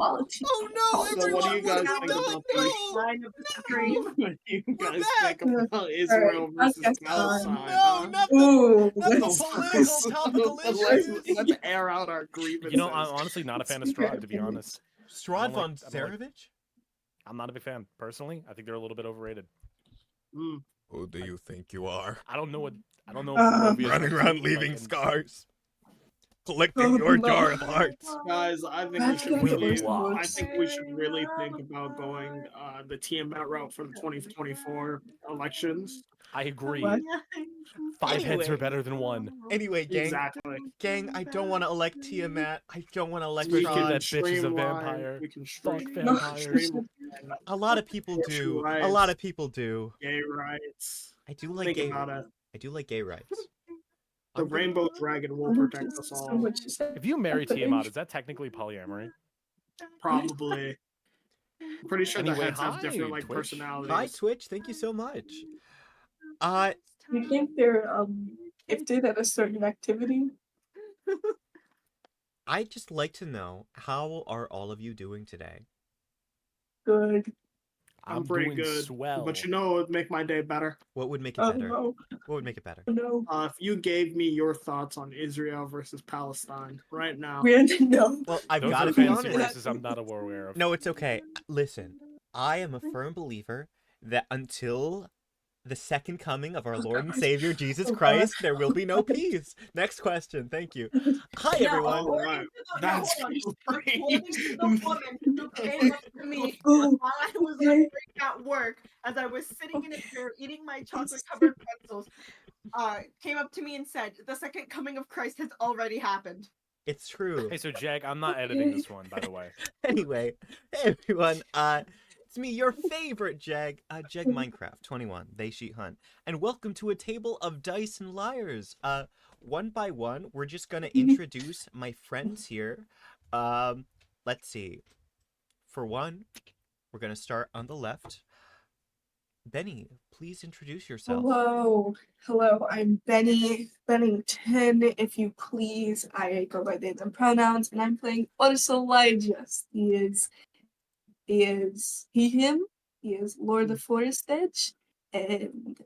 quality. Oh no, So what do you everyone, guys what have think we about done? the No! Line of the stream. what do you guys back. think about Israel versus podcast Palestine? time. No, not the Ooh, not the let's- political topical issues. Let's air out our grievances. You know, I'm honestly not a fan of Strahd, to be honest. Strahd I von don't like- Zarovich? I'm not a big fan. Personally, I think they're a little bit overrated. Mm. Who do you think you are? I don't know what Running Rubeus Running went around to, leaving like, and- scars. Collecting your no. jar of hearts. Guys, I think we That's should gonna be really, the worst. I think we should really think about going the Tiamat route for the 2024 elections. I agree. What? 5 heads Anyway. are better than 1. Anyway, gang, Exactly. I don't want to elect Tiamat. I don't want to elect We We can can that Strahd. bitch is a streamline. vampire. We can Fuck stream. vampires. A lot of people do. A lot of people do. Gay rights. I do like Think gay. about it. I do like gay rights. The rainbow dragon will protect us So all. much to say. If you marry Tiamat, is that technically polyamory? Probably. I'm pretty sure the Anyway, heads have hi, different like Twitch. personalities. Hi Twitch, thank you so much. You think they're gifted at a certain activity? I just like to know, how are all of you doing today? Good. I'm pretty doing good. swell. But you know what would make my day better? What would make it Oh better? no, What would make it better? no. If you gave me your thoughts on Israel versus Palestine right now. Random, no. Well, I've Those got are to be fantasy honest. races I'm not aware of. No, it's okay. Listen, I am a firm believer that until the second coming of our Lord and God. Savior Jesus Oh, God. Christ, there will be no peace. Next question. Thank you. Hi, Now, everyone. Alright, that's according to great. the woman who came up to me Oh, while I was on okay. break at work, as I was sitting in a chair eating my chocolate-covered pretzels, came up to me and said, "The second coming of Christ has already happened." It's true. Hey, so Jag, I'm not editing this one, by the way. Anyway, hey everyone, it's me, your favorite Jag, Jag Minecraft 21, They Sheet Hunt, and welcome to a table of dice and liars. One by one, we're just gonna introduce my friends here. Let's see. For one, we're gonna start on the left. Benny, please introduce yourself. Hello, I'm Benny Bennington, if you please. I go by they, them pronouns, and I'm playing Orsa Lyjust. He is him. He is Lord of the Forest Edge. And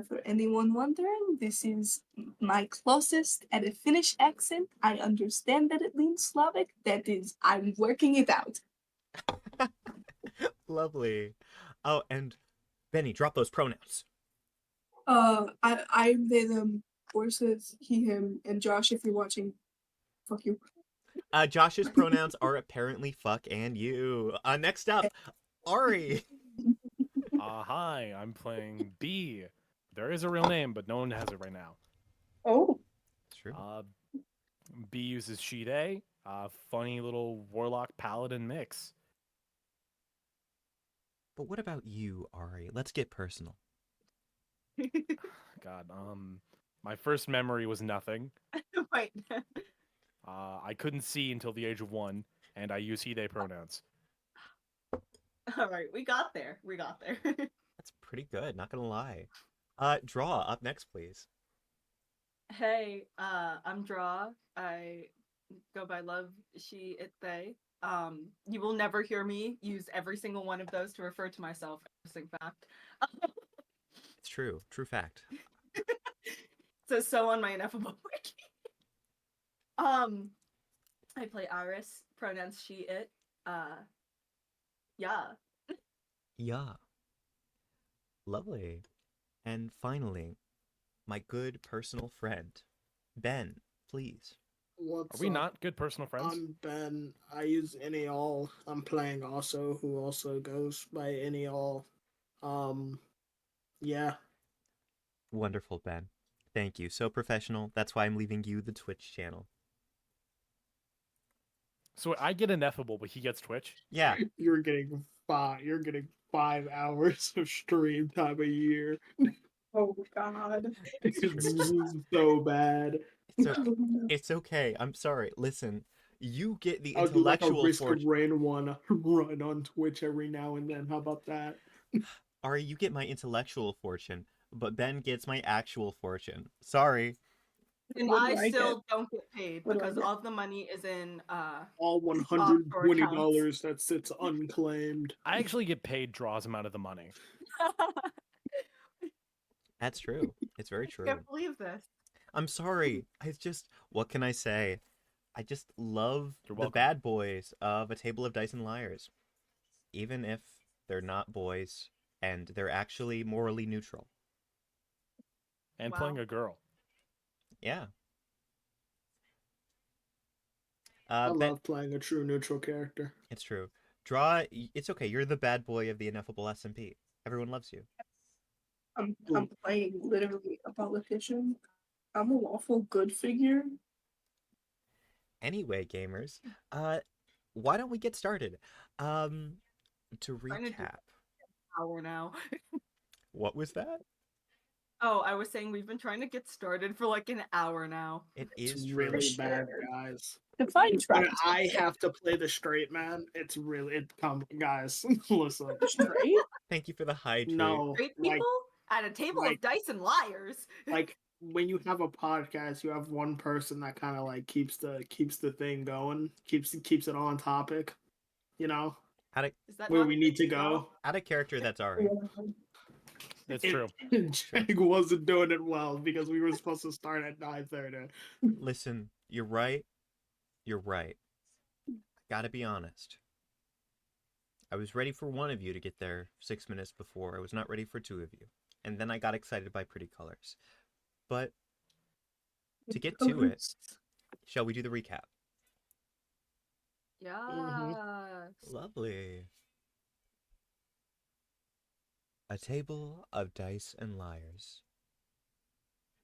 for anyone wondering, this is my closest at a Finnish accent. I understand that it leans Slavic. That is, I'm working it out. Lovely. Oh, and Benny, drop those pronouns. I'm they, them, Orsa, he, him, and Josh, if you're watching, fuck you. Josh's pronouns are apparently fuck and you. Next up, Ari. Hi, I'm playing B. There is a real name, but no one has it right now. Oh. True. B uses Sheet A. Funny little warlock paladin mix. But what about you, Ari? Let's get personal. God, my first memory was nothing. Wait. I couldn't see until the age of 1, and I use he, they pronouns. All right, we got there. We got there. That's pretty good, not gonna lie. Draw, up next, please. Hey, I'm Draw. I go by Love, She, It, They. You will never hear me use every single one of those to refer to myself. Interesting fact. It's true. True fact. So on my ineffable wiki. I play Iris, pronouns she, it. Yeah. Yeah. Lovely. And finally, my good personal friend, Ben, please. What's Are we up? not good personal friends? I'm Ben. I use any all. I'm playing also, who also goes by any all. Yeah. Wonderful, Ben. Thank you. So professional. That's why I'm leaving you the Twitch channel. So I get ineffable, but he gets Twitch? Yeah. You're getting 5 hours of stream time a year. Oh God. It's so bad. It's okay. I'm sorry. Listen, you get the I'll do like a intellectual Risk of fortune. Rain one run on Twitch every now and then. How about that? Ari, you get my intellectual fortune, but Ben gets my actual fortune. Sorry. And What I do I still get? don't get paid What do I because get? all of the money is in All $120 that sits unclaimed. I actually get paid draws amount of the money. That's true. It's very I true. can't believe this. I'm sorry. I just, what can I say? I just love You're the welcome. bad boys of A Table of Dice and Liars. Even if they're not boys and they're actually morally neutral. And Wow. playing a girl. Yeah. I Bet, love playing a true neutral character. it's true. Draw, it's okay. You're the bad boy of the ineffable SMP. Everyone loves you. I'm playing literally a politician. I'm a lawful good figure. Anyway, gamers, why don't we get started? To Trying to do recap, hour now. what was that? Oh, I was saying we've been trying to get started for like an hour now. It It's is really true. bad, guys. Define When trust. I have to play the straight man, it's really guys. Listen, Straight? Thank you for the hydrate. no, Great like people at a table like- of dice and liars. like when you have a podcast, you have one person that kind of like keeps the thing going, keeps it on topic. You know Is that where not we a need to good job? go. Out of character, that's Ari. It's true. Jake wasn't doing it well because we were supposed to start at 9:30. Listen, you're right. You're right. I gotta be honest. I was ready for one of you to get there 6 minutes before. I was not ready for two of you. And then I got excited by pretty colors. But to get to it, shall we do the recap? Yeah. Lovely. A Table of Dice and Liars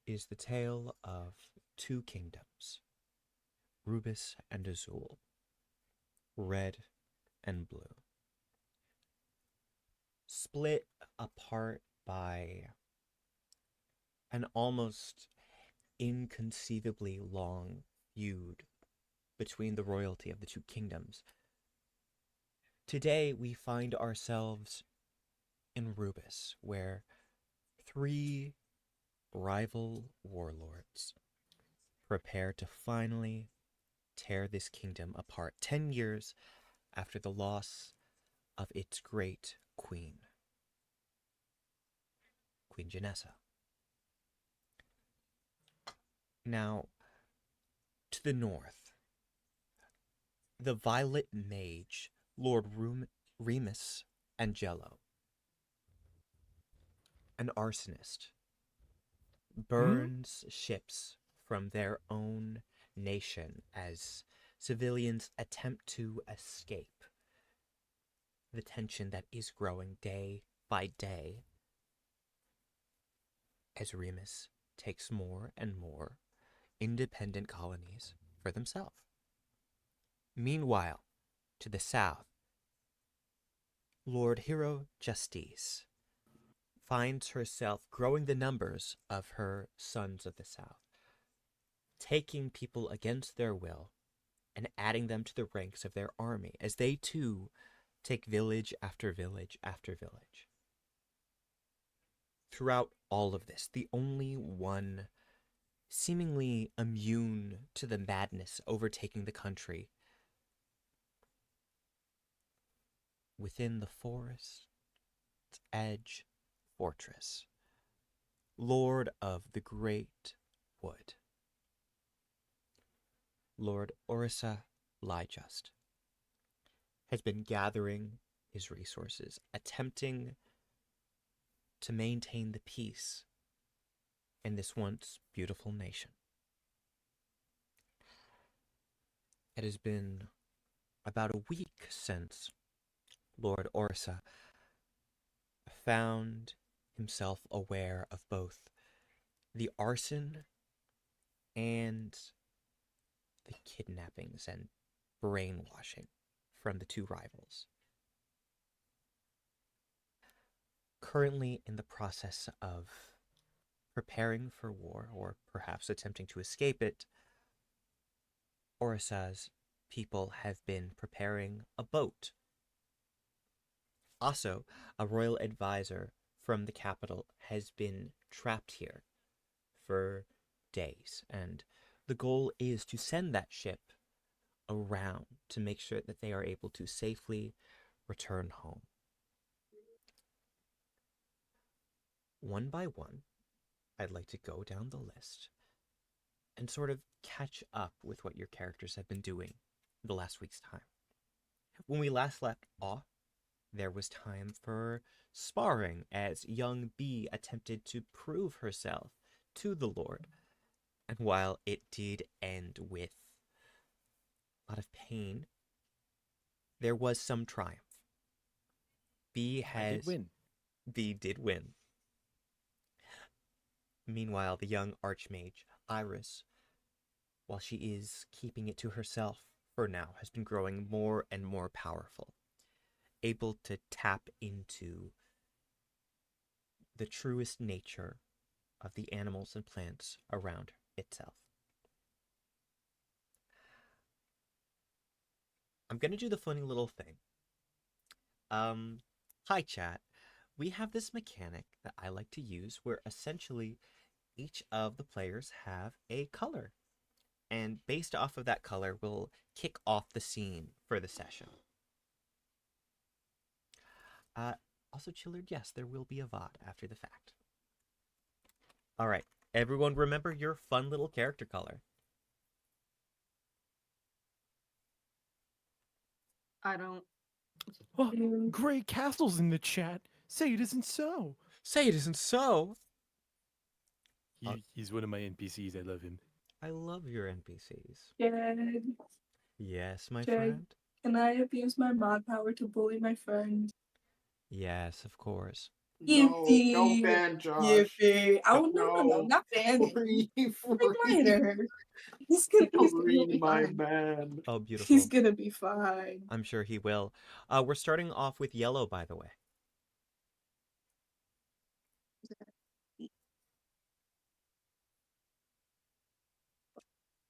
is the tale of two kingdoms, Rubeus and Azure, red and blue, split apart by an almost inconceivably long feud between the royalty of the two kingdoms. Today we find ourselves in Rubeus, where three rival warlords prepare to finally tear this kingdom apart 10 years after the loss of its great queen, Queen Janessa. Now, to the north, the Violet Mage, Lord Remus Angelo, an arsonist, burns ships from their own nation as civilians attempt to escape the tension that is growing day by day as Remus takes more and more independent colonies for themselves. Meanwhile, to the south, Lord Hero Justice finds herself growing the numbers of her sons of the south, taking people against their will and adding them to the ranks of their army as they too take village after village after village. Throughout all of this, the only one seemingly immune to the madness overtaking the country within the forest's edge fortress, Lord of the Great Wood, Lord Orsa Lyjust, has been gathering his resources, attempting to maintain the peace in this once beautiful nation. It has been about a week since Lord Orsa found himself aware of both the arson and the kidnappings and brainwashing from the two rivals. Currently in the process of preparing for war, or perhaps attempting to escape it, Orsa's people have been preparing a boat. Also, a royal advisor from the capital has been trapped here for days, and the goal is to send that ship around to make sure that they are able to safely return home. One by one, I'd like to go down the list and sort of catch up with what your characters have been doing the last week's time. When we last left off, there was time for sparring as young B attempted to prove herself to the Lord. And while it did end with a lot of pain, there was some triumph. I did win. B did win. Meanwhile, the young archmage, Iris, while she is keeping it to herself for now, has been growing more and more powerful, able to tap into the truest nature of the animals and plants around itself. I'm gonna do the funny little thing. Hi chat. We have this mechanic that I like to use where essentially each of the players have a color. And based off of that color, we'll kick off the scene for the session. Also, Chillard, yes, there will be a VOD after the fact. All right, everyone remember your fun little character color. I don't. Oh, Great Castle's in the chat. Say it isn't so. Say it isn't so. He's one of my NPCs. I love him. I love your NPCs. Jag, Yes, my Jag. friend. Can I abuse my mod power to bully my friend? Yes, of course. No, Yippee! don't ban Josh. Yippee! Oh no, not banning. Free, Minor. He's gonna free be my fine. man. Oh, beautiful. He's gonna be fine. I'm sure he will. We're starting off with yellow, by the way.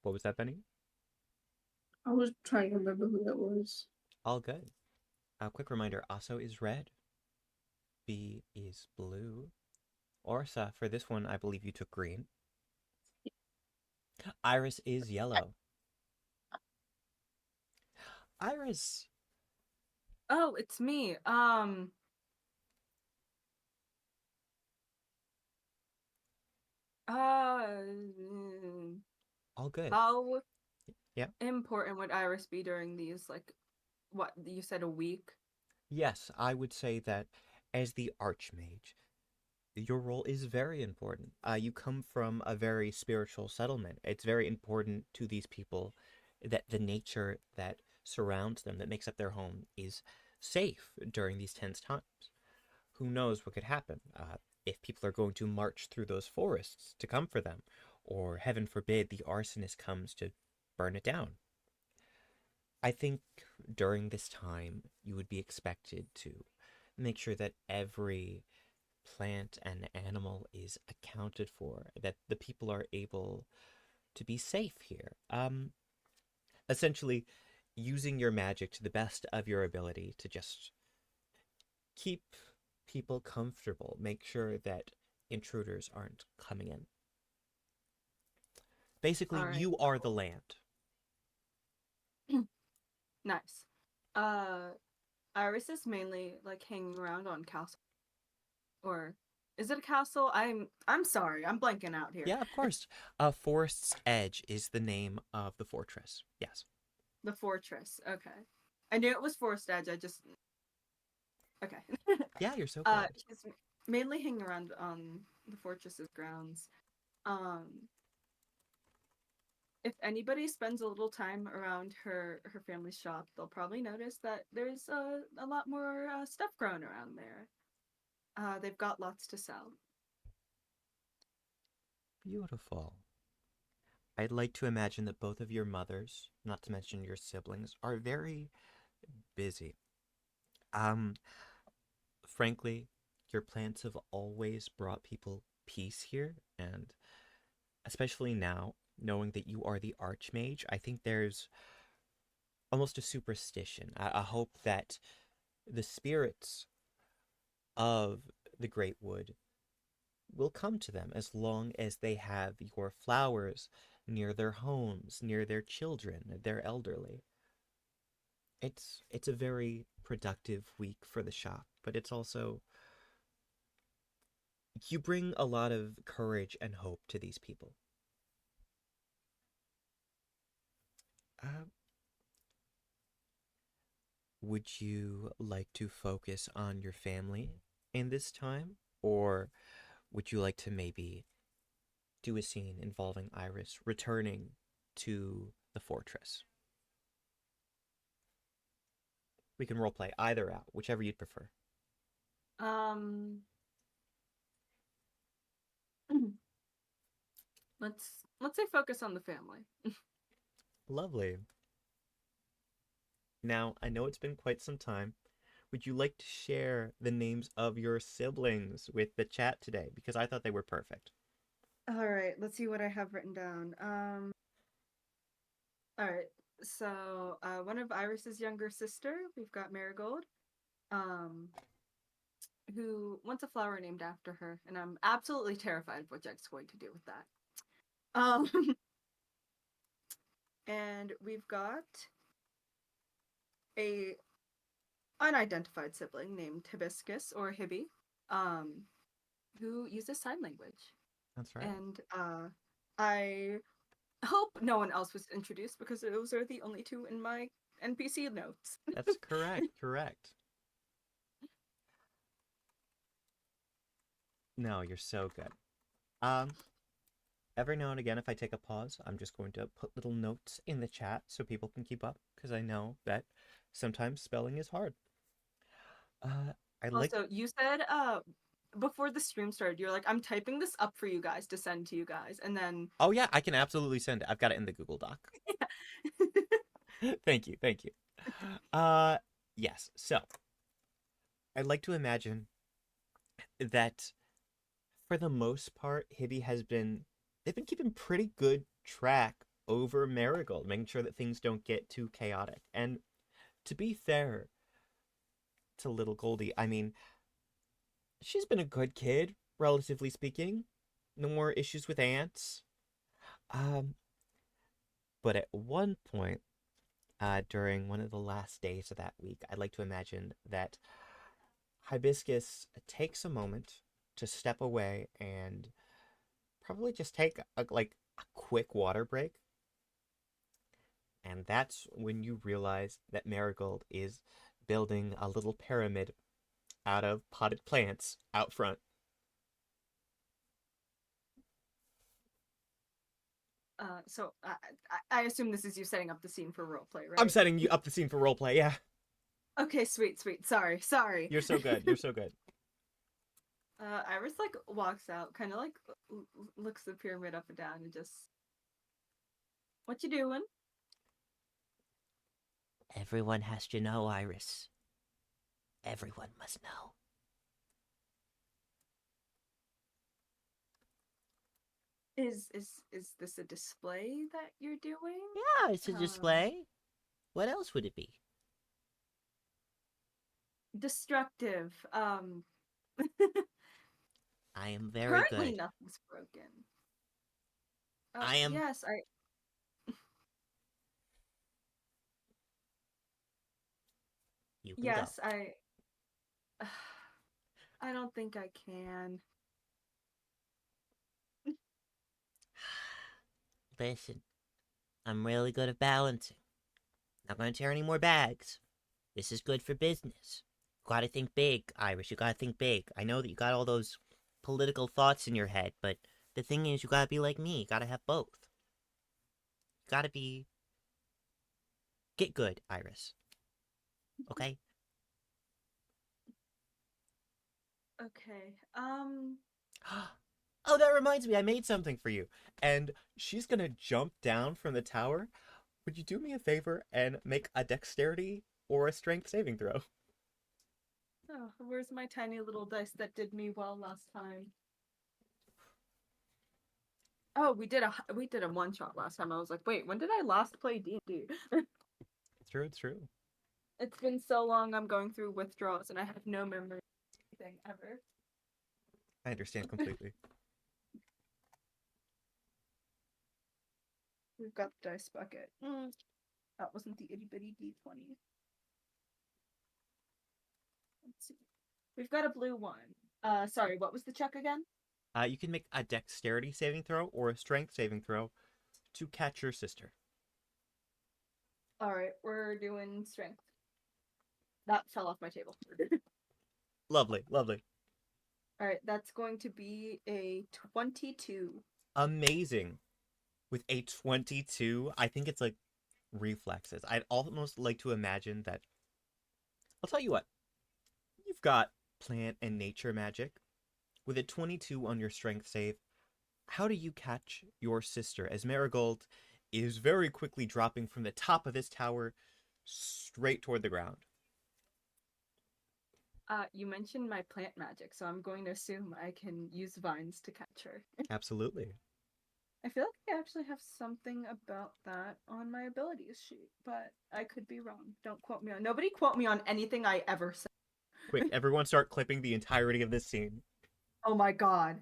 What was that, Benny? I was trying to remember who that was. All good. A quick reminder, Aso is red. B is blue. Orsa, for this one, I believe you took green. Iris is yellow. Iris! Oh, it's me. All good. How Yeah. important would Iris be during these, like, what you said, a week? Yes, I would say that as the Archmage, your role is very important. You come from a very spiritual settlement. It's very important to these people that the nature that surrounds them, that makes up their home, is safe during these tense times. Who knows what could happen if people are going to march through those forests to come for them, or heaven forbid the arsonist comes to burn it down. I think during this time you would be expected to make sure that every plant and animal is accounted for, that the people are able to be safe here. Essentially using your magic to the best of your ability to just keep people comfortable, make sure that intruders aren't coming in. Basically, All right. you are the land. Nice. Iris is mainly like hanging around on castle, or is it a castle? I'm sorry, I'm blanking out here. Yeah, of course. Forest's Edge is the name of the fortress. Yes. The fortress. Okay, I knew it was Forest Edge. I just okay. Yeah, you're so good. She's mainly hanging around on the fortress's grounds. If anybody spends a little time around her family's shop, they'll probably notice that there's a lot more stuff growing around there. They've got lots to sell. Beautiful. I'd like to imagine that both of your mothers, not to mention your siblings, are very busy. Frankly, your plants have always brought people peace here, and especially now, knowing that you are the Archmage, I think there's almost a superstition, a hope that the spirits of the Great Wood will come to them as long as they have your flowers near their homes, near their children, their elderly. It's a very productive week for the shop, but it's also you bring a lot of courage and hope to these people. Uh, would you like to focus on your family in this time, or would you like to maybe do a scene involving Iris returning to the fortress? We can roleplay either out, whichever you'd prefer. Um, let's say focus on the family. Lovely. Now, I know it's been quite some time. Would you like to share the names of your siblings with the chat today? Because I thought they were perfect. All right, let's see what I have written down. All right. So, one of Iris's younger sister, we've got Marigold, who wants a flower named after her, and I'm absolutely terrified of what Jack's going to do with that. And we've got a unidentified sibling named Hibiscus or Hibby, who uses sign language. That's right. And I hope no one else was introduced because those are the only two in my NPC notes. That's correct. Correct. No, you're so good. Every now and again, if I take a pause, I'm just going to put little notes in the chat so people can keep up, because I know that sometimes spelling is hard. Also, you said before the stream started, you're like, I'm typing this up for you guys to send to you guys, and then Oh yeah, I can absolutely send it. I've got it in the Google Doc. Thank you. Yes. So, I'd like to imagine that for the most part, they've been keeping pretty good track over Marigold, making sure that things don't get too chaotic. And to be fair to little Goldie, I mean, she's been a good kid, relatively speaking. No more issues with ants. But at one point, during one of the last days of that week, I'd like to imagine that Hibiscus takes a moment to step away and probably just take a quick water break. And that's when you realize that Marigold is building a little pyramid out of potted plants out front. So I assume this is you setting up the scene for roleplay, right? I'm setting you up the scene for roleplay, yeah. Okay, sweet. Sorry. You're so good. Iris like walks out, kind of like looks the pyramid up and down, and just, what you doing? Everyone has to know, Iris. Everyone must know. Is this a display that you're doing? Yeah, it's a display. What else would it be? Destructive. I am very Currently good. nothing's broken. I am- Yes, You can yes, go. I don't think I can. Listen, I'm really good at balancing. Not gonna tear any more bags. This is good for business. You gotta think big, Iris. You gotta think big. I know that you got all those political thoughts in your head, but the thing is, you gotta be like me. You gotta have both. You gotta be. Get good, Iris. Okay? Okay. Oh, that reminds me, I made something for you. And she's gonna jump down from the tower. Would you do me a favor and make a dexterity or a strength saving throw? Oh, where's my tiny little dice that did me well last time? Oh, we did a one shot last time. I was like, wait, when did I last play D&D? It's true. It's been so long. I'm going through withdrawals, and I have no memory of anything ever. I understand completely. We've got the dice bucket. That wasn't the itty bitty D20. Let's see. We've got a blue one. Sorry, what was the check again? You can make a dexterity saving throw or a strength saving throw to catch your sister. Alright, we're doing strength. That fell off my table. Lovely, lovely. Alright, that's going to be a 22. Amazing. With a 22, I think it's like reflexes. I'd almost like to imagine that. I'll tell you what. You've got plant and nature magic. With a 22 on your strength save, how do you catch your sister as Marigold is very quickly dropping from the top of this tower straight toward the ground? You mentioned my plant magic, so I'm going to assume I can use vines to catch her. Absolutely. I feel like I actually have something about that on my abilities sheet, but I could be wrong. Don't quote me on. Nobody quote me on anything I ever said. Quick, everyone start clipping the entirety of this scene. Oh my god.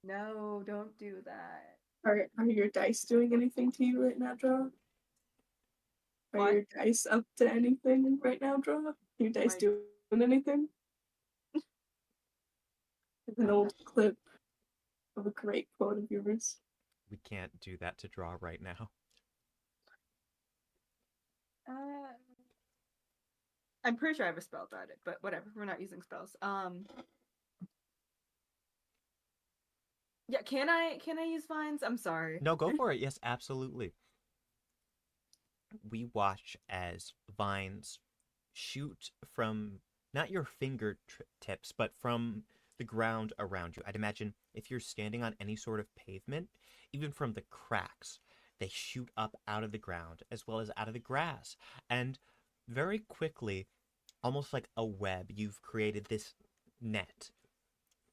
No, don't do that. Are your dice doing anything to you right now, Draw? Are What? your dice up to anything right now, Draw? Your dice My- doing anything? There's an old clip of a great quote of yours. We can't do that to Draw right now. I'm pretty sure I have a spell about it, but whatever. We're not using spells. Yeah, can I use vines? I'm sorry. No, go for it. Yes, absolutely. We watch as vines shoot from not your fingertips, but from the ground around you. I'd imagine if you're standing on any sort of pavement, even from the cracks, they shoot up out of the ground as well as out of the grass. And very quickly, almost like a web, you've created this net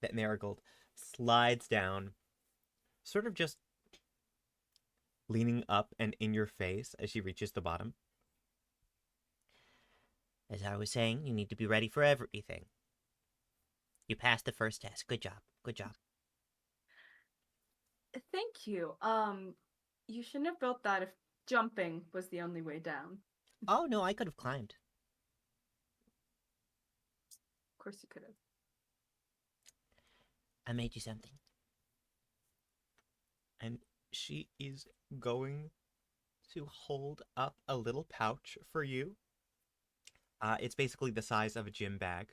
that Marigold slides down, sort of just leaning up and in your face as she reaches the bottom. As I was saying, you need to be ready for everything. You passed the first test. Good job. Good job. Thank you. You shouldn't have built that if jumping was the only way down. Oh, no, I could have climbed. Of course you could have. I made you something. And she is going to hold up a little pouch for you. It's basically the size of a gym bag.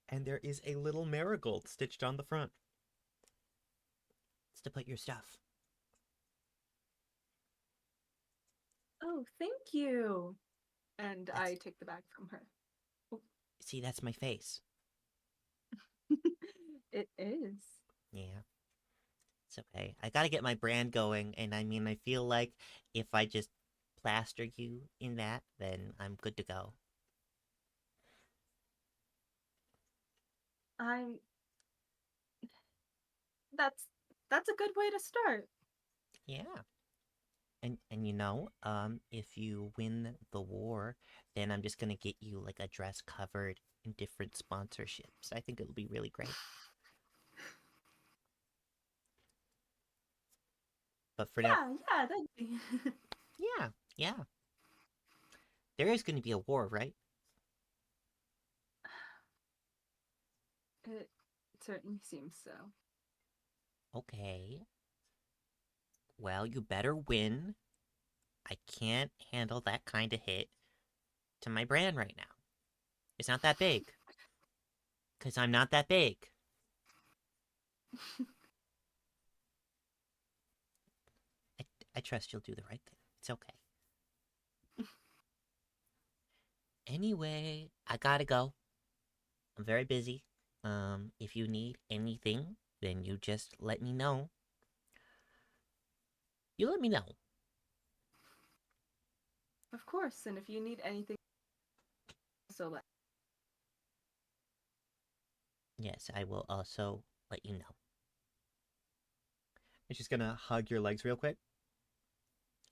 And there is a little marigold stitched on the front. It's to put your stuff. Oh, thank you. And I That's- take the bag from her. See, that's my face. It is. Yeah. It's okay. I gotta get my brand going, and I mean, I feel like if I just plaster you in that, then I'm good to go. I'm that's a good way to start. Yeah. And you know, if you win the war, then I'm just gonna get you like a dress covered in different sponsorships. I think it'll be really great. But for now, Yeah, that'd be yeah. There is gonna be a war, right? it certainly seems so. Okay. Well, you better win. I can't handle that kind of hit to my brand right now. It's not that big. 'Cause I'm not that big. I trust you'll do the right thing. It's okay. Anyway, I gotta go. I'm very busy. If you need anything, then you just let me know. You let me know. Of course, and if you need anything, so let. Yes, I will also let you know. And she's gonna hug your legs real quick.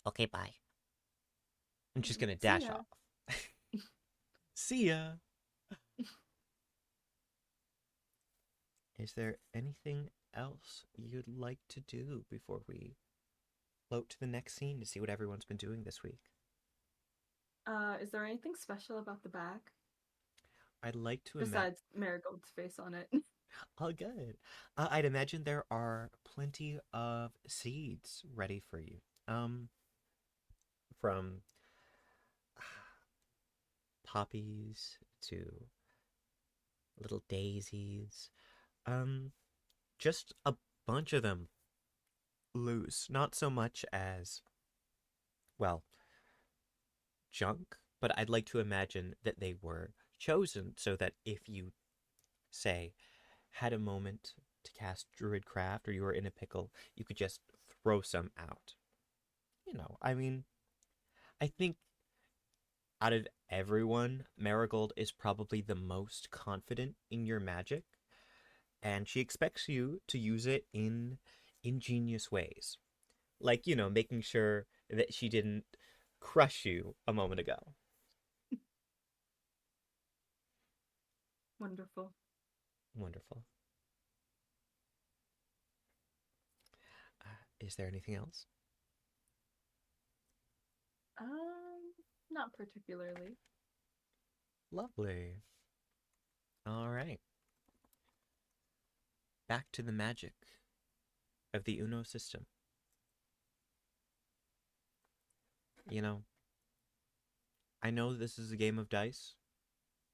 Okay, bye. And she's gonna See dash ya. off. See ya. Is there anything else you'd like to do before we float to the next scene to see what everyone's been doing this week. Is there anything special about the bag I'd like to imagine. besides Marigold's face on it? Oh, good. I'd imagine there are plenty of seeds ready for you. From poppies to little daisies. Just a bunch of them loose. Not so much as, well, junk, but I'd like to imagine that they were chosen so that if you, say, had a moment to cast Druidcraft or you were in a pickle, you could just throw some out. I mean, I think out of everyone, Marigold is probably the most confident in your magic, and she expects you to use it in ingenious ways. Like, making sure that she didn't crush you a moment ago. Wonderful. Wonderful. Is there anything else? Not particularly. Lovely. All right. Back to the magic of the Uno system. I know this is a game of dice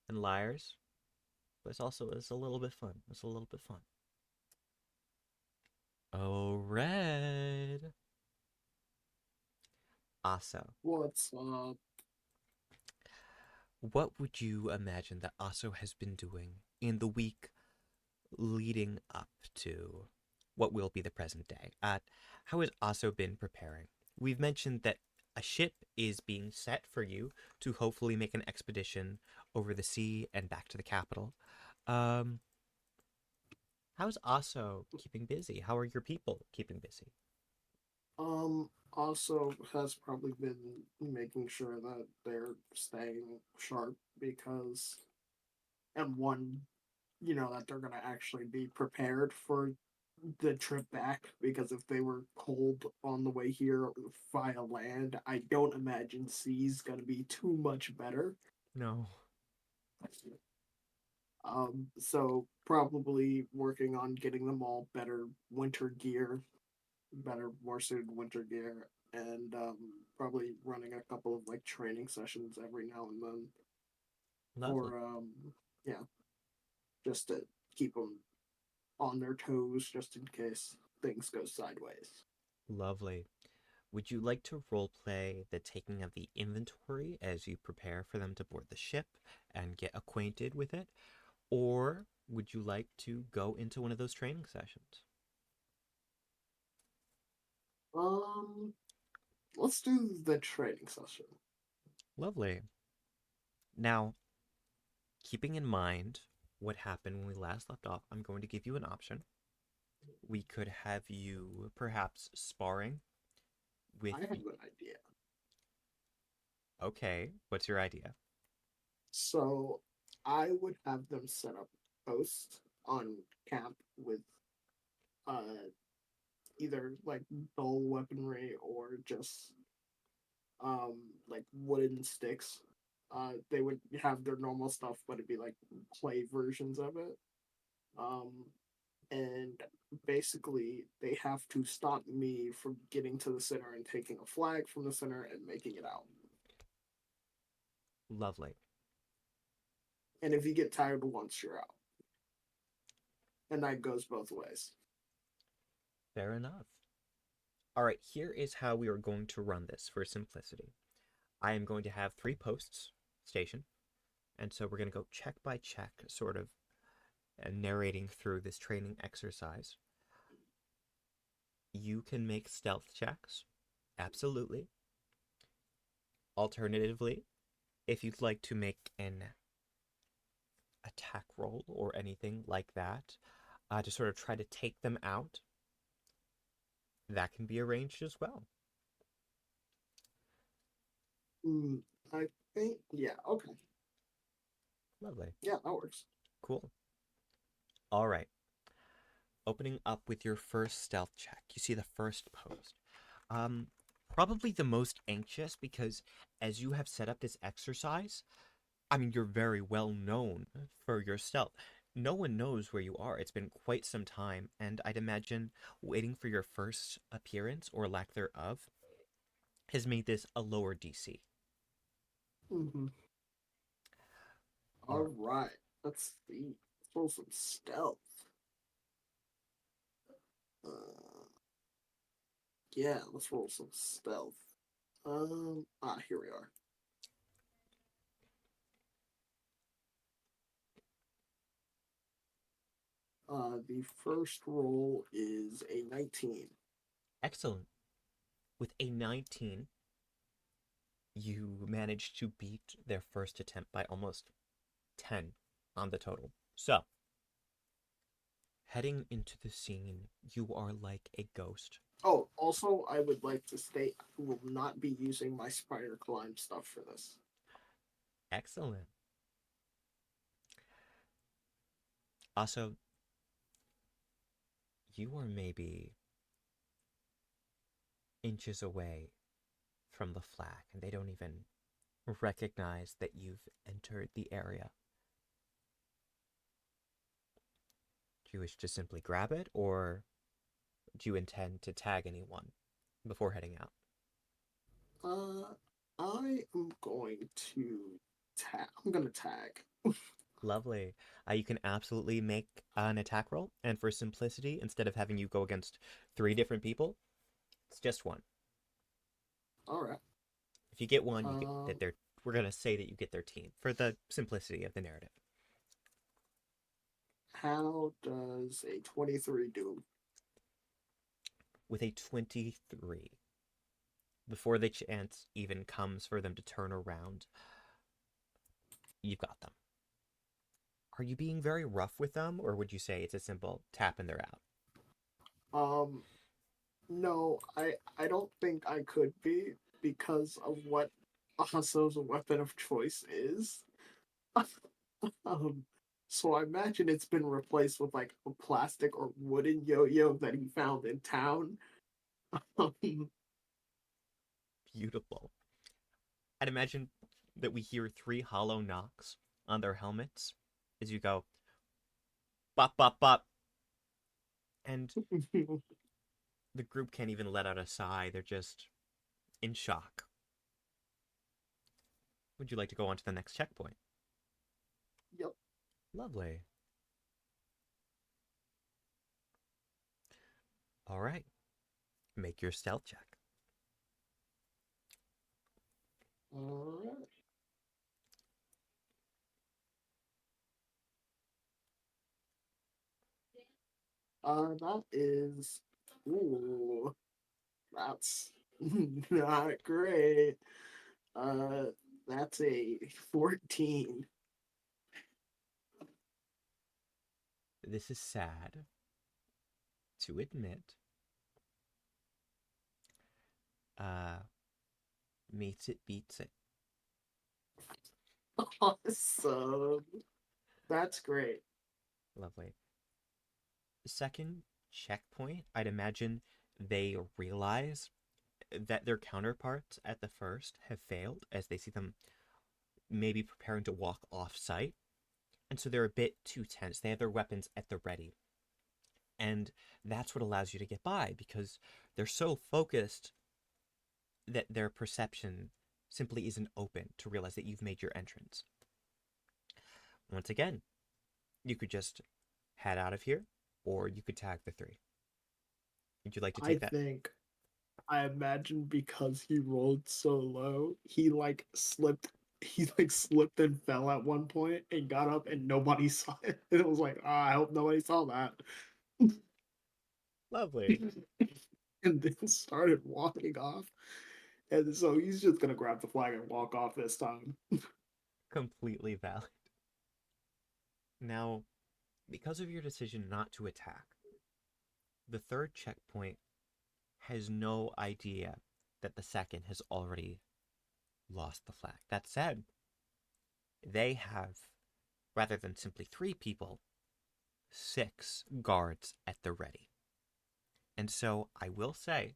and liars, but it's a little bit fun. It's a little bit fun. Oh, Red. Aso. What's up? What would you imagine that Aso has been doing in the week leading up to what will be the present day? How has Aso been preparing? We've mentioned that a ship is being set for you to hopefully make an expedition over the sea and back to the capital. How's Aso keeping busy? How are your people keeping busy? Also has probably been making sure that they're staying sharp because, and one, that they're gonna actually be prepared for the trip back because if they were cold on the way here via land, I don't imagine sea's gonna be too much better. No. So probably working on getting them all better winter gear, more suited winter gear, and probably running a couple of like training sessions every now and then Lovely. for yeah, just to keep them on their toes just in case things go sideways. Lovely. Would you like to roleplay the taking of the inventory as you prepare for them to board the ship and get acquainted with it? Or would you like to go into one of those training sessions? Let's do the training session. Lovely. Now, keeping in mind what happened when we last left off, I'm going to give you an option. We could have you perhaps sparring with. I have an idea. Okay, what's your idea? So I would have them set up posts on camp with either like dull weaponry or just like wooden sticks. They would have their normal stuff, but it'd be like play versions of it. Um, and basically, they have to stop me from getting to the center and taking a flag from the center and making it out. Lovely. And if you get tired once, you're out. And that goes both ways. Fair enough. All right, here is how we are going to run this for simplicity. I am going to have 3 posts stationed, and so we're going to go check by check, sort of narrating through this training exercise. You can make stealth checks, absolutely. Alternatively, if you'd like to make an attack roll or anything like that, to sort of try to take them out, that can be arranged as well. I think, yeah, okay. Lovely. Yeah, that works. Cool. All right. Opening up with your first stealth check, you see the first post. Probably the most anxious because as you have set up this exercise, I mean, you're very well known for your stealth. No one knows where you are. It's been quite some time, and I'd imagine waiting for your first appearance or lack thereof has made this a lower DC. Mm-hmm. Or- All right. Let's see. Let's roll some stealth. Yeah, let's roll some stealth. Here we are. The first roll is a 19. Excellent. With a 19, you managed to beat their first attempt by almost 10 on the total. So, heading into the scene, you are like a ghost. Oh, also, I would like to state I will not be using my spider climb stuff for this. Excellent. Also, you are maybe inches away from the flag, and they don't even recognize that you've entered the area. Do you wish to simply grab it, or do you intend to tag anyone before heading out? I am going to tag. I'm gonna tag. Lovely. You can absolutely make an attack roll, and for simplicity, instead of having you go against 3 different people, it's just one. All right. If you get one, you get that they're. We're gonna say that you get their team for the simplicity of the narrative. How does a 23 do? With a 23, before the chance even comes for them to turn around, you've got them. Are you being very rough with them, or would you say it's a simple tap and they're out? No, I don't think I could be because of what Ahaso's weapon of choice is. um, so I imagine it's been replaced with like a plastic or wooden yo-yo that he found in town. Beautiful. I'd imagine that we hear 3 hollow knocks on their helmets as you go, bop, bop, bop. And the group can't even let out a sigh. They're just in shock. Would you like to go on to the next checkpoint? Yep. Lovely. All right. Make your stealth check. All right. That is, ooh, that's not great. Uh, that's a 14. This is sad to admit. Meets it, beats it. Awesome. That's great. Lovely. Second checkpoint, I'd imagine they realize that their counterparts at the first have failed as they see them maybe preparing to walk off site. And so they're a bit too tense. They have their weapons at the ready. And that's what allows you to get by because they're so focused that their perception simply isn't open to realize that you've made your entrance. Once again, you could just head out of here, or you could tag the 3. Would you like to take that? I imagine because he rolled so low, he slipped and fell at one point and got up and nobody saw it. And it was like, I hope nobody saw that. Lovely. And then started walking off. And so he's just gonna grab the flag and walk off this time. Completely valid. Now, because of your decision not to attack, the third checkpoint has no idea that the second has already lost the flag. That said, they have, rather than simply 3 people, 6 guards at the ready. And so I will say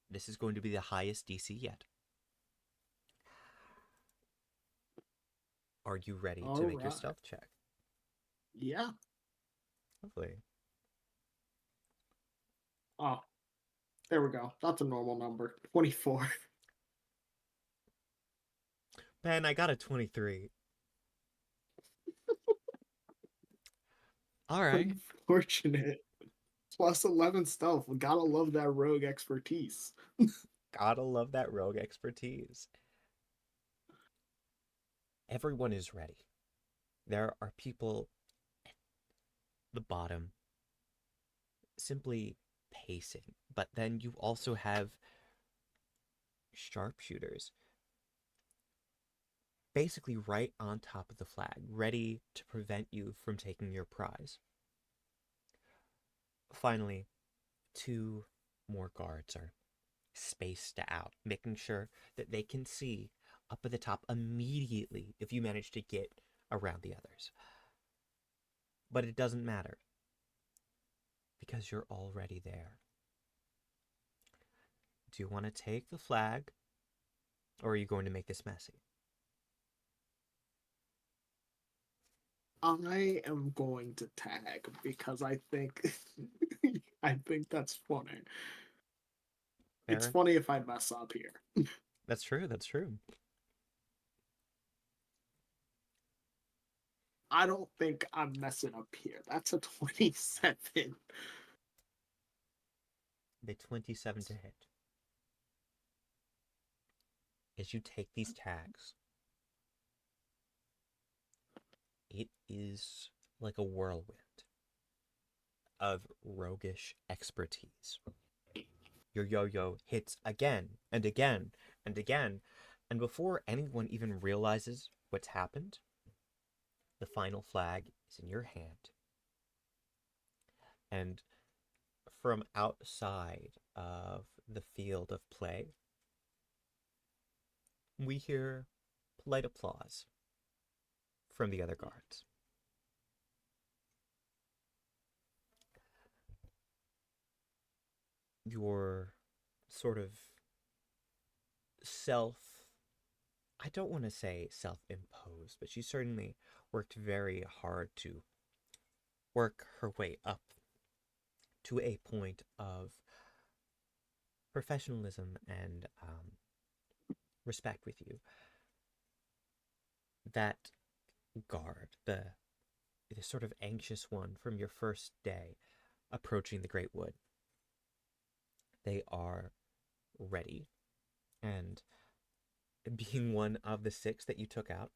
This is going to be the highest DC yet. Are you ready to make your Alright. stealth check? Yeah. Lovely. Oh, there we go. That's a normal number. 24. Ben, I got a 23. All right. Unfortunate. Plus 11 stealth. We gotta love that rogue expertise. Gotta love that rogue expertise. Everyone is ready. There are people at the bottom simply pacing, but then you also have sharpshooters basically right on top of the flag, ready to prevent you from taking your prize. Finally, 2 more guards are spaced out, making sure that they can see up at the top immediately if you manage to get around the others. But it doesn't matter, because you're already there. Do you want to take the flag, or are you going to make this messy? I am going to tag because I think I think that's funny. It's Aaron? funny if I mess up here. That's true, that's true. I don't think I'm messing up here. That's a 27. The 27 to hit. As you take these tags, it is like a whirlwind of roguish expertise. Your yo-yo hits again and again and again, and before anyone even realizes what's happened, the final flag is in your hand. And from outside of the field of play, we hear polite applause from the other guards. Your sort of I don't want to say self-imposed, but she certainly worked very hard to work her way up to a point of professionalism and respect with you. That guard, the sort of anxious one from your first day approaching the Great Wood, they are ready, and being one of the 6 that you took out,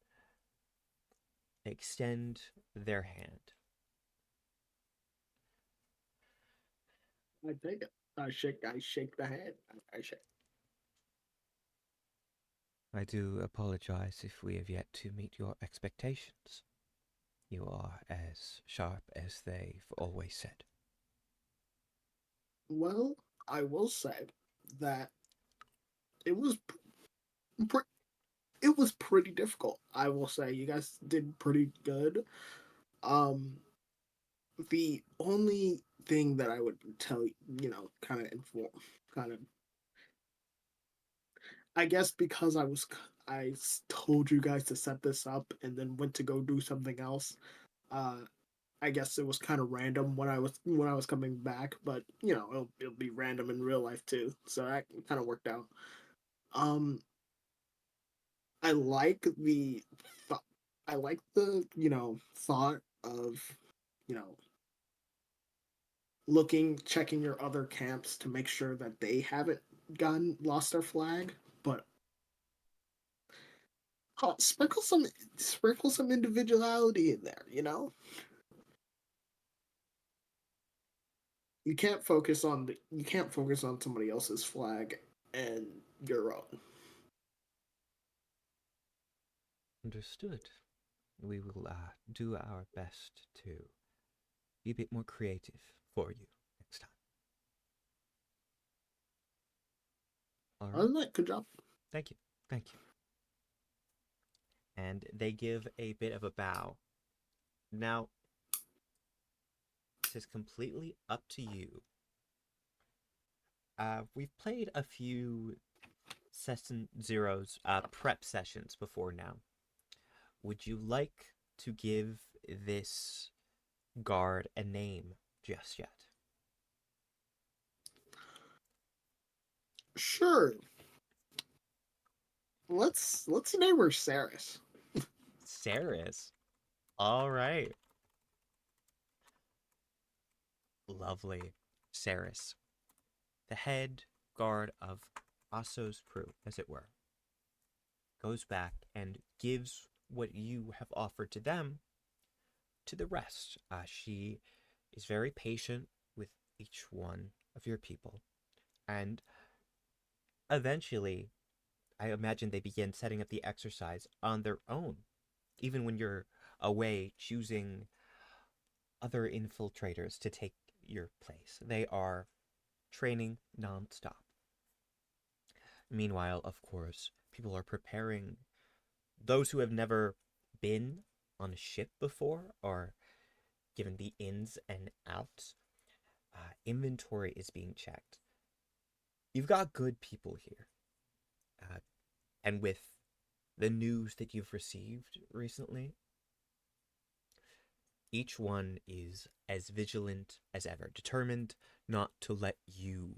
extend their hand. I take it. I shake the hand. I shake. I do apologize if we have yet to meet your expectations. You are as sharp as they've always said. Well, I will say that it was it was pretty difficult. I will say you guys did pretty good. Um, the only thing that I would tell kind of inform, kind of, I guess because told you guys to set this up and then went to go do something else. Uh, I guess it was kind of random when I was coming back, but it'll be random in real life too. So that kind of worked out. Um, I like the I like the thought of you know checking your other camps to make sure that they haven't lost their flag, but sprinkle some individuality in there. You can't focus on somebody else's flag and your own. Understood. We will do our best to be a bit more creative for you next time. All Other right. than that, good job. Thank you. Thank you. And they give a bit of a bow. Now, this is completely up to you we've played a few Session Zero's prep sessions before now. Would you like to give this guard a name just yet? Sure. Let's name her Saris. Saris. All right. Lovely. Saris. The head guard of Aso's crew, as it were, goes back and gives what you have offered to them to the rest. She is very patient with each one of your people. And eventually, I imagine they begin setting up the exercise on their own, even when you're away choosing other infiltrators to take your place. They are training nonstop. Meanwhile, of course, people are preparing. Those who have never been on a ship before are given the ins and outs. Inventory is being checked. You've got good people here. And with the news that you've received recently, each one is as vigilant as ever, determined not to let you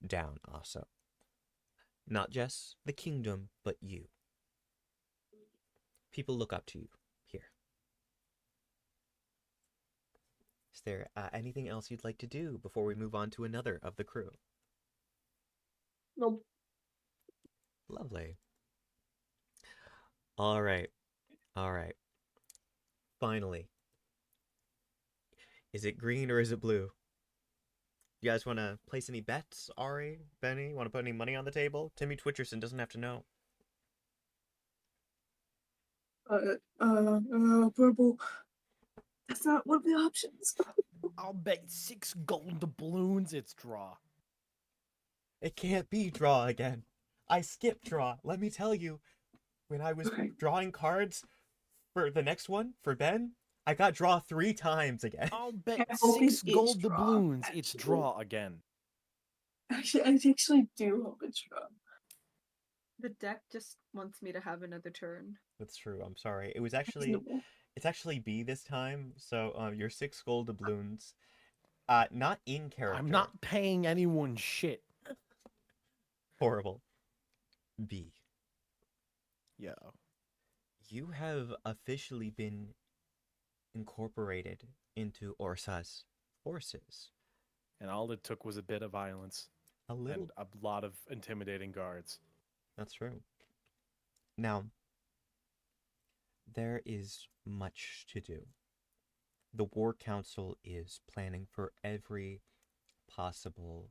down also. Not just the kingdom, but you. People look up to you here. Is there anything else you'd like to do before we move on to another of the crew? Nope. Lovely. All right. All right. Finally. Is it green or is it blue? You guys want to place any bets, Ari, Benny? Want to put any money on the table? Timmy Twitcherson doesn't have to know. Purple. That's not one of the options. I'll bet 6 gold doubloons it's draw. It can't be draw again. I skipped draw. Let me tell you, when I was Okay. drawing cards for the next one, for Ben, I got draw 3 times again. I'll bet I hope it 6 is gold draw, doubloons it's actually. draw again. Actually, I actually do hope it's draw. The deck just wants me to have another turn. That's true. I'm sorry. It was actually, Reasonable. it's actually B this time. So your 6 gold doubloons, not in character. I'm not paying anyone shit. Horrible. B. Yeah. You have officially been incorporated into Orsa's forces. And all it took was a bit of violence A little. and a lot of intimidating guards. That's true. Now, there is much to do. The War Council is planning for every possible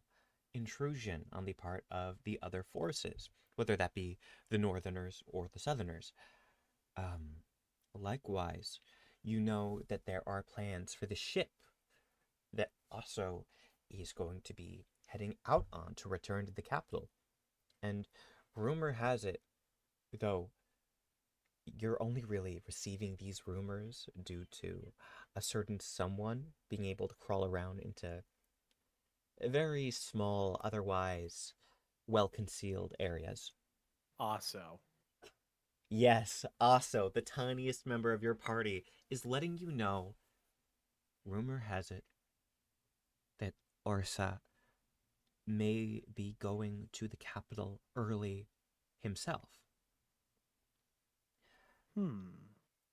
intrusion on the part of the other forces, whether that be the Northerners or the Southerners. Likewise, you know that there are plans for the ship that also is going to be heading out on to return to the capital. And rumor has it, though you're only really receiving these rumors due to a certain someone being able to crawl around into very small, otherwise well-concealed areas. Also, Yes, also, the tiniest member of your party is letting you know, rumor has it, that Orsa may be going to the capital early himself.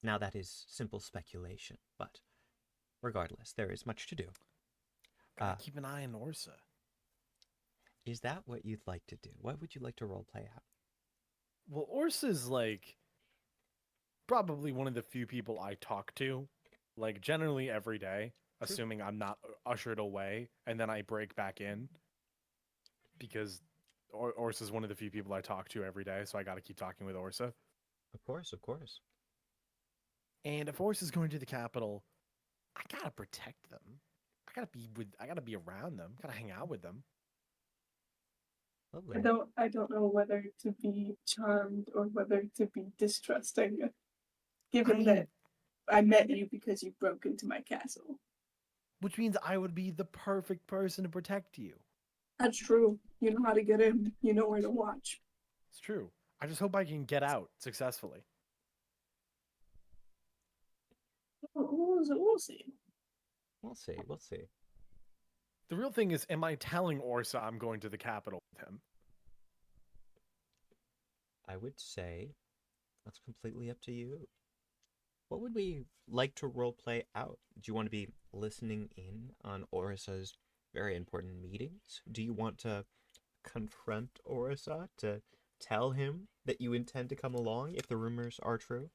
Now that is simple speculation, but regardless, there is much to do. gotta keep an eye on Orsa. Is that what you'd like to do? What would you like to roleplay at? Well, Orsa's like probably one of the few people I talk to, like generally every day, assuming I'm not ushered away and then I break back in. Because Orsa's one of the few people I talk to every day, so I gotta keep talking with Orsa. Of course, of course. And if Orsa's going to the capital, I gotta protect them. I gotta be around them. Gotta hang out with them. Lovely. I don't know whether to be charmed or whether to be distrusting, given that I met you because you broke into my castle. Which means I would be the perfect person to protect you. That's true. You know how to get in. You know where to watch. It's true. I just hope I can get out successfully. We'll see. We'll see. We'll see. The real thing is, am I telling Orsa I'm going to the capital with him? I would say that's completely up to you. What would we like to roleplay out? Do you want to be listening in on Orisa's very important meetings? Do you want to confront Orisa to tell him that you intend to come along if the rumors are true?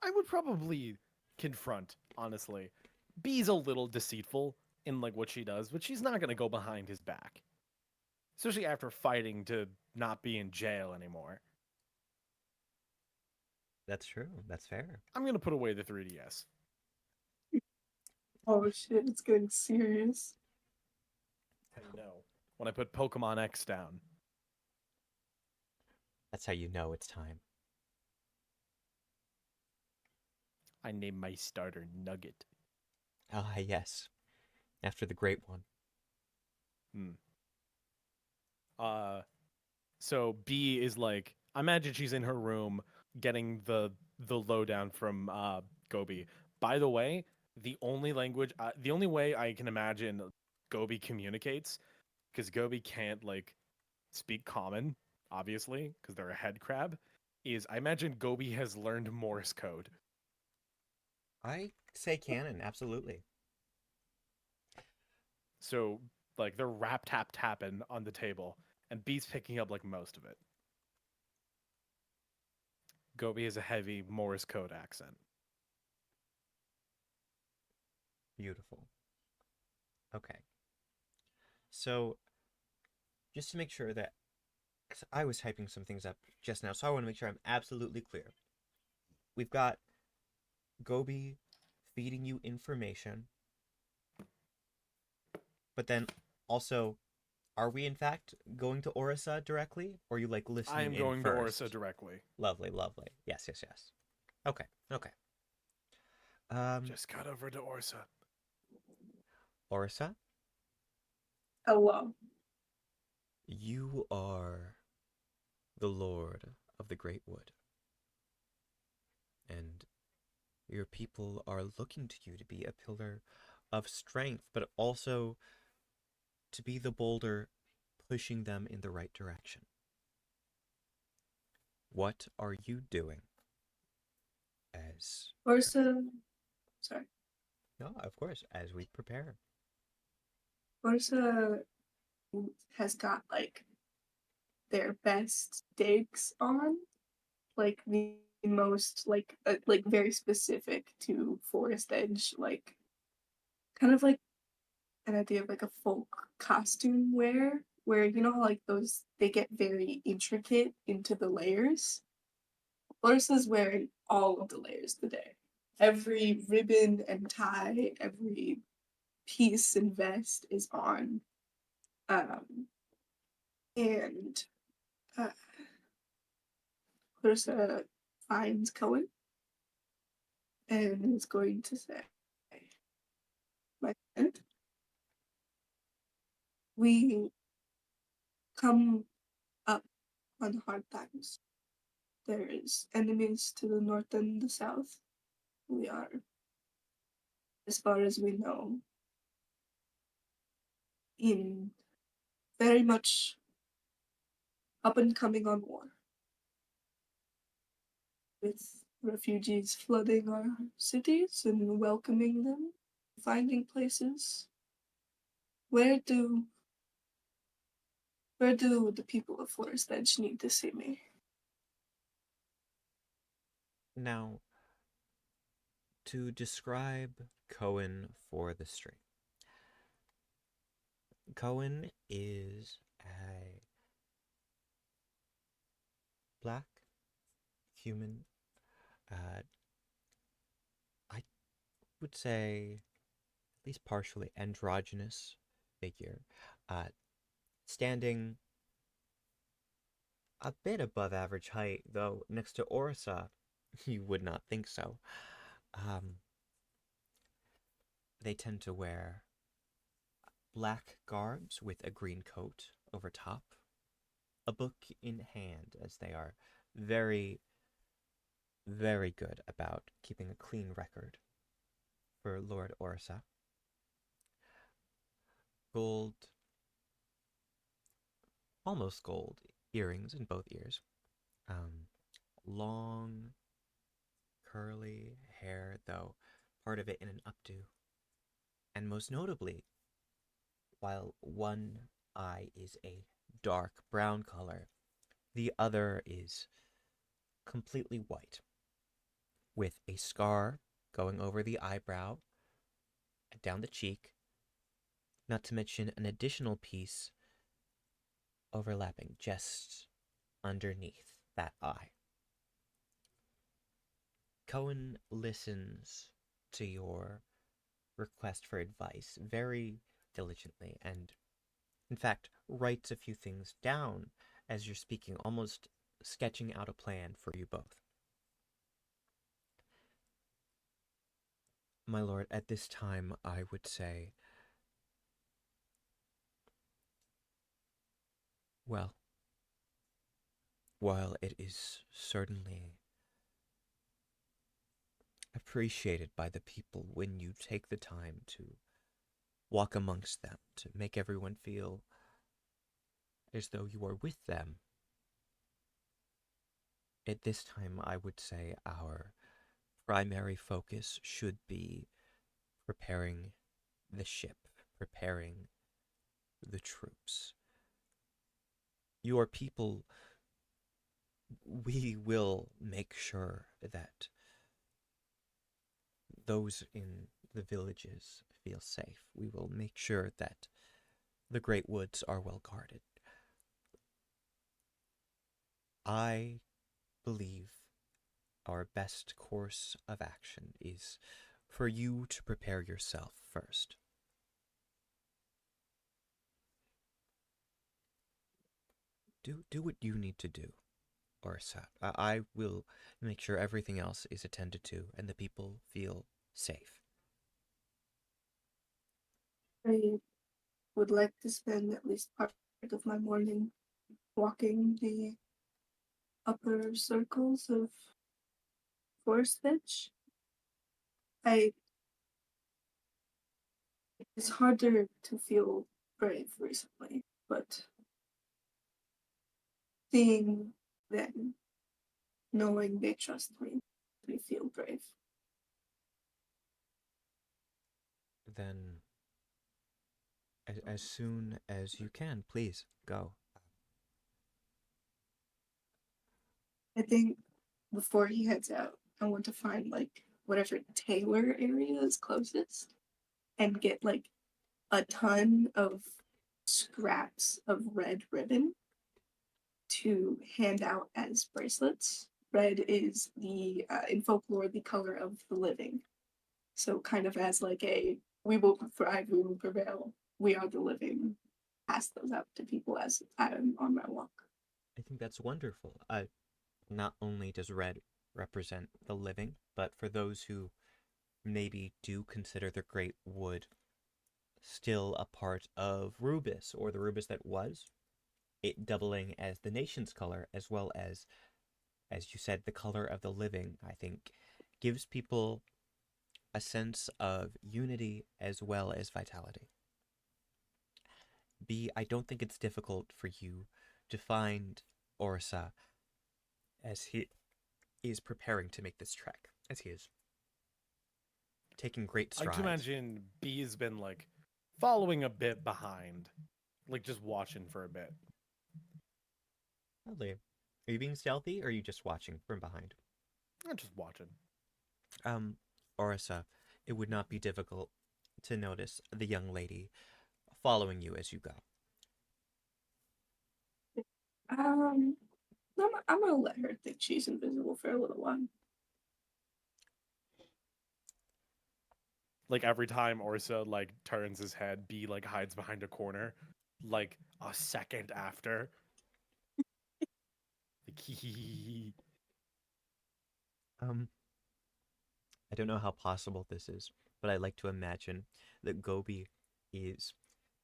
I would probably confront, honestly. Bee's a little deceitful in like what she does, but she's not going to go behind his back. Especially after fighting to not be in jail anymore. That's true. That's fair. I'm going to put away the 3DS. Oh shit, it's getting serious. How you know? When I put Pokemon X down. That's how you know it's time. I named my starter Nugget. Ah, yes. After the great one. So B is like, I imagine she's in her room getting the lowdown from Gobi. By the way, the only way I can imagine Gobi communicates, because Gobi can't like speak common, obviously, because they're a head crab, is I imagine Gobi has learned Morse code. I say canon, absolutely. So like they're rap tap tapping on the table, and B's picking up like most of it. Gobi has a heavy Morse code accent. Beautiful. Okay. So, just to make sure that, 'cause I was typing some things up just now, so I want to make sure I'm absolutely clear. We've got Gobi feeding you information, but then also, are we in fact going to Orisa directly, or are you like listening I am in going to first? Orsa directly. Lovely, lovely. Yes, yes, yes. Okay, okay. Just cut over to Orsa. Orisa, Hello. you are the Lord of the Great Wood. And your people are looking to you to be a pillar of strength, but also to be the boulder pushing them in the right direction. What are you doing as... Orsa, sorry. No, of course, as we prepare. Orsa has got like their best digs on, like the most like very specific to Forest Edge, like kind of like an idea of like a folk costume wear, where you know how like those they get very intricate into the layers. Orsa's wearing all of the layers today. Every ribbon and tie, every piece and vest is on. And Orsa finds Cohen and is going to say, my friend, we come up on hard times. There is enemies to the north and the south. We are, as far as we know, in very much up and coming on war. With refugees flooding our cities and welcoming them, finding places. Where do the people of Forest Edge need to see me? Now, to describe Cohen for the stream. Cohen is a black human, I would say at least partially androgynous figure, standing a bit above average height, though next to Orsa, you would not think so. They tend to wear black garbs with a green coat over top, a book in hand, as they are very, very good about keeping a clean record for Lord Orsa. Gold, almost gold, earrings in both ears. Long, curly hair, though part of it in an updo. And most notably, while one eye is a dark brown color, the other is completely white, with a scar going over the eyebrow and down the cheek, not to mention an additional piece overlapping just underneath that eye. Cohen listens to your request for advice very diligently and, in fact, writes a few things down as you're speaking, almost sketching out a plan for you both. My lord, at this time, I would say, well, while it is certainly appreciated by the people when you take the time to walk amongst them, to make everyone feel as though you are with them, at this time, I would say our primary focus should be preparing the ship, preparing the troops. Your people, we will make sure that those in the villages feel safe. We will make sure that the great woods are well guarded. I believe our best course of action is for you to prepare yourself first. Do what you need to do, Orsa. I will make sure everything else is attended to and the people feel safe. I would like to spend at least part of my morning walking the upper circles of Forest Fetch. It's harder to feel brave recently, but seeing them, knowing they trust me, makes me feel brave. Then, as soon as you can, please go. I think before he heads out, I want to find like whatever tailor area is closest and get like a ton of scraps of red ribbon to hand out as bracelets. Red is the in folklore the color of the living, so kind of as like a we will thrive, we will prevail, we are the living. Pass those out to people as I'm on my walk. I think that's wonderful. Not only does red represent the living, but for those who maybe do consider the Great Wood still a part of Rubeus, or the Rubeus that was, it doubling as the nation's color, as well as you said, the color of the living, I think, gives people a sense of unity as well as vitality. B, I don't think it's difficult for you to find Orsa as he is preparing to make this trek, as he is taking great I strides. can imagine B has been like following a bit behind, like just watching for a bit. Lovely. Are you being stealthy, or are you just watching from behind? I'm just watching. Orisa, it would not be difficult to notice the young lady following you as you go. I'm gonna let her think she's invisible for a little while. Like every time Orsa like turns his head, B like hides behind a corner, like a second after. Like, hee hee hee hee. I don't know how possible this is, but I like to imagine that Gobi is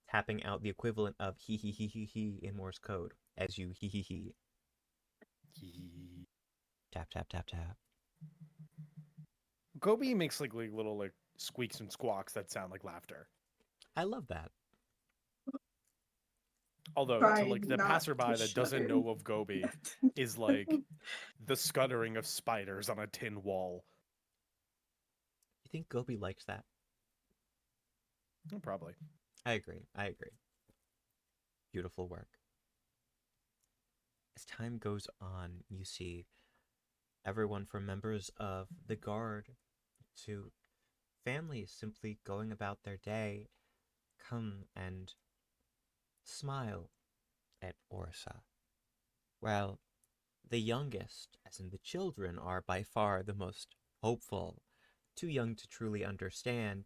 tapping out the equivalent of he in Morse code as you he. Tap, tap, tap, tap. Gobi makes like little like squeaks and squawks that sound like laughter. I love that. Although to Try like the not passerby to that doesn't shudder. know of Gobi is like the scuttering of spiders on a tin wall. You think Gobi likes that? Probably. I agree. Beautiful work. As time goes on, you see everyone from members of the guard to families simply going about their day come and smile at Orsa. While the youngest, as in the children, are by far the most hopeful, too young to truly understand,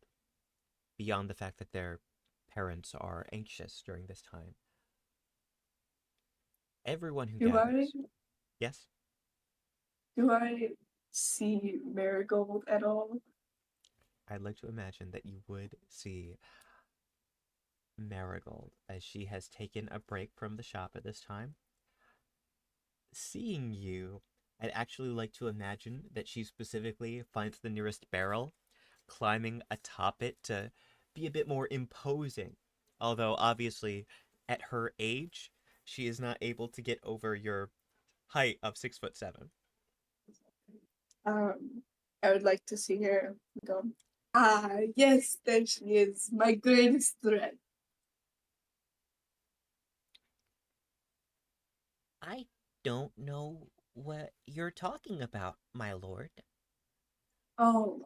beyond the fact that their parents are anxious during this time. Everyone who Do I gathers. Yes? do I see Marigold at all? I'd like to imagine that you would see Marigold, as she has taken a break from the shop at this time. Seeing you, I'd actually like to imagine that she specifically finds the nearest barrel, climbing atop it to be a bit more imposing. Although, obviously, at her age, she is not able to get over your height of 6'7". I would like to see her go. Ah, yes, there she is, my greatest threat. I don't know what you're talking about, my lord. Oh,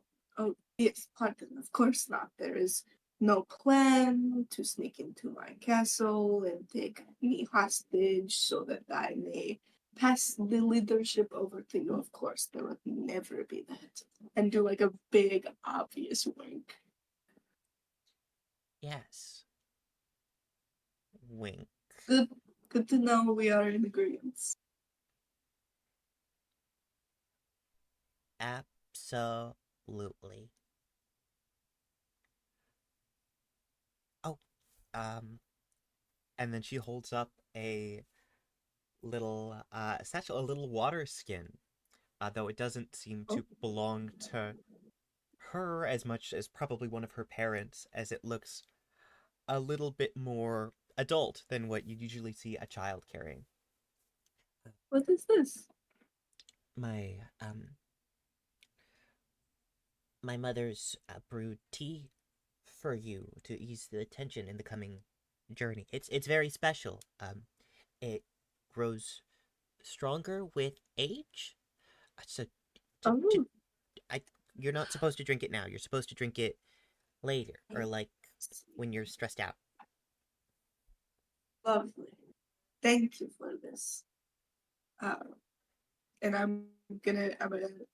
yes, pardon, of course not. There is no plan to sneak into my castle and take me hostage so that I may pass the leadership over to you. Of course, there would never be that. And do like a big, obvious wink. Yes. Wink. Good to know we are in agreement. Absolutely. Oh, And then she holds up a little satchel, a little water skin, though it doesn't seem to belong to her as much as probably one of her parents, as it looks a little bit more adult than what you usually see a child carrying. What is this? My my mother's brewed tea for you to ease the tension in the coming journey. It's very special. It grows stronger with age. So, Oh, I you're not supposed to drink it now. You're supposed to drink it later, or like when you're stressed out. lovely. Thank you for this. And I'm gonna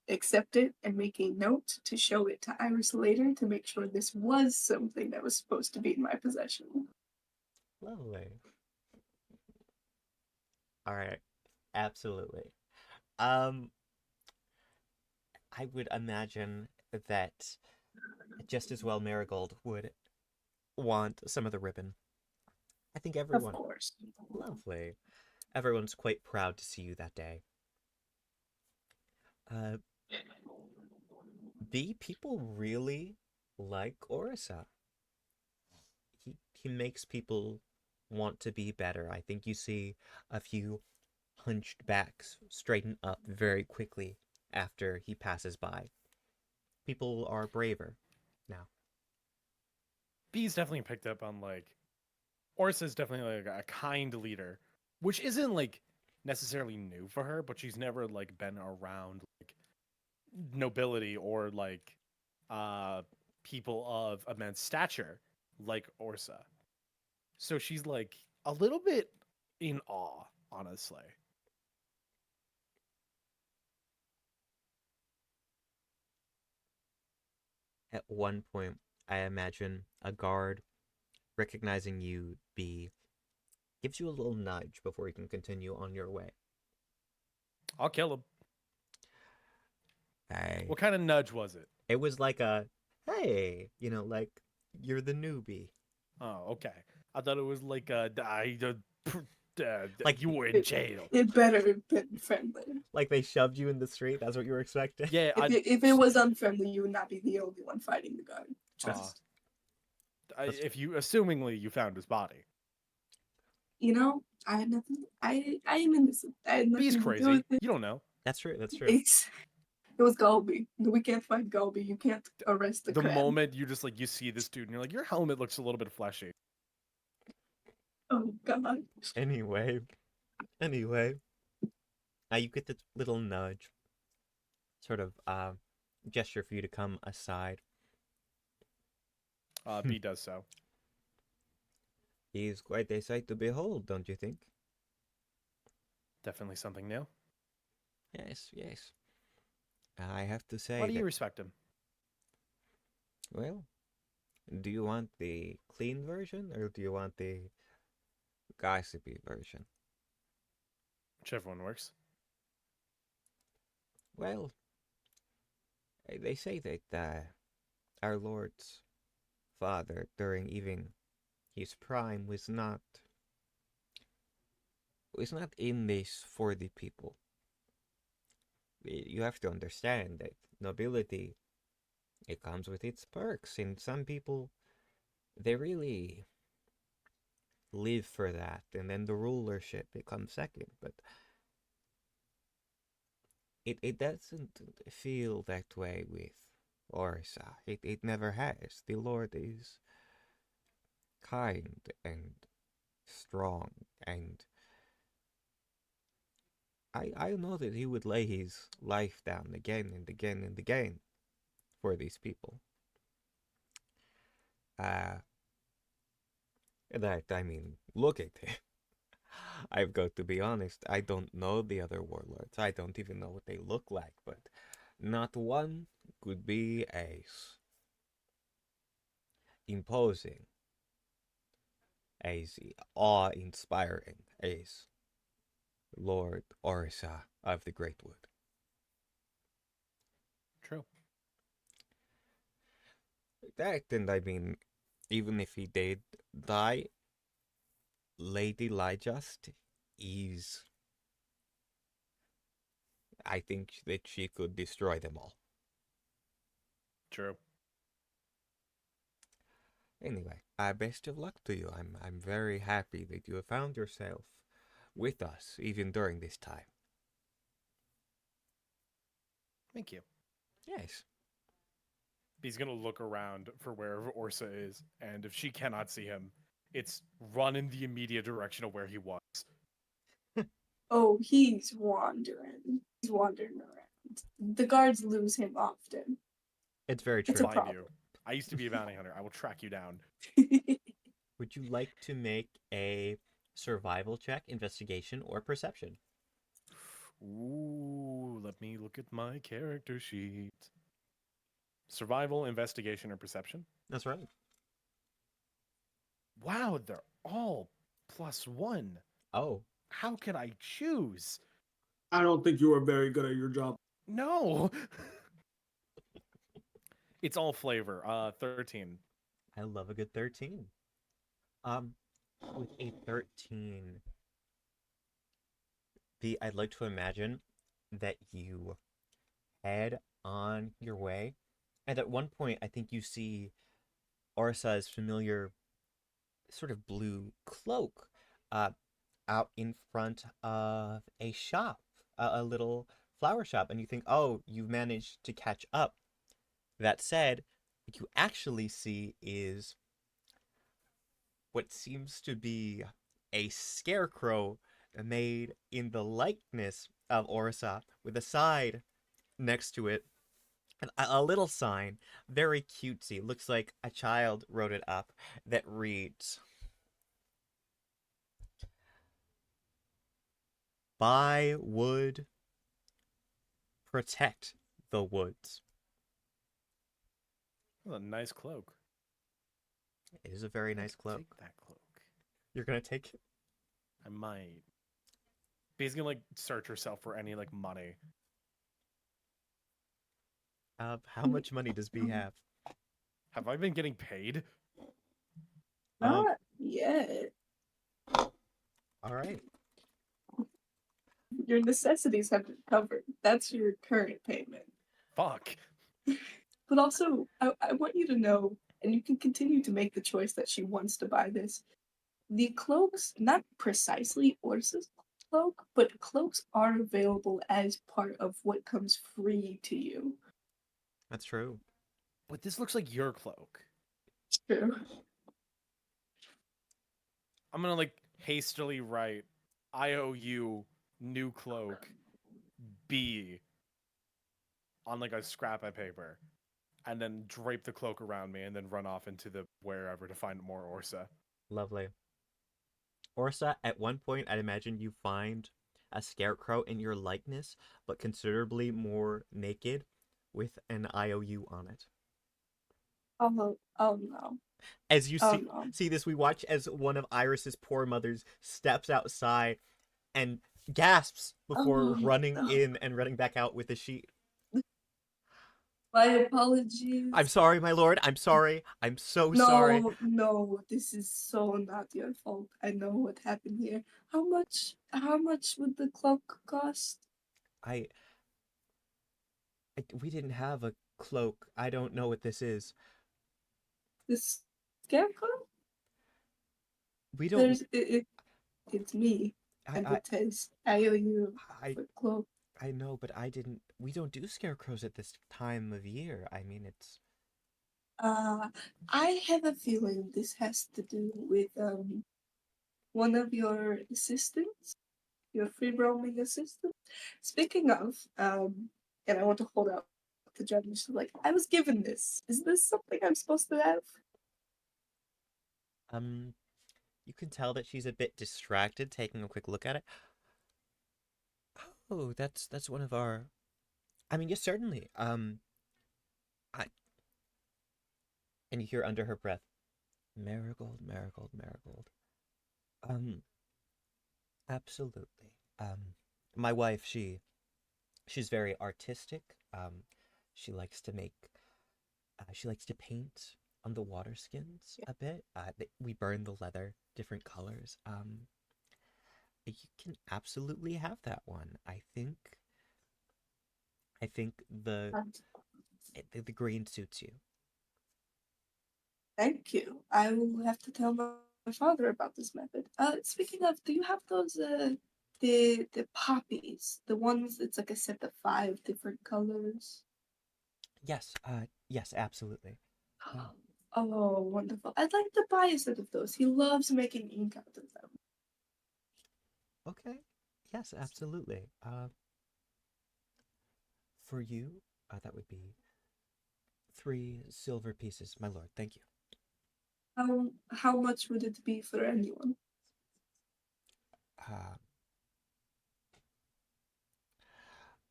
accept it and make a note to show it to Iris later to make sure this was something that was supposed to be in my possession. Lovely. All right, absolutely. Um, I would imagine that just as well Marigold would want some of the ribbon. I think Of everyone. course. Lovely. Everyone's quite proud to see you that day. Uh, the people really like Orisa. He makes people want to be better. I think you see a few hunched backs straighten up very quickly after he passes by. People are braver now. B's definitely picked up on like Orsa's definitely like a kind leader, which isn't like necessarily new for her, but she's never like been around like nobility or like people of immense stature like Orsa. So she's like a little bit in awe, honestly. At one point, I imagine a guard recognizing you gives you a little nudge before you can continue on your way. I'll kill him. Hey. What kind of nudge was it? It was like a, hey, like, you're the newbie. Oh, okay. I thought it was like Like- you were in jail. It better have been friendly. Like they shoved you in the street. That's what you were expecting. Yeah, If it was unfriendly, you would not be the only one fighting the guard. Trust. if you assumingly you found his body. You know, I had nothing. I am innocent. I had nothing He's to do crazy. with it. You don't know. That's true. That's true. It was Galby. We can't fight Galby. You can't arrest the The crab. moment you just like you see this dude and you're like, your helmet looks a little bit fleshy. Oh god. Anyway, you get the little nudge, sort of gesture for you to come aside. B does so. He is quite a sight to behold, don't you think? Definitely something new. Yes, yes. I have to say Why do you that- respect him? well, do you want the clean version or do you want the gossipy version? Whichever one works. Well, they say that our Lord's father, during even his prime, was not in this for the people. You have to understand that nobility, it comes with its perks, and some people, they really live for that, and then the rulership becomes second. But it doesn't feel that way with Orsa. It never has. The Lord is kind and strong, and I know that he would lay his life down again and again and again for these people. Look at him. I've got to be honest, I don't know the other warlords. I don't even know what they look like, but not one could be as imposing, as awe-inspiring as Lord Orsa of the Great Wood. True. That, and even if he did die, Lady Lyjust is... I think that she could destroy them all. True. Anyway, best of luck to you. I'm very happy that you have found yourself with us, even during this time. Thank you. Yes. He's gonna look around for wherever Orsa is, and if she cannot see him, it's run in the immediate direction of where he was. Oh, he's wandering. He's wandering around. The guards lose him often. It's very It's a true. Mind problem. you, I used to be a bounty hunter. I will track you down. Would you like to make a survival check, investigation, or perception? Ooh, let me look at my character sheet. Survival, investigation, or perception? That's right. Wow, they're all +1. Oh, How can I choose? I don't think you are very good at your job. No. It's all flavor. 13. I love a good 13. With a 13, I'd like to imagine that you head on your way, and at one point, I think you see Orsa's familiar sort of blue cloak out in front of a shop, a little flower shop, and you think, oh, you've managed to catch up. That said, what you actually see is what seems to be a scarecrow made in the likeness of Orsa, with a side next to it, and a little sign, very cutesy. Looks like a child wrote it up, that reads, "Buy wood, protect the woods." That's a nice cloak. It is a very nice cloak. Take that cloak. You're gonna take it? I might. He's gonna like search herself for any like money. How much money does B have? Have I been getting paid? Not yet. yet. All right. Your necessities have been covered. That's your current payment. Fuck. But also, I want you to know, and you can continue to make the choice that she wants to buy this. The cloaks, not precisely Orsa's cloak, but cloaks are available as part of what comes free to you. That's true. But this looks like your cloak. True. I'm gonna like hastily write IOU new cloak B on like a scrap of paper, and then drape the cloak around me, and then run off into the wherever to find more Orsa. Lovely. Orsa, at one point, I'd imagine you find a scarecrow in your likeness, but considerably more naked, with an IOU on it. Oh no. As you Oh see, no. see this, we watch as one of Iris's poor mothers steps outside and gasps before Oh, running no. in and running back out with the sheet. My apologies. I'm sorry, my lord. I'm sorry. I'm so No, sorry. no, this is so not your fault. I know what happened here. How much would the cloak cost? We didn't have a cloak. I don't know what this is. This scarecrow? We don't. There's it's me, and I it says IOU I for cloak. I know, but I didn't. We don't do scarecrows at this time of year. I mean, it's. I have a feeling this has to do with one of your assistants, your free roaming assistant. Speaking of, and I want to hold out the judge. She's like, I was given this. Is this something I'm supposed to have? You can tell that she's a bit distracted, taking a quick look at it. Oh, that's one of our. I mean, yes, certainly. I. And you hear under her breath, marigold, marigold, marigold. Um, absolutely. My wife, she's very artistic. She likes to make. She likes to paint on the water skins a bit. We burn the leather different colors. You can absolutely have that one. I think the green suits you. Thank you. I will have to tell my father about this method. Speaking of, do you have those the poppies, the ones that's like a set of 5 different colors? Yes, absolutely. Oh, wonderful. I'd like to buy a set of those. He loves making ink out of them. Okay. Yes, absolutely. For you, that would be 3 silver pieces, my lord. Thank you. How much would it be for anyone? Uh,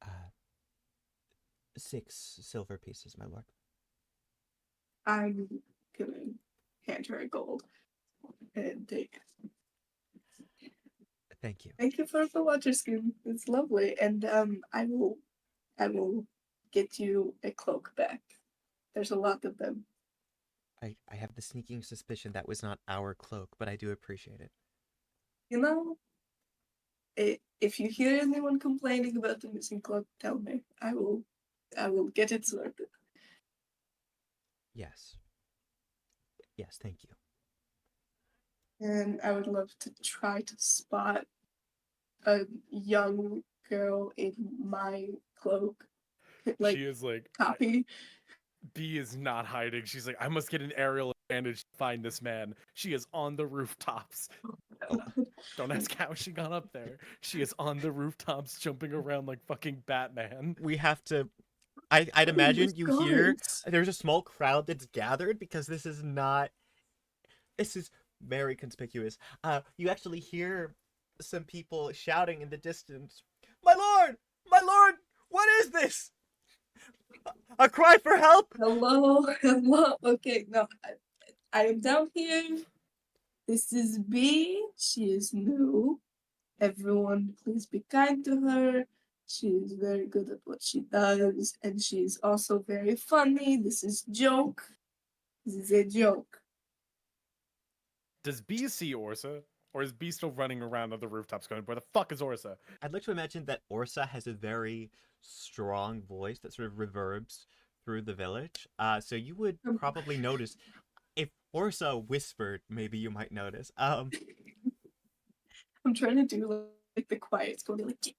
uh, 6 silver pieces, my lord. I'm gonna hand her a gold and take it. Thank you. Thank you for the water skin. It's lovely. And I will get you a cloak back. There's a lot of them. I have the sneaking suspicion that was not our cloak, but I do appreciate it. You know, if you hear anyone complaining about the missing cloak, tell me. I will get it sorted. Yes. Yes, thank you. And I would love to try to spot a young girl in my cloak. Like, She is like, copy. B is not hiding. She's like, I must get an aerial advantage to find this man. She is on the rooftops. Oh, don't ask how she got up there. She is on the rooftops jumping around like fucking Batman. We have to. I'd imagine with you hear guards. there's a small crowd that's gathered because this is not. This is very conspicuous. You actually hear some people shouting in the distance, "My lord! My lord! What is this? A cry for help!" Hello, hello. Okay, no, I am down here. This is B. She is new. Everyone, please be kind to her. She is very good at what she does, and she is also very funny. This is joke. This is a joke. Does B see Orsa? Or is B still running around on the rooftops going, where the fuck is Orsa? I'd like to imagine that Orsa has a very strong voice that sort of reverbs through the village. So you would probably notice if Orsa whispered, maybe you might notice. I'm trying to do like the quiet scolding, like get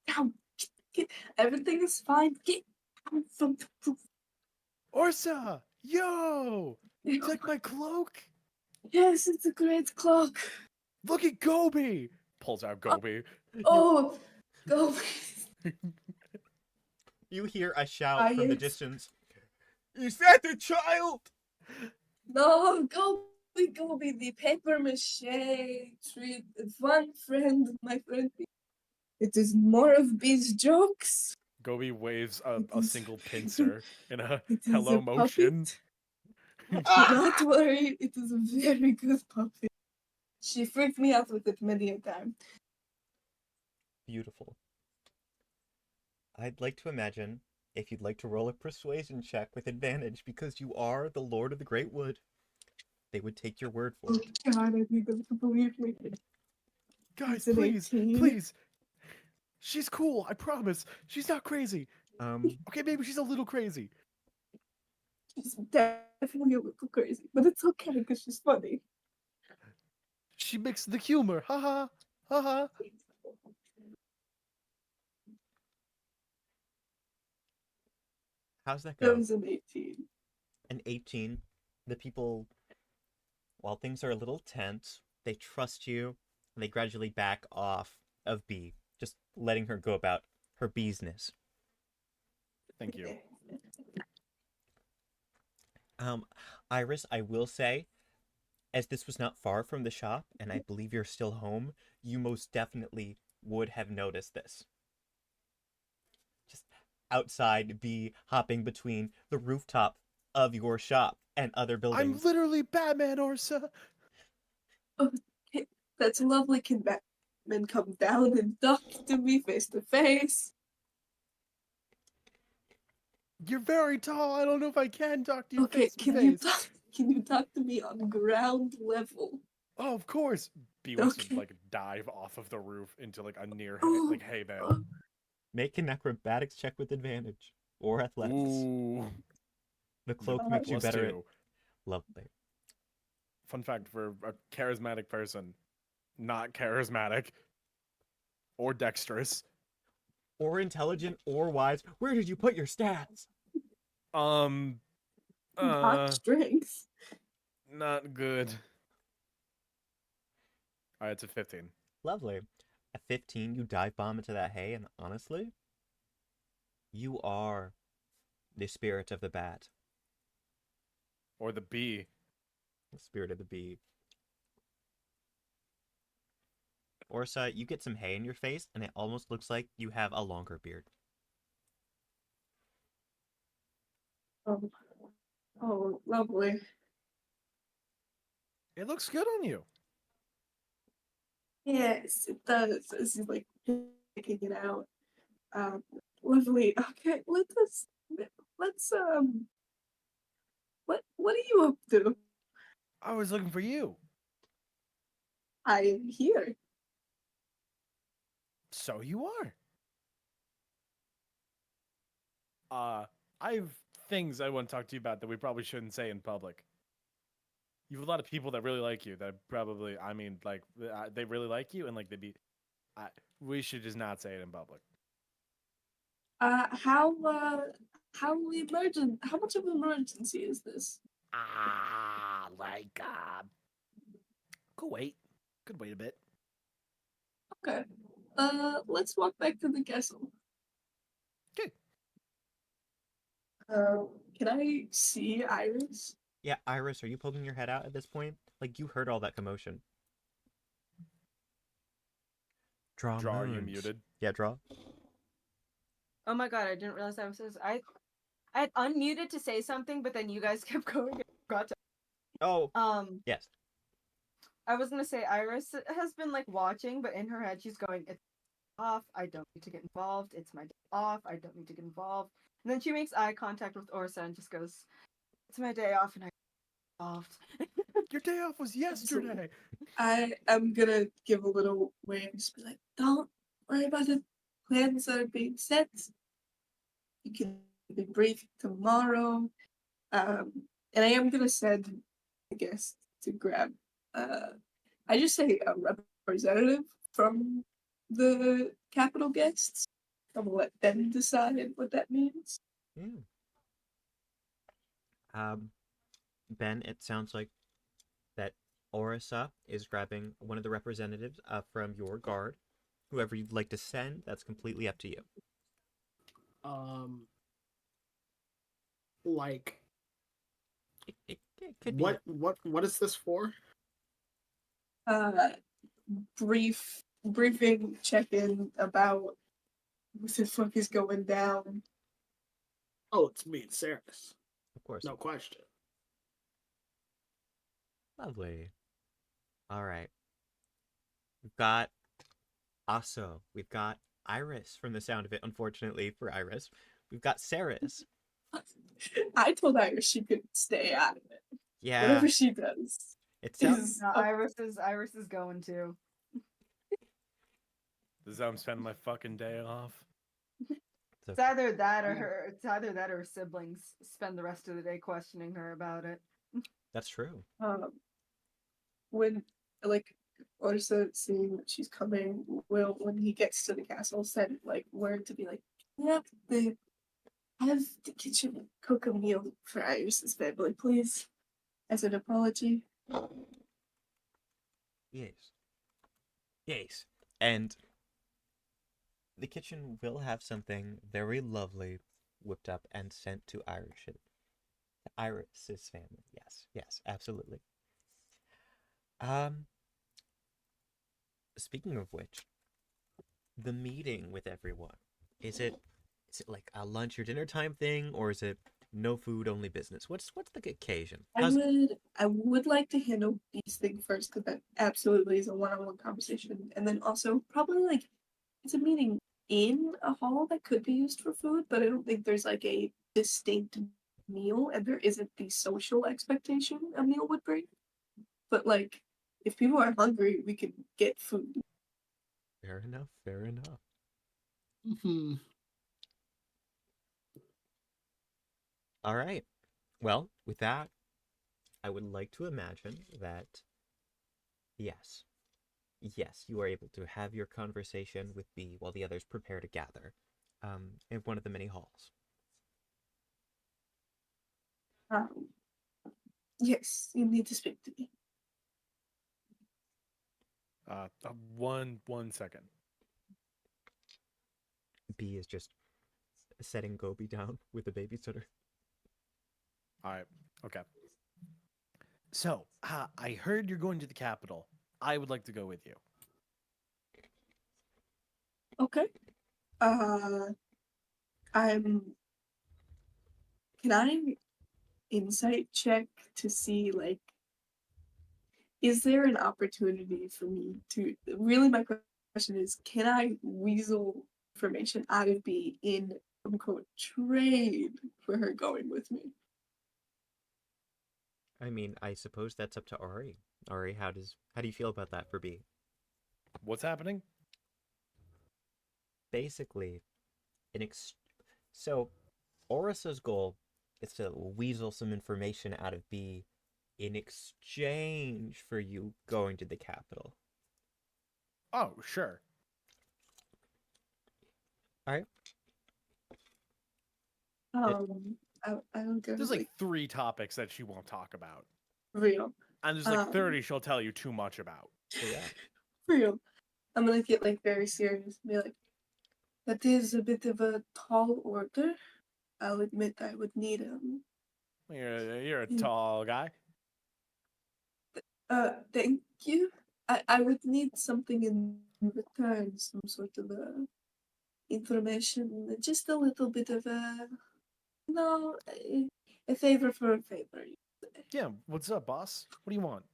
down, get, everything is fine. Get down from the roof. Orsa! Yo! You took my cloak? Yes, it's a great clock. Look at Gobi! Pulls out Gobi. Oh, go. You hear a shout from the Quiet. distance. Is that the child? No, go be the paper mache treat one friend, my friend. It is more of these jokes. Gobi waves a It is- single pincer in a It is hello a motion. puppet. Do not worry, it is a very good puppet. She freaked me out with it many a time. Beautiful. I'd like to imagine if you'd like to roll a persuasion check with advantage because you are the Lord of the Great Wood. They would take your word for Oh it. God, I need them to believe me. Guys, It's an please, 18. please. She's cool, I promise. She's not crazy. Um, Okay, maybe she's a little crazy. She's definitely a little crazy, but it's okay because she's funny. She mixed the humor. Haha. Haha. how's that That go? was an 18. An 18. The people, while things are a little tense, they trust you and they gradually back off of B, just letting her go about her business. Thank you. Iris, I will say, as this was not far from the shop, and I believe you're still home, you most definitely would have noticed this. Just outside, be hopping between the rooftop of your shop and other I'm buildings. literally Batman, Orsa. That's lovely. Can Batman come down and talk to me face to face? You're very tall. I don't know if I can talk to you Okay, face to face. can you talk to me on ground level? Oh, of course. B wants to Okay. like dive off of the roof into like a near Oh, like hay bale. Make an acrobatics check with advantage or athletics. Ooh. The cloak Uh, makes you Plus better at 2. lovely. Fun fact for a charismatic person, not charismatic or dexterous. Or intelligent or wise. Where did you put your stats? Not strength. Not good. Alright, it's a 15. Lovely. At 15, you dive bomb into that hay, and honestly, you are the spirit of the bat. Or the bee. The spirit of the bee. Orsa, you get some hay in your face, and it almost looks like you have a longer beard. Oh, lovely. It looks good on you. Yes, it does. As he's like picking it out. Lovely. Okay, let's what are you up to? I was looking for you. I am here. So you are. I have things I want to talk to you about that we probably shouldn't say in public. You have a lot of people that really like you. That probably, I mean, like they really like you, and like they'd be. We should just not say it in public. How emergent? How much of an emergency is this? Could wait. Could wait a bit. Okay. Let's walk back to the castle. Okay. Can I see Iris? Yeah, Iris, are you poking your head out at this point? Like, you heard all that commotion. Draw Draw, are you moons. muted? Yeah, draw. Oh my god, I didn't realize I was. I had unmuted to say something, but then you guys kept going. And I forgot to. Oh, Yes. I was gonna say Iris has been like watching, but in her head she's going, "It's off. I don't need to get involved. It's my day off. I don't need to get involved." And then she makes eye contact with Orsa and just goes, "It's my day off, and I get involved." Your day off was yesterday. I am gonna give a little wave and just be like, don't worry about the plans that are being set. You can be briefed tomorrow. And I am gonna send a guest to grab I just say a representative from the capital guests. I'm gonna let them decide what that means. Yeah. Ben, it sounds like that Orsa is grabbing one of the representatives from your guard. Whoever you'd like to send, that's completely up to you. Like It could be. what is this for? Uh briefing check-in about what the fuck is going down. Oh, it's me and Saris. Of course. No question. Lovely. All right. We've got Aso. We've got Iris from the sound of it, unfortunately for Iris. We've got Saris. I told Iris she could stay out of it. Yeah. Whatever she does. It sounds. Is No, Iris is going to. This is how I'm spending my fucking day off. It's either that or her siblings spend the rest of the day questioning her about it. That's true. When like Orsa seeing that she's coming will when he gets to the castle send like word to be like, yeah, have the kitchen cook a meal for Iris's family, please. As an apology. Yes. Yes. And the kitchen will have something very lovely whipped up and sent to Iris's family. Yes, yes, absolutely. Speaking of which, the meeting with everyone, is it like a lunch or dinner time thing, or is it no food, only business? What's the occasion? I would like to handle these things first because that absolutely is a one-on-one conversation, and then also probably like it's a meeting in a hall that could be used for food, but I don't think there's like a distinct meal, and there isn't the social expectation a meal would bring. But like, if people are hungry, we can get food. Fair enough, fair enough. Hmm. All right. Well, with that, I would like to imagine that, yes, you are able to have your conversation with B while the others prepare to gather in one of the many halls. Yes, you need to speak to me. One second. B is just setting Gobi down with a babysitter. All right. Okay. So, I heard you're going to the capital. I would like to go with you. Okay. I'm. Can I insight check to see like is there an opportunity for me to really my question is can I weasel information out of B in quote unquote trade for her going with me? I mean, I suppose that's up to Ari. Ari, how do you feel about that for B? What's happening? Basically, so Orisa's goal is to weasel some information out of B in exchange for you going to the capital. Oh, sure. All right. I don't go There's like 3 topics that she won't talk about. real. And there's like 30 she'll tell you too much about. So yeah. Real. I'm gonna get like very serious and be like, that is a bit of a tall order. I'll admit I would need You're a tall guy. Thank you. I would need something in return, some sort of information, just a little bit of a favor for a favor. Yeah, what's up, boss? What do you want?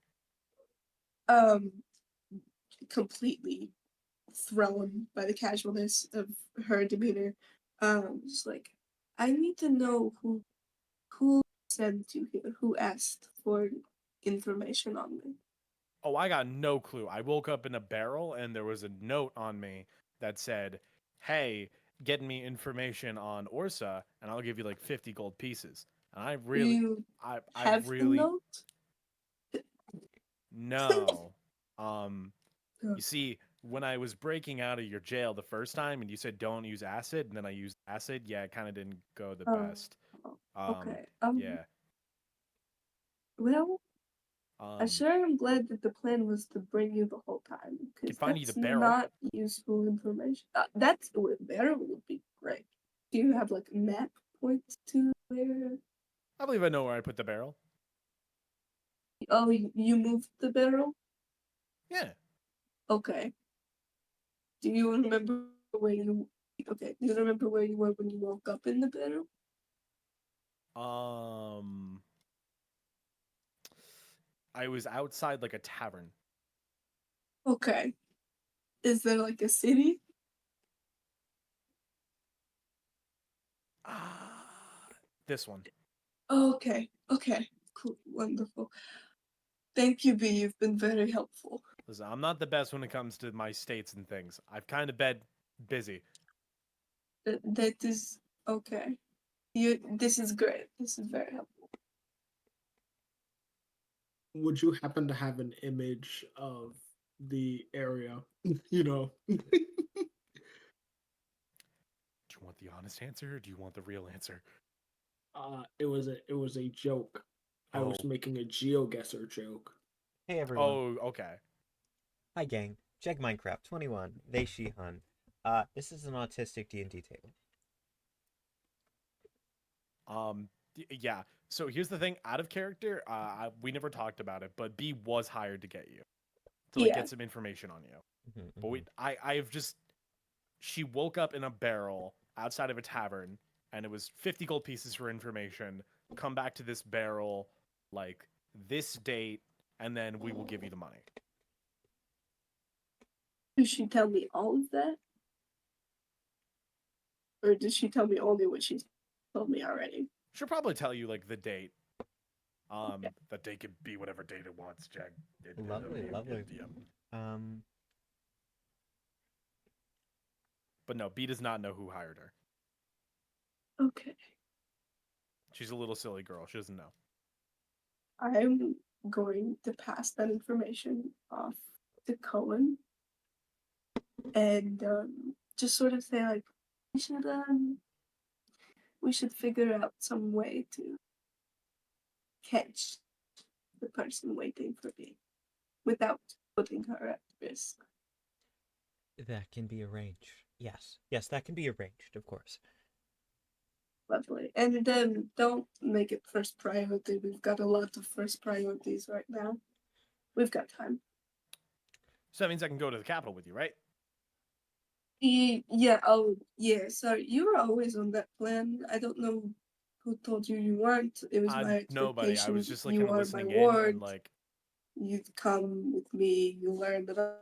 Completely thrown by the casualness of her demeanor. Just like, I need to know who sent you here, who asked for information on me? Oh, I got no clue. I woke up in a barrel and there was a note on me that said, "Hey, get me information on Orsa, and I'll give you like 50 gold pieces." And I Do really, you I have the really note? no. Oh. You see, when I was breaking out of your jail the first time, and you said don't use acid, and then I used acid, yeah, it kind of didn't go the Oh, best. okay. Yeah. Well, I Um, sure am glad that the plan was to bring you the whole time, because find you the that's barrel. not useful information. That's a barrel would be great. Do you have like map points to where? I believe I know where I put the barrel. Oh, you moved the barrel? Yeah. Okay. Do you remember where you? Okay. Do you remember where you were when you woke up in the barrel? I was outside like a tavern. Okay. Is there like a city? This one. Okay. Okay. Cool. Wonderful. Thank you, B. You've been very helpful. Listen, I'm not the best when it comes to my states and things. I've kind of been busy. That is okay. You. This is great. This is very helpful. Would you happen to have an image of the area? You know. Do you want the honest answer or do you want the real answer? It was a joke. I Oh. was making a GeoGuessr joke. Hey everyone. Oh, okay. Hi gang. Jeg Minecraft 21. They she hun. This is an autistic D&D table. Yeah. So here's the thing. Out of character, we never talked about it, but B was hired to get you to like Yeah. get some information on you. But I've just. She woke up in a barrel outside of a tavern, and it was 50 gold pieces for information. Come back to this barrel, like this date, and then we will give you the money. Did she tell me all of that? Or did she tell me only what she told me already? She'll probably tell you like the date. Okay. That date could be whatever date it wants, Jack. Lovely. But no, B does not know who hired her. Okay. She's a little silly girl. She doesn't know. I'm going to pass that information off to Cohen and just sort of say like we should figure out some way to catch the person waiting for me without putting her at risk. That can be arranged. Yes, that can be arranged, of course. Lovely. And then don't make it first priority. We've got a lot of first priorities right now. We've got time. So that means I can go to the capital with you, right? Yeah, oh, yeah, sorry. You were always on that plan. I don't know who told you you weren't. It was my expectation. Nobody. I was just like you kind of are listening my in ward. and like. You'd come with me. You learn about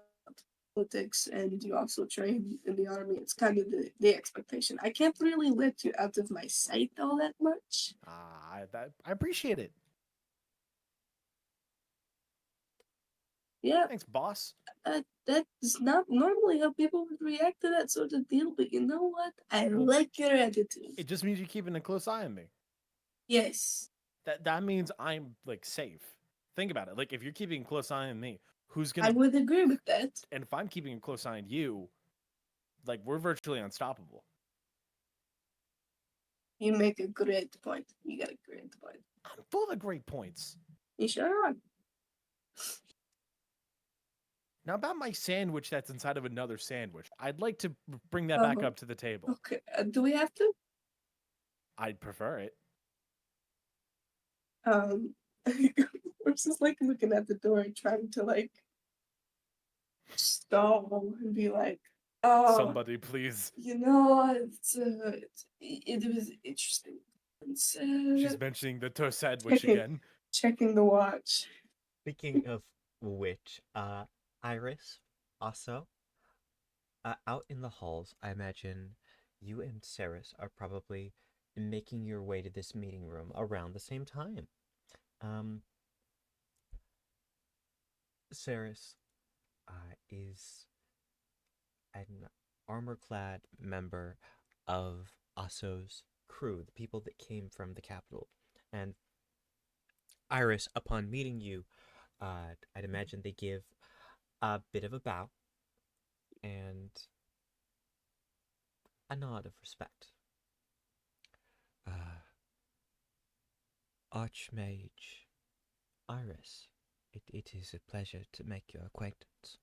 politics, and you also train in the army. It's kind of the expectation. I can't really let you out of my sight all that much. I appreciate it. Yeah, Thanks, boss. that's not normally how people would react to that sort of deal, but you know what? I like your attitude. It just means you're keeping a close eye on me. Yes. That means I'm like safe. Think about it. Like if you're keeping a close eye on me, who's gonna? I would agree with that. And if I'm keeping a close eye on you, like we're virtually unstoppable. You make a great point. You got a great point. I'm full of great points. You sure are. Now about my sandwich that's inside of another sandwich. I'd like to bring that back up to the table. Okay. Do we have to? I'd prefer it. We're just like looking at the door, trying to like stall and be like, "Oh, Somebody, please. you know, it was interesting." She's mentioning the sandwich checking, again. checking the watch. Speaking of which, Iris, also, out in the halls, I imagine you and Saris are probably making your way to this meeting room around the same time. Saris is an armor-clad member of Aso's crew, the people that came from the capital. And Iris, upon meeting you, I'd imagine they give a bit of a bow and a nod of respect. Archmage Iris, it is a pleasure to make your acquaintance.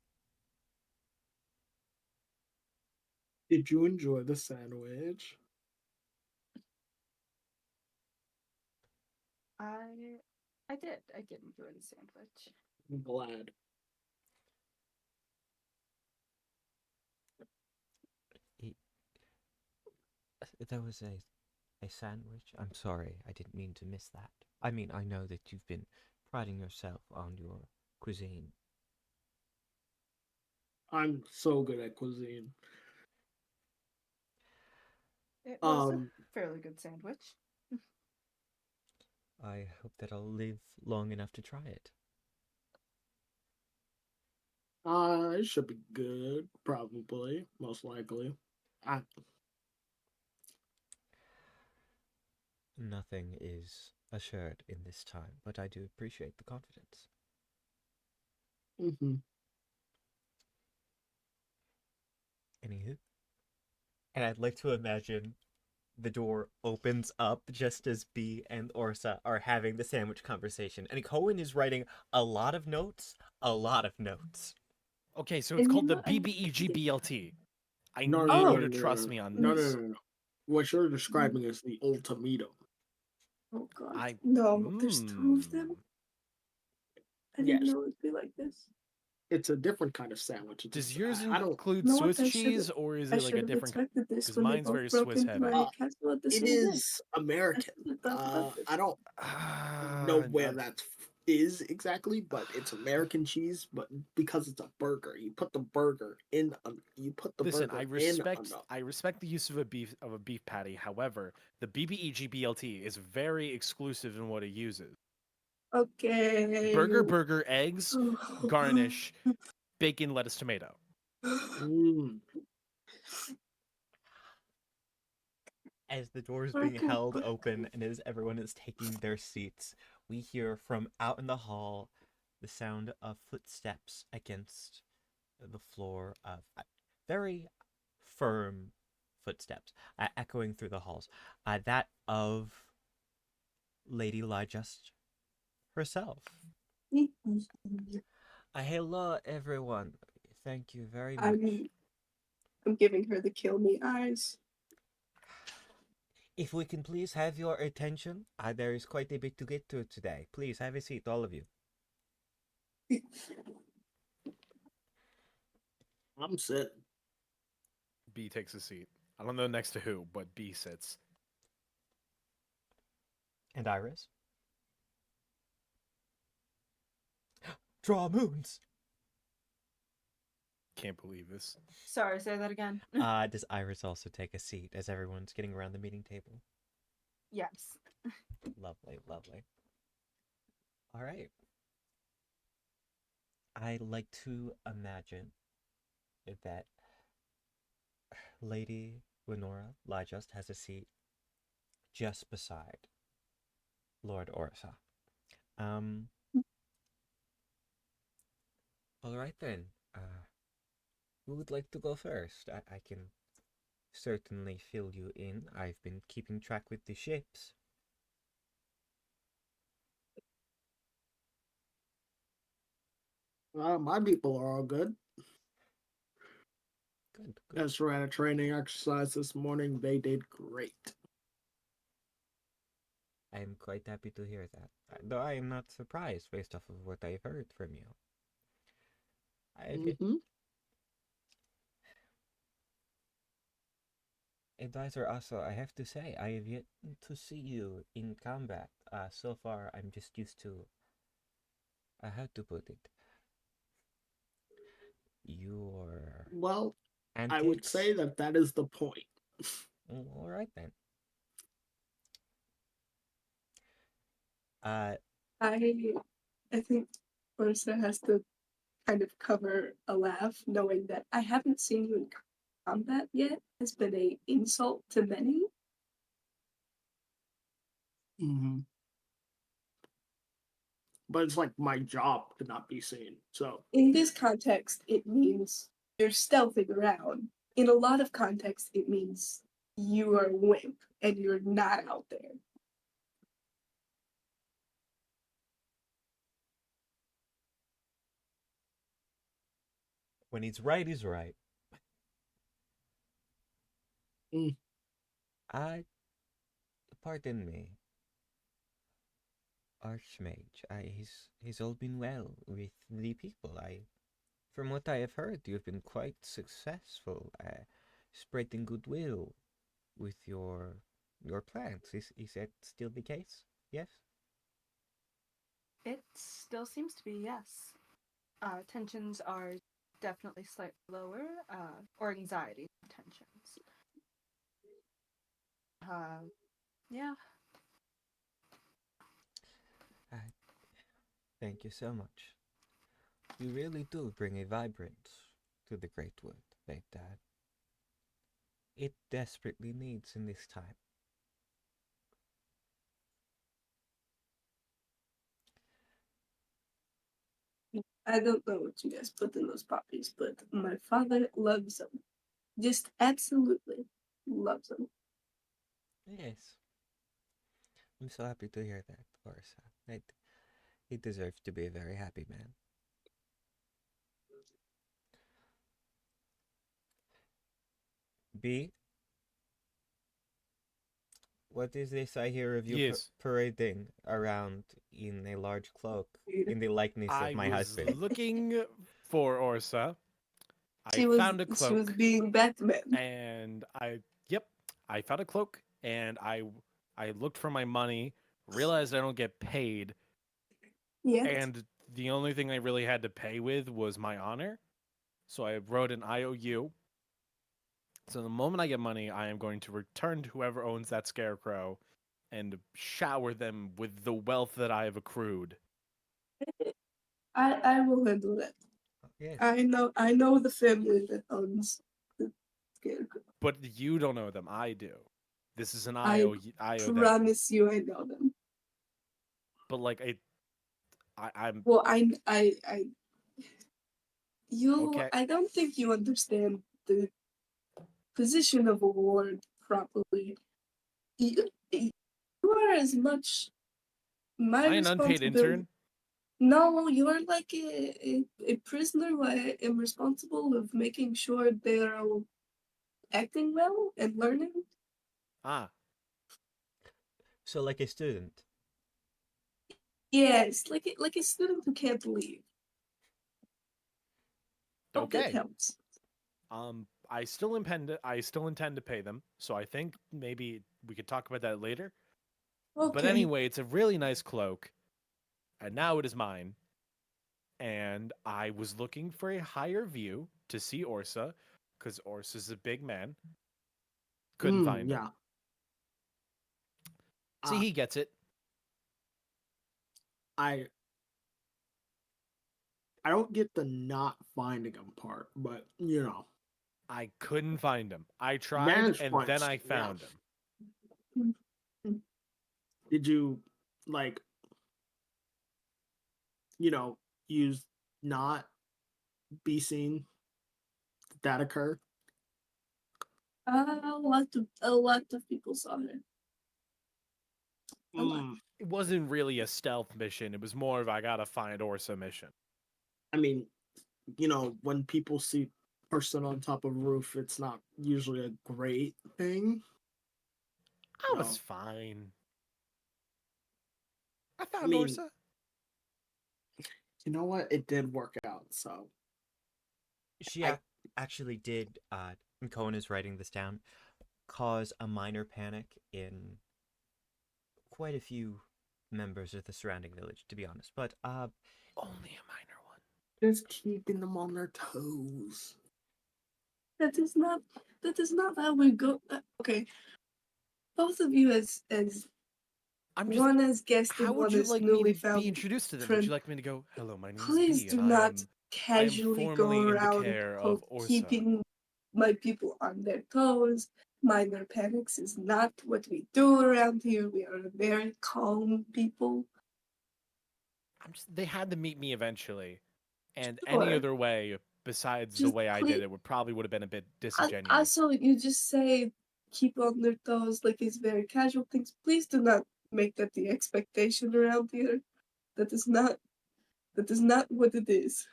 Did you enjoy the sandwich? I did. I did enjoy the sandwich. I'm glad. There was a sandwich. I'm sorry, I didn't mean to miss that. I mean, I know that you've been priding yourself on your cuisine. I'm so good at cuisine. It was Um, a fairly good sandwich. I hope that I'll live long enough to try it. it should be good, probably, most likely. I, Nothing is assured in this time, but I do appreciate the confidence. mm-hmm. Anywho. And I'd like to imagine the door opens up just as B and Orsa are having the sandwich conversation. And Cohen is writing a lot of notes, a lot of notes. Okay, so And it's you called the know, I- BBEGBLT. I No, need no, you no, to no, trust no, me on no, this. no. What you're describing is the ultimatum. Oh god. I No, there's two of them. I didn't Yes, know it'd be like this. it's a different kind of sandwich. Does yours I don't. include You know what? Swiss cheese, or is I it like should a have different? expected this Because when they mine's both very broke Swiss into heavy. my castle at the It same day. is American. I should've thought about this. I don't know where that is exactly, but it's American cheese. But because it's a burger, you put the burger in. You put the Listen, burger in. I respect the use of a beef patty. However, the BBEGBLT is very exclusive in what it uses. Okay. Burger, eggs, garnish, bacon, lettuce, tomato. Mm. As the door is being held open and as everyone is taking their seats, we hear from out in the hall the sound of footsteps against the floor of very firm footsteps echoing through the halls. That of Lady Lyjust herself. Hello, everyone. Thank you very much. I'm giving her the kill me eyes. If we can please have your attention, there is quite a bit to get to today. Please have a seat, all of you. I'm sitting. B takes a seat. I don't know next to who, but B sits. And Iris? Draw moons! Can't believe this. Sorry, say that again. Does Iris also take a seat as everyone's getting around the meeting table? Yes. Lovely, lovely. All right. I like to imagine that Lady Lenora Lyjust has a seat just beside Lord Orsa. All right then. Who would like to go first? I can certainly fill you in. I've been keeping track with the ships. My people are all good. Good, good. Just ran a training exercise this morning. They did great. I am quite happy to hear that. Though I am not surprised based off of what I've heard from you. Mm-hmm. Advisor also, I have to say, I have yet to see you in combat. So far, I'm just used to, how to put it, your Well, antics. I would say that is the point. All right then. I think Orsa has to kind of cover a laugh, knowing that I haven't seen you in combat yet has been a insult to many. Mm-hmm. But it's like my job to not be seen. So In this context, it means you're stealthing around. In a lot of contexts, it means you are a wimp and you're not out there. When he's right, he's right. Mm. I pardon me. Archmage, he's all been well with the people. From what I have heard, you've been quite successful, spreading goodwill with your plans. Is that still the case? Yes. It still seems to be, yes. Tensions are definitely slightly lower, or anxiety tensions. Yeah. Thank you so much. You really do bring a vibrance to the Great Wood that it desperately needs in this time. I don't know what you guys put in those poppies, but my father loves them. Just absolutely loves them. Yes. I'm so happy to hear that, Orsa. He deserves to be a very happy man. B, what is this I hear of you Yes. parading around in a large cloak in the likeness of I my was husband? looking for Orsa. I She was found a cloak, being Batman. and I found a cloak, and I looked for my money, realized I don't get paid, Yes. and the only thing I really had to pay with was my honor. So I wrote an IOU. So the moment I get money, I am going to return to whoever owns that scarecrow and shower them with the wealth that I have accrued. I will handle that. Yes. I know the family that owns the scarecrow. But you don't know them. I do. This is an I IOU. promise you I know them. But like I'm Well, you okay. I don't think you understand the position of a ward properly. You are as much my Am I an unpaid responsibility. intern? No, you're like a prisoner who I am responsible of making sure they're all acting well and learning. Ah, So like a student. Yes, like a student who can't leave. Hope that okay. helps. I still intend to pay them. So I think maybe we could talk about that later. Okay. But anyway, it's a really nice cloak, and now it is mine. And I was looking for a higher view to see Orsa, because Orsa's a big man. Couldn't find him. yeah. See, Uh, he gets it. I I don't get the not finding him part, but you know, I couldn't find him. I tried, managed and then points. I Yeah. found him. Did you like use not be seen? Did that occur? A lot of people saw her. A lot. It wasn't really a stealth mission. It was more of I gotta find Orsa mission. I mean, when people see person on top of roof, it's not usually a great thing. I was So, fine. I I found mean, Orsa. you know what? It did work out. So She I- actually did, and Cohen is writing this down, cause a minor panic in quite a few members of the surrounding village, to be honest. But Only a minor one. just keeping them on their toes. That is not how we go. Okay, both of you as I'm just. one as guest How and would one you as like me newly to be found introduced to them? Would friend. you like me to go, hello, my name Please is B, do and I not. am casually go formally in the around care of Orsa. keeping my people on their toes. Minor panics is not what we do around here. We are a very calm people. They had to meet me eventually, and any Sure. other way besides the Just way I please- did it would have been a bit disingenuous. Also, you just say keep on their toes like it's very casual things. Please do not make that the expectation around here. That is not what it is.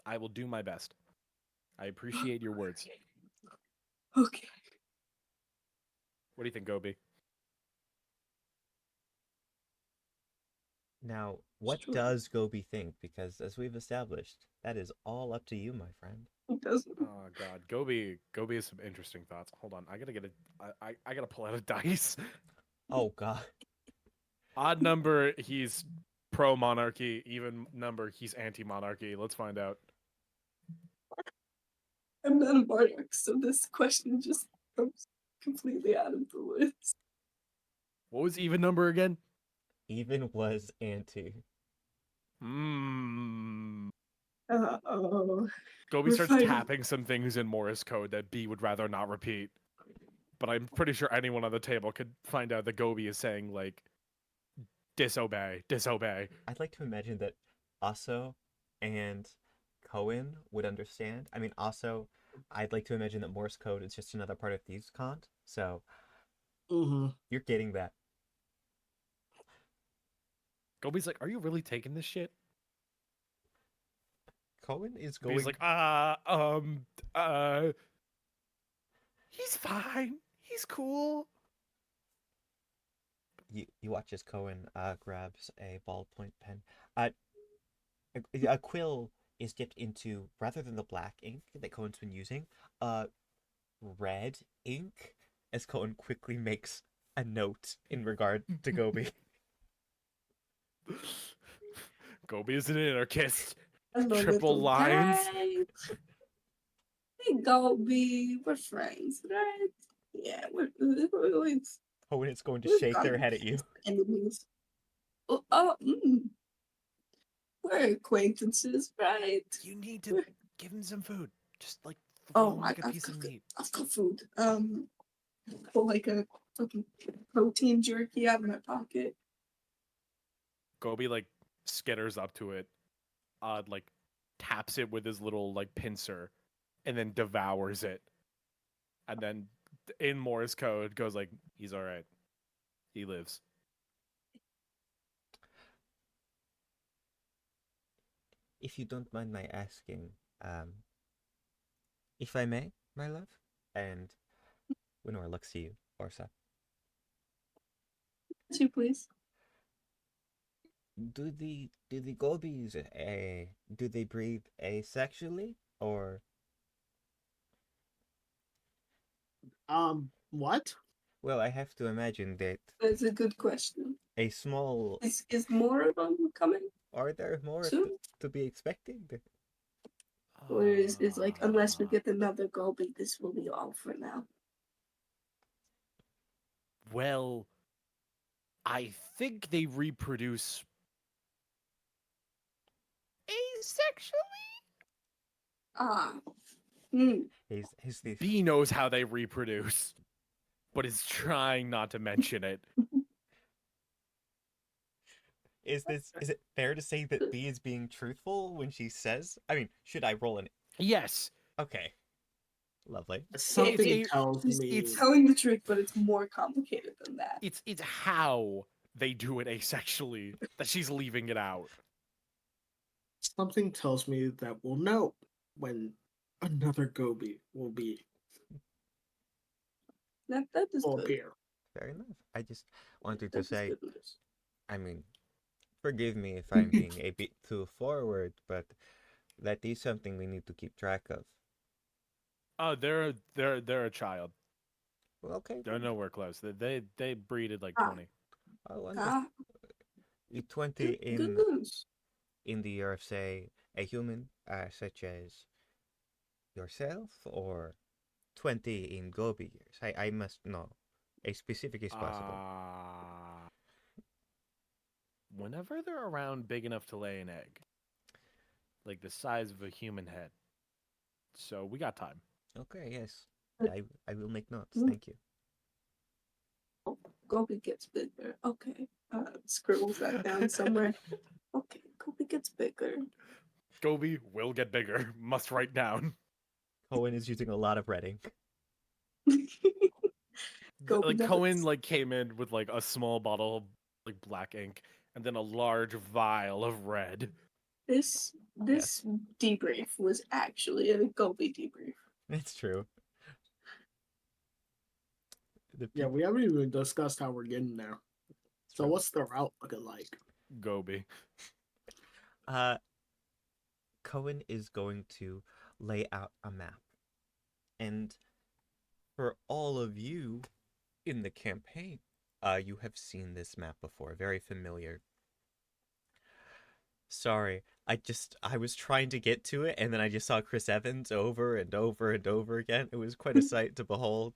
I will do my best. I appreciate your words. Okay. What do you think, Gobi? Now, what Sure. does Gobi think? Because as we've established, that is all up to you, my friend. It doesn't. Oh God, Gobi has some interesting thoughts. Hold on, I gotta get I gotta pull out a dice. Oh god. Odd number, he's pro monarchy. Even number, he's anti monarchy. Let's find out. I'm not a monarch, so this question just comes completely out of the woods. What was even number again? Even was anti. Hmm. Oh. Gobi We're starts fighting. tapping some things in Morse code that B would rather not repeat. But I'm pretty sure anyone on the table could find out that Gobi is saying, like, disobey, disobey. I'd like to imagine that Aso and Cohen would understand. I mean, also, I'd like to imagine that Morse code is just another part of thieves' cant. So you're getting that. Gobi's like, are you really taking this shit? Cohen is Gobi's going. like, he's fine. He's cool. You watch as Cohen grabs a ballpoint pen. A quill is dipped into, rather than the black ink that Cohen's been using, red ink, as Cohen quickly makes a note in regard to Gobi. Gobi is an anarchist. Hello, Triple little lines. guy. Hey, Gobi. We're friends, right? Yeah, we're Cohen is going to we're shake their not head at you. enemies. We're acquaintances, right? You need to give him some food. Just like Oh, like a piece of meat. I've got food. Pull like a fucking protein jerky out of my pocket. Gobi like skitters up to it, like taps it with his little like pincer, and then devours it. And then in Morse code goes like, he's all right. He lives. If you don't mind my asking, if I may, my love, and Winora looks to you, Orsa. Two, please. Do the gobies do they breathe asexually or What? well, I have to imagine that That's a good question. a small Is more of them coming are there more soon? to be expected? Or is like, unless we get another Gobi, this will be all for now. Well, I think they reproduce asexually. Ah. Is this B knows how they reproduce, but is trying not to mention it. is it fair to say that B is being truthful when she says? I mean, should I roll an Yes. Okay. Lovely. Something a- tells me. It's telling the truth, but it's more complicated than that. It's how they do it asexually that she's leaving it out. Something tells me that we'll know when another Gobi will That is will good. appear. Fair enough. I just wanted That to is say, good news. I mean, forgive me if I'm being a bit too forward, but that is something we need to keep track of. Oh, they're a child. Well, okay. They're nowhere close. They breeded like Ah. 20. Oh, Ah, 20 good news. in the year of, say, a human such as yourself, or 20 in Gobi years? I must know. A specific is possible. whenever they're around big enough to lay an egg, like the size of a human head. So we got time. Okay, yes. Uh, I will make notes. mm. Thank you. Gobi gets bigger. Okay. Scribbles that down somewhere. Okay, Gobi gets bigger. Gobi will get bigger. Must write down. Cohen is using a lot of red ink. Gobi Like does. Cohen like came in with like a small bottle of like black ink and then a large vial of red. This debrief was actually a Gobi debrief. It's true. The Yeah, we haven't even discussed how we're getting there. So true. what's the route looking like? Gobi. Cohen is going to lay out a map. And for all of you in the campaign, you have seen this map before. Very familiar. Sorry, I was trying to get to it, and then I just saw Chris Evans over and over and over again. It was quite a sight to behold.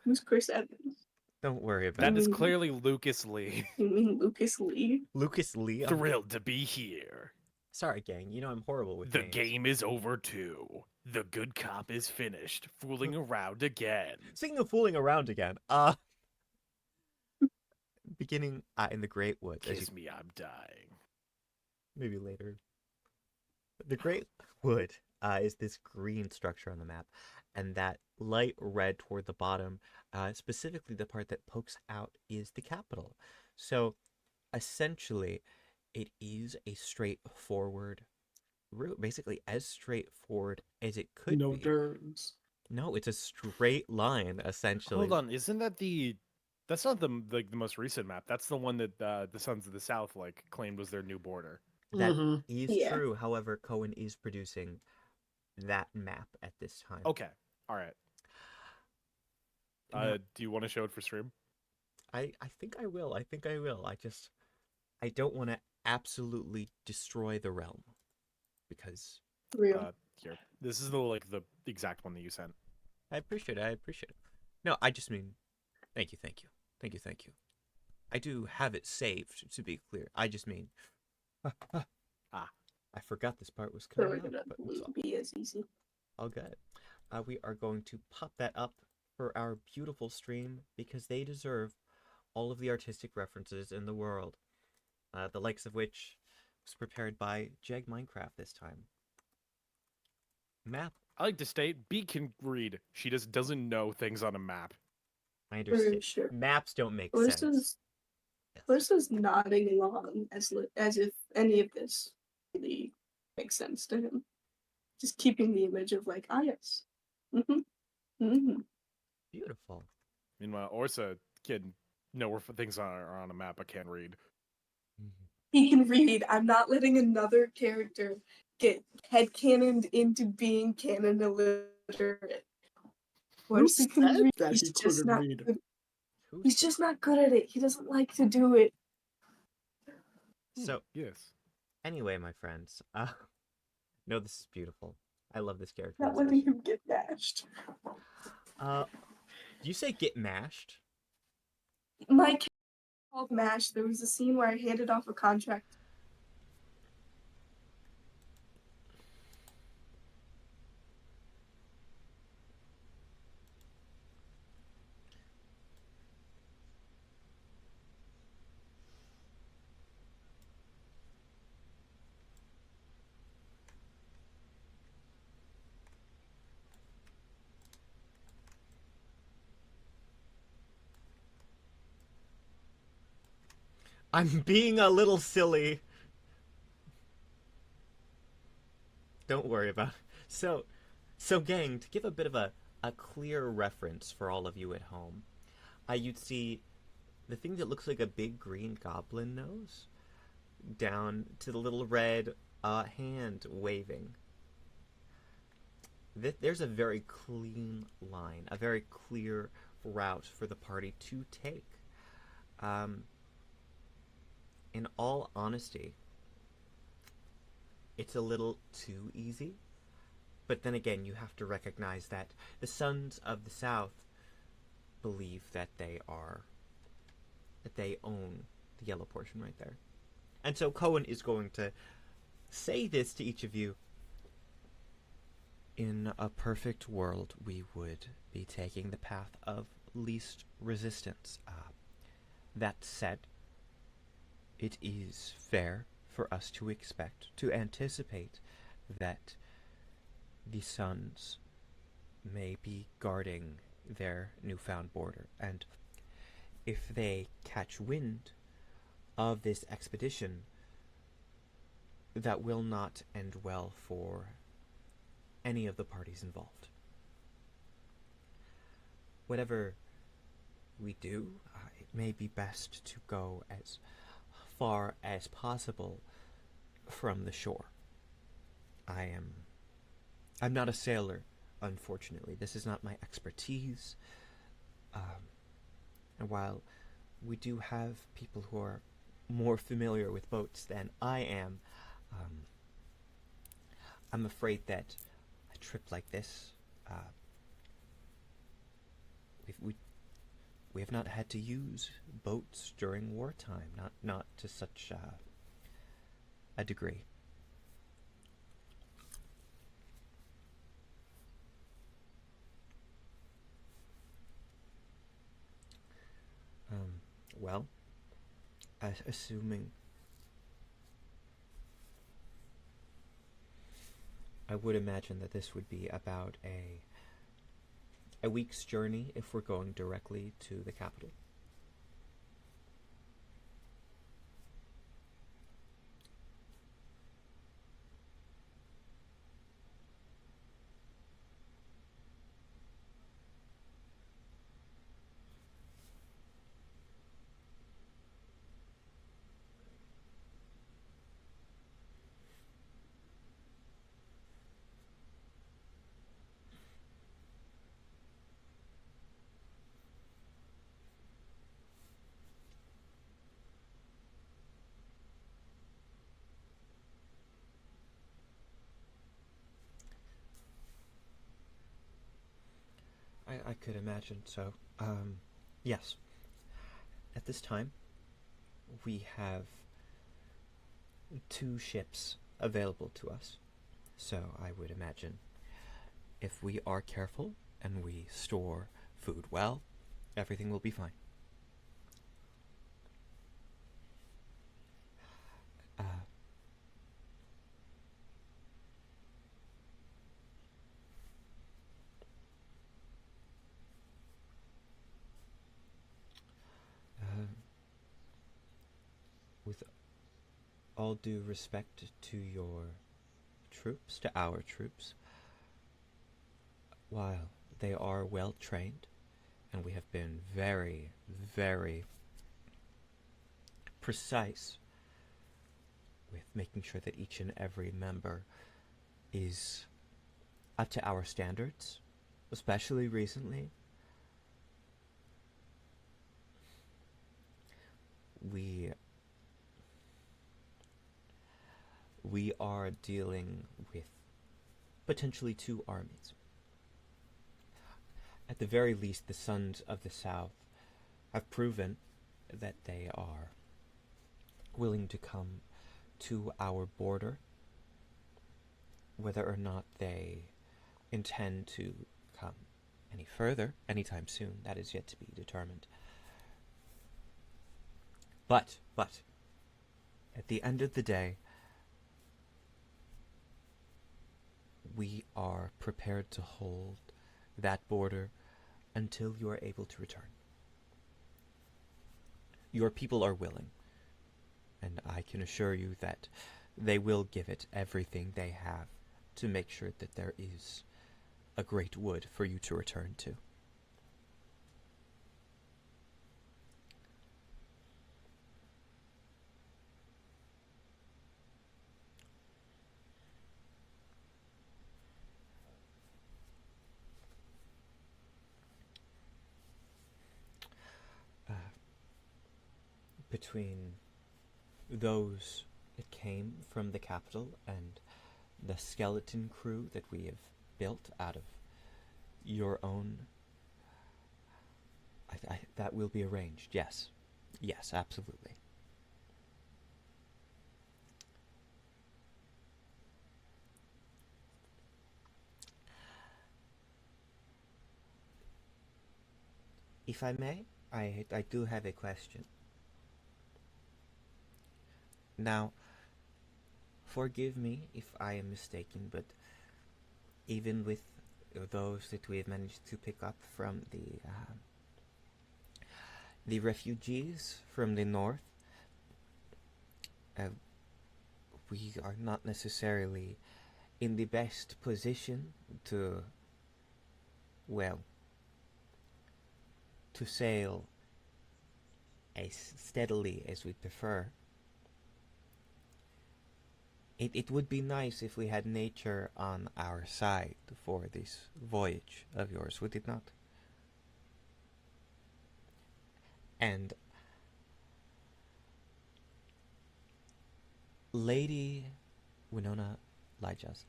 Who's Chris Evans? Don't worry about That it. is clearly Lucas Lee. You mean Lucas Lee? Lucas Lee. Thrilled to be here. Sorry, gang. You know I'm horrible with The names. game is over too. The good cop is finished, fooling around again. Speaking of fooling around again, beginning in the Great Woods. As you Kiss me, I'm dying. maybe later. The Great Wood is this green structure on the map, and that light red toward the bottom, specifically the part that pokes out, is the capital. So, essentially, it is a straightforward route, basically as straightforward as it could No be. turns. No, it's a straight line, essentially. Hold on, isn't that the? That's not the most recent map. That's the one that the Sons of the South like claimed was their new border. That Mhm. is Yeah. true. However, Cohen is producing that map at this time. Okay, all right. Now, Do you want to show it for stream? I think I will. I think I will. I don't want to absolutely destroy the realm because Real. Here, this is the exact one that you sent. I appreciate it. I appreciate it. No, I just mean, thank you. I do have it saved, to be clear. I just mean, I forgot this part was So we're coming gonna up, but it's be as easy. all good. We are going to pop that up for our beautiful stream because they deserve all of the artistic references in the world, the likes of which was prepared by Jeg Minecraft this time. Map. I like to state, B can read. She just doesn't know things on a map. I understand. Sure. Maps don't make sense. Yes. Versus nodding along as if any of this really makes sense to him. Just keeping the image of like, yes. Beautiful. Meanwhile, Orsa can know where things are on a map, but can't read. He can read. I'm not letting another character get headcanoned into being canon illiterate. Who Orsa can said read. that He's he just couldn't not read? good. Who He's just not good at it. He doesn't like to do it. So Yes. anyway, my friends, no, this is beautiful. I love this character. Not letting him get bashed. You say get mashed? My character called MASH. There was a scene where I handed off a contract. I'm being a little silly. Don't worry about it. So gang, to give a bit of a clear reference for all of you at home, you'd see the thing that looks like a big green goblin nose down to the little red hand waving. There's a very clean line, a very clear route for the party to take. In all honesty, it's a little too easy. But then again, you have to recognize that the Sons of the South believe that they are that they own the yellow portion right there. And so Cohen is going to say this to each of you. In a perfect world, we would be taking the path of least resistance. That said, it is fair for us to anticipate that the Sons may be guarding their newfound border, and if they catch wind of this expedition, that will not end well for any of the parties involved. Whatever we do, it may be best to go as far as possible from the shore. I'm not a sailor, unfortunately. This is not my expertise. And while we do have people who are more familiar with boats than I am, I'm afraid that a trip like this, we have not had to use boats during wartime, not to such a degree. Well, assuming I would imagine that this would be about a week's journey if we're going directly to the capital. I could imagine so. Yes. At this time, we have 2 ships available to us. So I would imagine if we are careful and we store food well, everything will be fine. With all due respect to your troops, to our troops, while they are well trained, and we have been very, very precise with making sure that each and every member is up to our standards, especially recently, we are dealing with potentially 2 armies. At the very least, the Sons of the South have proven that they are willing to come to our border. Whether or not they intend to come any further anytime soon, that is yet to be determined. But, at the end of the day, we are prepared to hold that border until you are able to return. Your people are willing, and I can assure you that they will give it everything they have to make sure that there is a great wood for you to return to. Between those that came from the capital and the skeleton crew that we have built out of your own, that will be arranged, yes. Yes, absolutely. If I may, I do have a question. Now, forgive me if I am mistaken, but even with those that we have managed to pick up from the refugees from the north, uh, we are not necessarily in the best position to, well, to sail as steadily as we prefer. It would be nice if we had nature on our side for this voyage of yours, would it not? And Lady Winona Lyjust,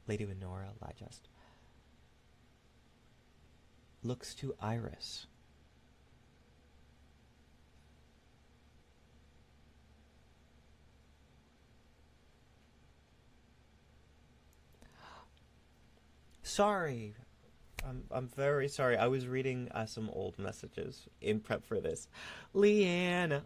Lady Winora Lyjust, looks to Iris. Sorry, I'm very sorry. I was reading some old messages in prep for this. Leanna.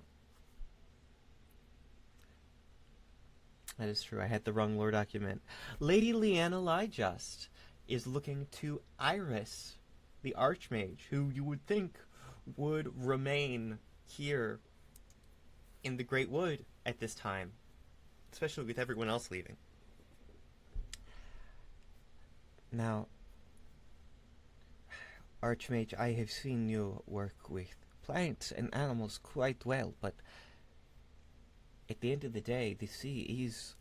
That is true. I had the wrong lore document. Lady Leanna Lyjust is looking to Iris, the Archmage, who you would think would remain here in the Great Wood at this time, especially with everyone else leaving. Now, Archmage, I have seen you work with plants and animals quite well, but at the end of the day, the sea is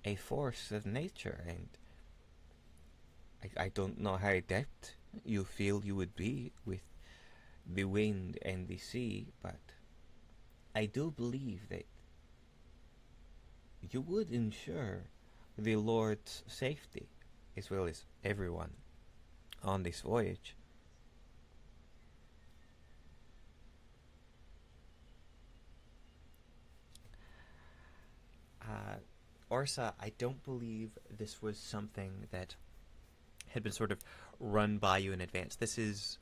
a force of nature, and I don't know how adept you feel you would be with the wind and the sea, but I do believe that you would ensure the Lord's safety, as well as everyone on this voyage. Orsa, I don't believe this was something that had been sort of run by you in advance. This is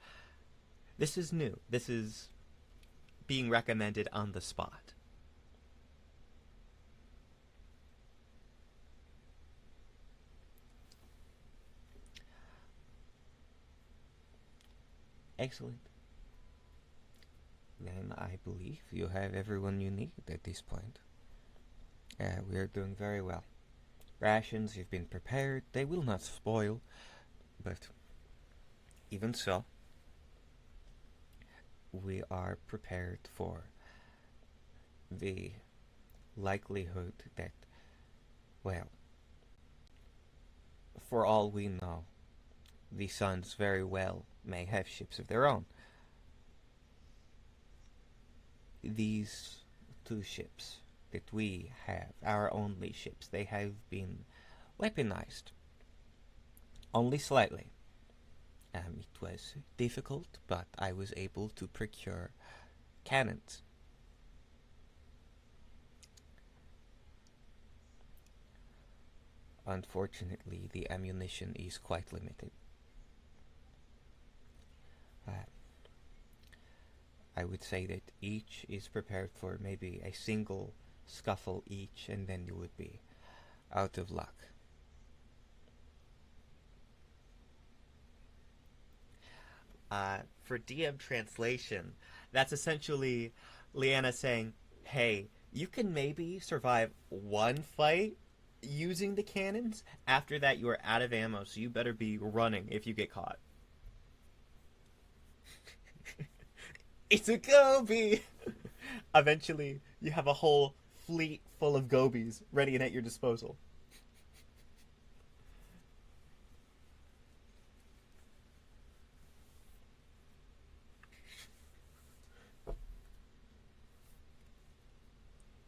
new. This is being recommended on the spot. Excellent. Then I believe you have everyone you need at this point. We are doing very well. Rations have been prepared. They will not spoil, but even so, we are prepared for the likelihood that, well, for all we know, the Suns very well may have ships of their own. These two ships that we have, our only ships, they have been weaponized. Only slightly. It was difficult, but I was able to procure cannons. Unfortunately, the ammunition is quite limited. I would say that each is prepared for maybe a single scuffle each, and then you would be out of luck. For DM translation, that's essentially Leanna saying, hey, you can maybe survive one fight using the cannons. After that, you are out of ammo, so you better be running if you get caught. It's a goby! Eventually, you have a whole fleet full of gobies ready and at your disposal.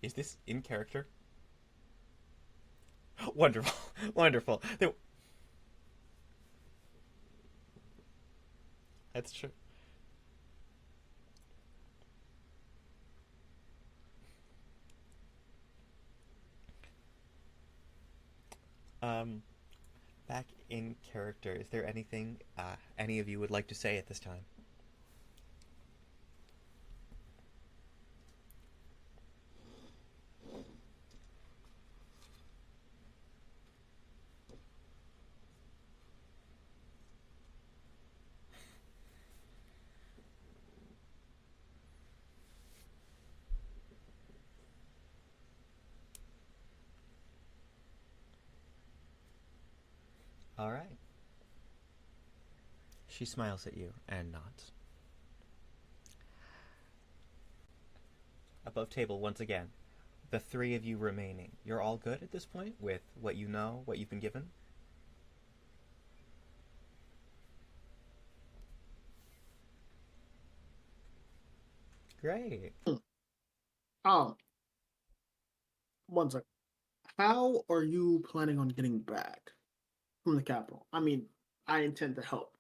Is this in character? Wonderful, wonderful. That's true. Back in character, is there anything any of you would like to say at this time? All right. She smiles at you and nods. Above table once again. The three of you remaining. You're all good at this point with what you know, what you've been given? Great. Um, one sec. How are you planning on getting back from the capital? I mean, I intend to help,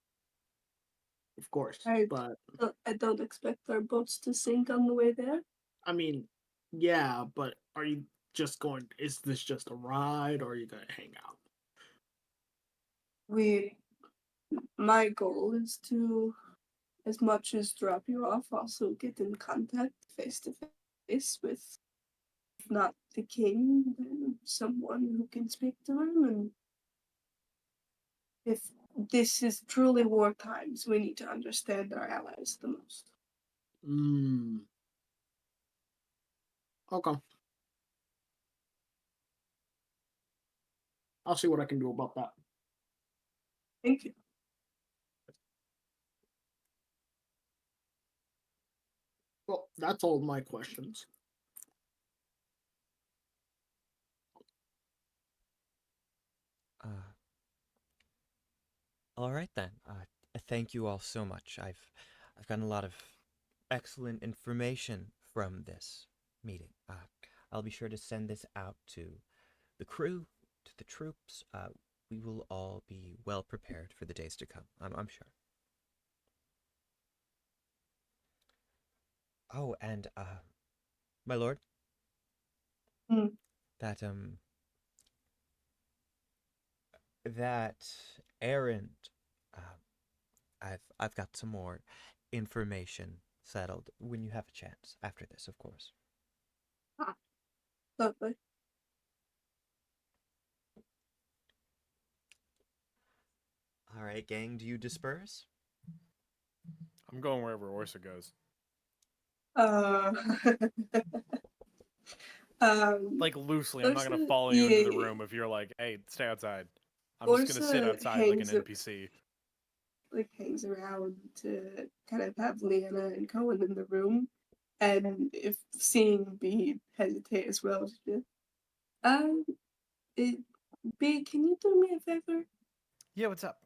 of course, I- but I don't expect our boats to sink on the way there. I mean, yeah, but are you just going? Is this just a ride, or are you gonna hang out? My goal is to, as much as drop you off, also get in contact face to face with, if not the king, then someone who can speak to him. And if this is truly war times, we need to understand our allies the most. Hmm. Okay. I'll see what I can do about that. Thank you. Well, that's all my questions. All right then. Thank you all so much. I've gotten a lot of excellent information from this meeting. I'll be sure to send this out to the crew, to the troops. We will all be well prepared for the days to come. I'm sure. Oh, and my lord, Hmm. that that errand. I've got some more information settled when you have a chance after this, of course. Lovely. All right, gang, do you disperse? I'm going wherever Orsa goes. Like loosely, I'm not gonna Orsa- follow you into the yeah, room if you're like, "Hey, stay outside." I'm just gonna sit Orsa outside like an hangs a- NPC. hangs around to kind of have Leanna and Cohen in the room, and if seeing B hesitate as well, she'd be, um, it, B, can you do me a favor? Yeah, what's up?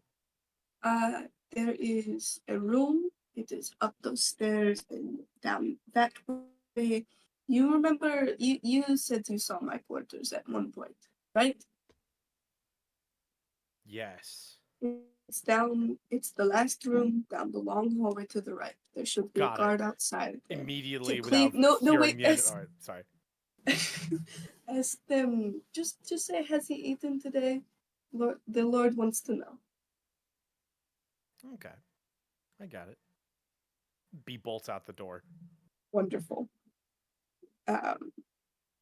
There is a room. It is up those stairs and down that way. You remember you said you saw my quarters at one point, right? Yes. It's the last room down the long hallway to the right. There should be a Got it. guard outside there. Immediately, So without please, no, hearing wait, the end. All right, sorry. ask them, just say, has he eaten today? The Lord wants to know. Okay, I got it. B bolts out the door. Wonderful.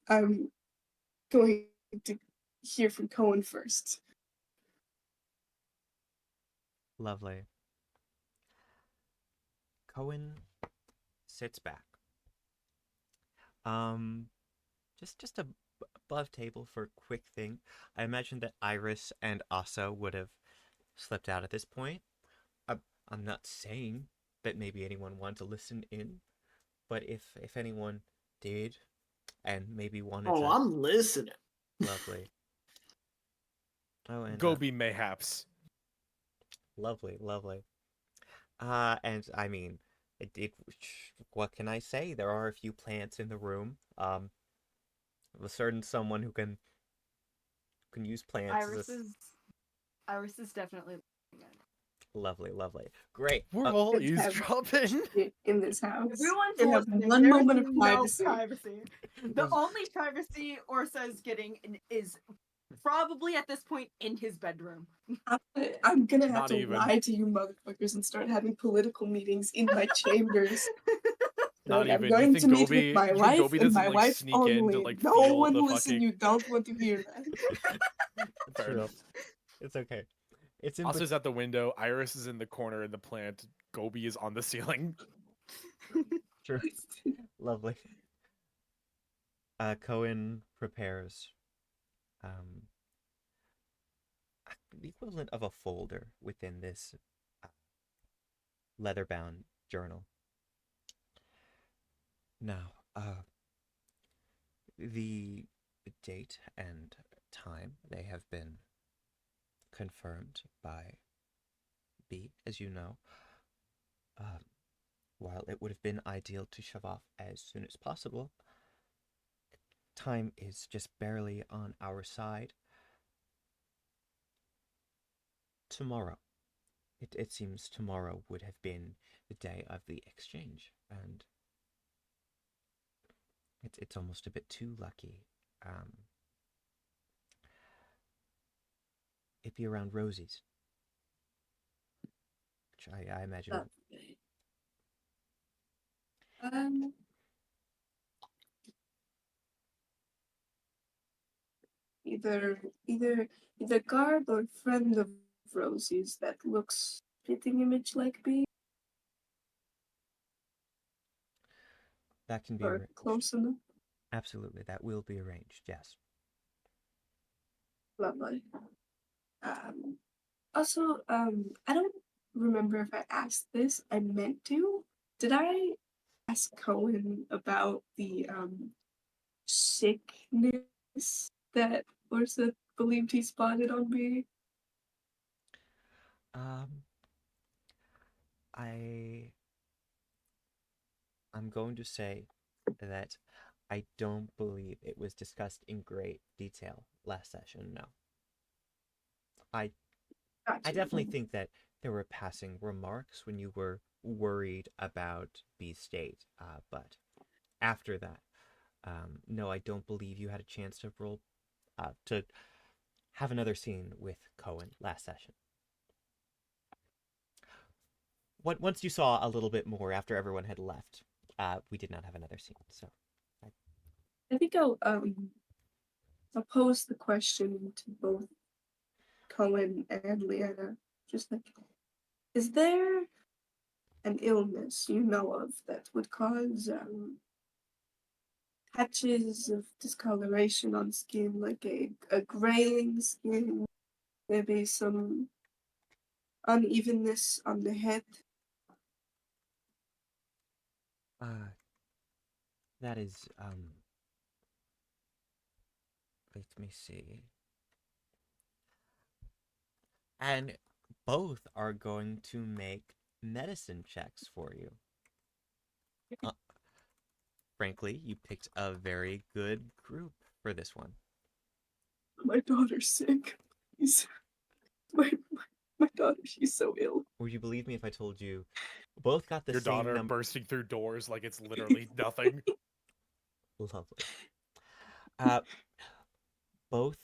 I'm going to hear from Cohen first. Lovely. Cohen sits back. Just above table for a quick thing. I imagine that Iris and Asa would have slipped out at this point. I'm not saying that maybe anyone wanted to listen in, but if anyone did, and maybe wanted Oh, to, I'm listening. lovely. Oh, and Go be mayhaps. lovely. And I mean, what can I say? There are a few plants in the room. A certain someone who can use plants. Iris is definitely looking at it. Lovely. Great. We're all Let's have eavesdropping. in this house. Everyone's You have listening. one There moment is of no privacy. privacy. The only privacy Orsa is getting is probably at this point in his bedroom. I'm gonna have Not to even. lie to you motherfuckers and start having political meetings in my chambers. Not Like, I'm even. going to meet with my You think wife Gobi and doesn't my like wife sneak in to only. like No feel one the listen, fucking? you don't want to hear that. Fair True. enough. It's okay. It's in Asa's at the window. Iris is in the corner in the plant. Gobi is on the ceiling. True. Lovely. Cohen prepares the equivalent of a folder within this uh, leather-bound journal. Now, the date and time, they have been confirmed by B, as you know. While it would have been ideal to shove off as soon as possible, time is just barely on our side. Tomorrow. It seems tomorrow would have been the day of the exchange, and it's almost a bit too lucky. It'd be around Rosie's, which I imagine. Okay. Um, either guard or friend of Rosie's that looks spitting image like B, That can be or arranged. close enough. Absolutely, that will be arranged, yes. Lovely. Also, I don't remember if I asked this. I meant to. Did I ask Cohen about the sickness that Orsa believed he spotted on B? Um, I'm going to say that I don't believe it was discussed in great detail last session, no. I Gotcha. definitely think that there were passing remarks when you were worried about B's state, but after that, no, I don't believe you had a chance to to have another scene with Cohen last session. Once you saw a little bit more after everyone had left, we did not have another scene. So, I think I'll pose the question to both Cohen and Leanna. Just like, is there an illness you know of that would cause patches of discoloration on skin, like a graying skin, maybe some unevenness on the head? that is let me see. And both are going to make medicine checks for you. Frankly, you picked a very good group for this one. My daughter's sick. Please. My daughter, she's so ill. Would you believe me if I told you both got the Your same daughter number? bursting through doors like it's literally nothing. Lovely. Both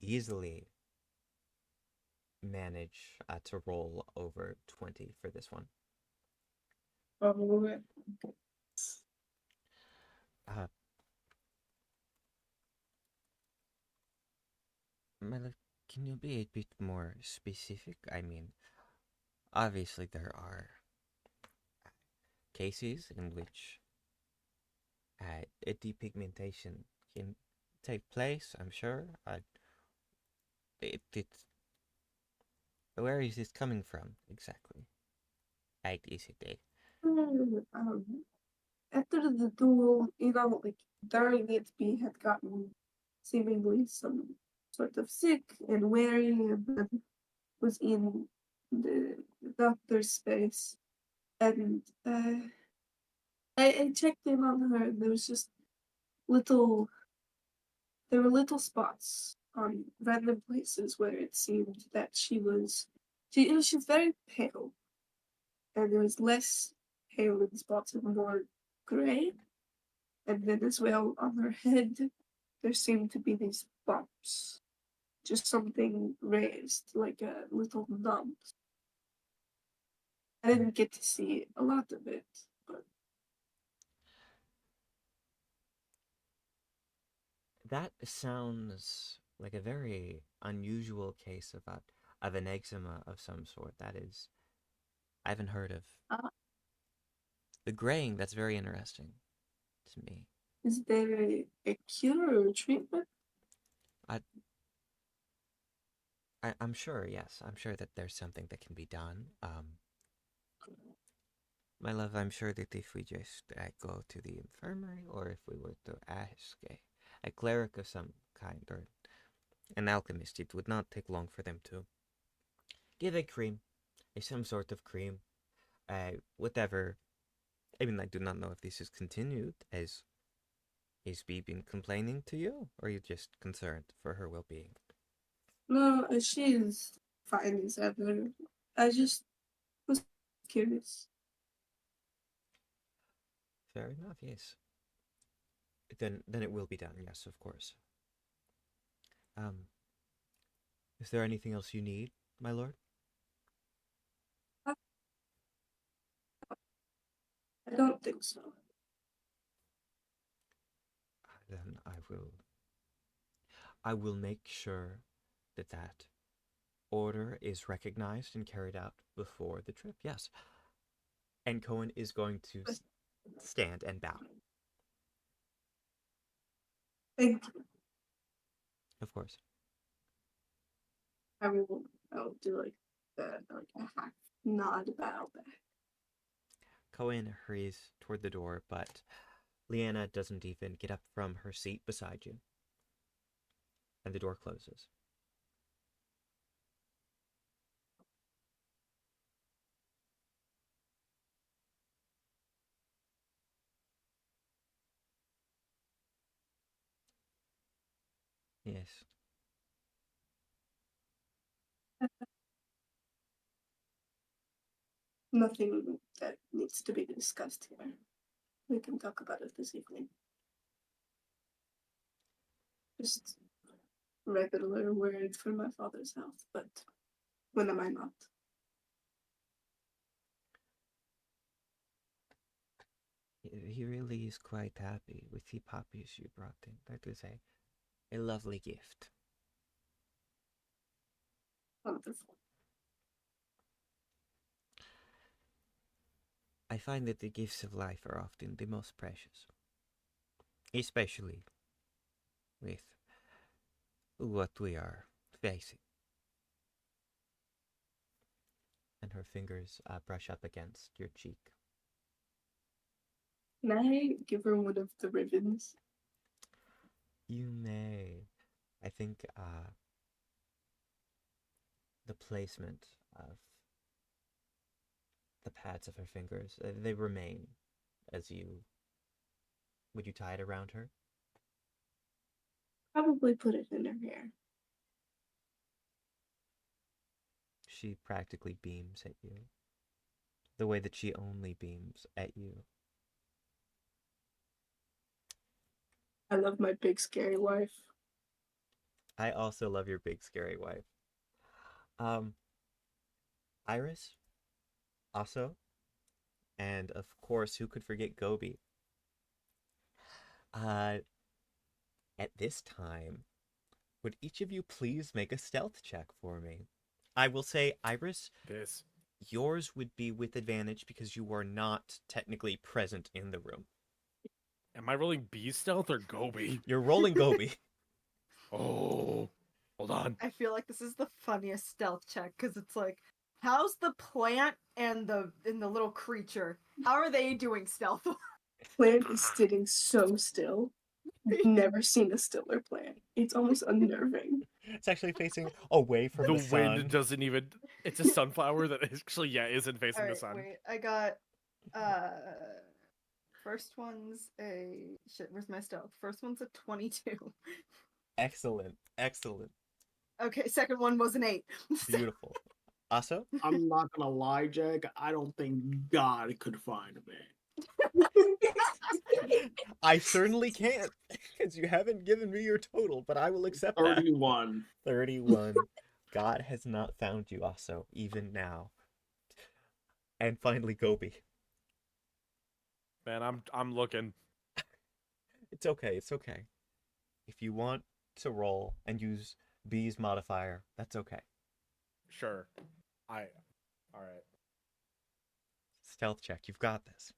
easily manage to roll over 20 for this one. Oh, My love, can you be a bit more specific? I mean, obviously there are cases in which a depigmentation can take place, I'm sure. It's where is this coming from exactly? Is it after the duel, like during it, B had gotten seemingly some sort of sick and weary, and then was in the doctor's space. And I checked in on her, and there was just there were little spots on random places where it seemed that she's very pale, and there was less pale in spots and more gray. And then as well on her head, there seemed to be these bumps. just something raised, like a little nub. I didn't get to see a lot of it, but That sounds like a very unusual case of an eczema of some sort. That is, I haven't heard of. Ah. The graying, that's very interesting to me. is there a cure or treatment? I'm sure, yes. I'm sure that there's something that can be done. My love, I'm sure that if we just go to the infirmary, or if we were to ask a cleric of some kind, or an alchemist, it would not take long for them to give a cream, some sort of cream, whatever. I mean, I do not know if this is continued. Is B been complaining to you, or are you just concerned for her well-being? No, she is fine as ever. I just was curious. Fair enough, yes. Then it will be done, yes, of course. Is there anything else you need, my lord? I don't think so. Then I will make sure that order is recognized and carried out before the trip, yes. And Cohen is going to stand and bow. Thank you. Of course. I'll do like a half nod bow back. Cohen hurries toward the door, but Leanna doesn't even get up from her seat beside you. And the door closes. Yes. Nothing that needs to be discussed here. We can talk about it this evening. Just regular words for my father's health, but when am I not? He really is quite happy with the puppies you brought in. That is a lovely gift. Wonderful. I find that the gifts of life are often the most precious. Especially with what we are facing. And her fingers brush up against your cheek. Can I give her one of the ribbons? You may. I think the placement of the pads of her fingers, they remain as you... Would you tie it around her? Probably put it in her hair. She practically beams at you. The way that she only beams at you. I love my big scary wife. I also love your big scary wife. Iris, also, and of course, who could forget Gobi? At this time, would each of you please make a stealth check for me? I will say, Iris, yours would be with advantage because you are not technically present in the room. Am I rolling B stealth or Gobi? You're rolling Gobi. Oh, hold on. I feel like this is the funniest stealth check because it's like, how's the plant and the little creature? How are they doing stealth? Plant is sitting so still. Never seen a stiller plant. It's almost unnerving. It's actually facing away from the sun. wind doesn't even. It's a sunflower that actually, isn't facing the Alright, sun. wait, I got first one's a shit, where's my stealth? First one's a 22. Excellent. Excellent. Okay, second one was an 8. Beautiful. Also? I'm not gonna lie, Jag. I don't think God could find me. I certainly can't, because you haven't given me your total, but I will accept that. 31. 31. God has not found you, also, even now. And finally, Gobi. Man, I'm looking. It's okay, it's okay. If you want to roll and use B's modifier, that's okay. Sure. All right. Stealth check, you've got this.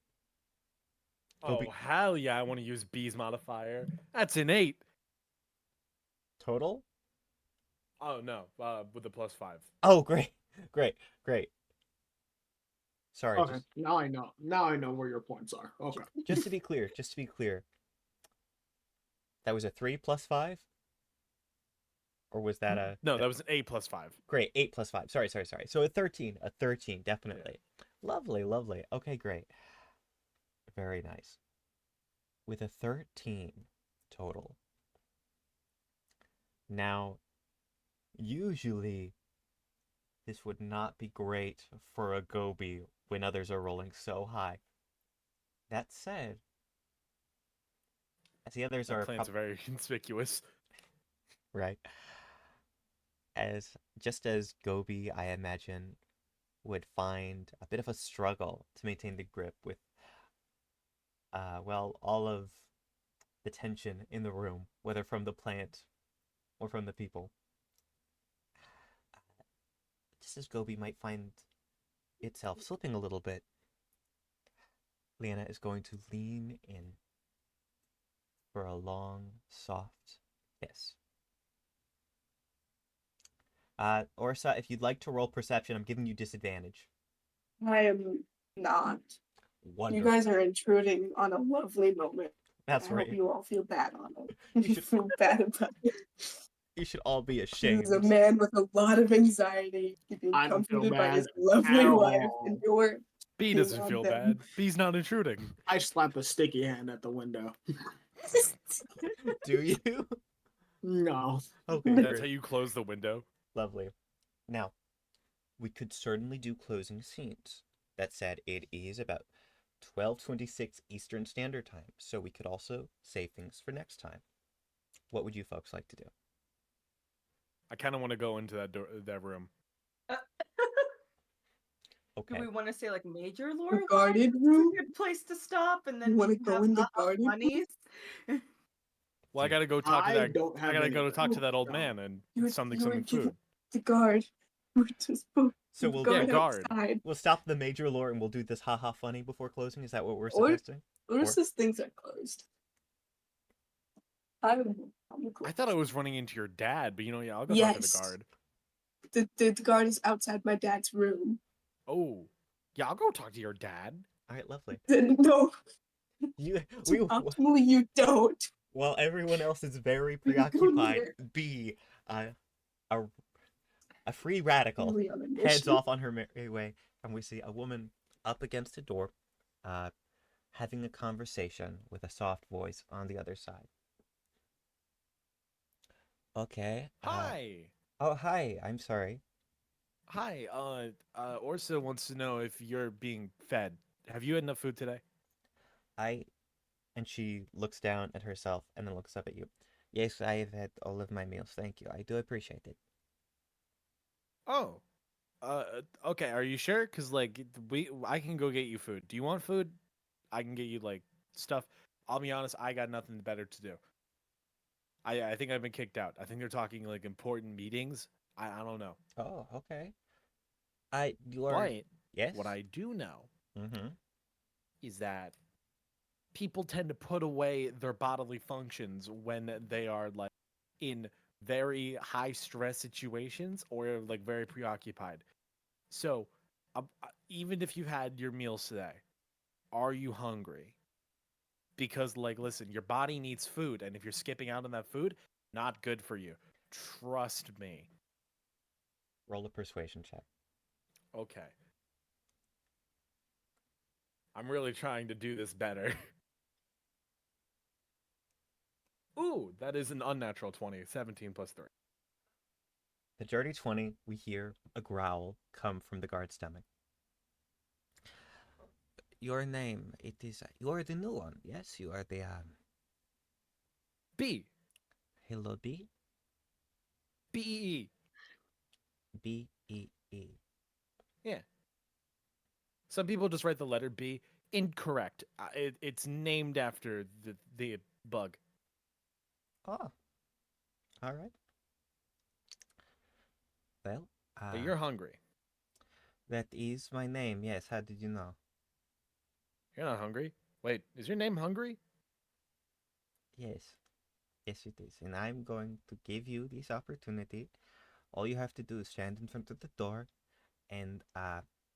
Oh, Gobi. hell yeah, I want to use B's modifier. That's an 8. Total? Oh, no, with the +5. Oh, great, great. Sorry, Okay, now I know. Now I know where your points are. Okay. just to be clear, that was a 3 plus 5? Or was that a... No, that was an 8 + 5. Great, 8 plus 5. Sorry. So a 13, definitely. Lovely. Okay, great. Very nice. With a 13 total. Now, usually, this would not be great for a Gobi when others are rolling so high. That said, as the others are... Plans are very conspicuous. Right. Just as Gobi, I imagine, would find a bit of a struggle to maintain the grip with, all of the tension in the room, whether from the plant or from the people. Just as Gobi might find itself slipping a little bit, Leanna is going to lean in for a long, soft kiss. Orsa, if you'd like to roll perception, I'm giving you disadvantage. I am not. Wonderful. You guys are intruding on a lovely moment. That's I right. hope you all feel bad on it. You You should- feel bad about it. You should all be This ashamed. is a man with a lot of anxiety, being I don't feel comforted by his bad lovely at wife, all. and you're B being doesn't on feel them. bad. B's not intruding. I slap a sticky hand at the window. Do you? No. Okay, That's great. how you close the window. Lovely. Now, we could certainly do closing scenes. That said, it is about 12:26 Eastern Standard Time, so we could also save things for next time. What would you folks like to do? I kind of want to go into that room. Okay. Do we want to say like major lore? The guarded It's room? a good place to stop, and then You wanna we can go have in the hot guarded room? bunnies. Well, I gotta go talk to I that. don't have I gotta go anything. talk to that old No. man and You were something given food. the guard. We're just both So the we'll guard guard. outside. We'll stop the major lore and we'll do this haha funny before closing. Is that what we're Or- suggesting? Ursa's things are closed. I'm closed. I thought I was running into your dad, but yeah, I'll go talk to the Yes. guard. The guard is outside my dad's room. Oh, yeah, I'll go talk to your dad. All right, lovely. No, We, you don't. while everyone else is very We go preoccupied, near. B, a free radical Really on a heads mission. off on her merry way, and we see a woman up against a door, having a conversation with a soft voice on the other side. Okay. Hi. Oh, hi. I'm sorry. Hi. Orsa wants to know if you're being fed. Have you had enough food today? And she looks down at herself and then looks up at you. Yes, I have had all of my meals. Thank you. I do appreciate it. Oh. Okay. Are you sure? Cause I can go get you food. Do you want food? I can get you stuff. I'll be honest. I got nothing better to do. I think I've been kicked out. I think they're talking important meetings. I don't know. Oh, okay. But Yes? what I do know Mm-hmm. is that people tend to put away their bodily functions when they are in very high stress situations or very preoccupied. So, even if you had your meals today, are you hungry? Because listen, your body needs food, and if you're skipping out on that food, not good for you. Trust me. Roll a persuasion check. Okay. I'm really trying to do this better. Ooh, that is an unnatural 20. 17 plus 3. The dirty 20, we hear a growl come from the guard's stomach. your name, it is, you're the new one, yes? You are the, B. Hello B? B-E-E. B-E-E. Yeah. Some people just write the letter B. Incorrect. It's named after the bug. Oh, alright. Well, But you're hungry. that is my name, yes, how did you know? You're not hungry. Wait, is your name Hungry? Yes, yes it is, and I'm going to give you this opportunity. All you have to do is stand in front of the door, and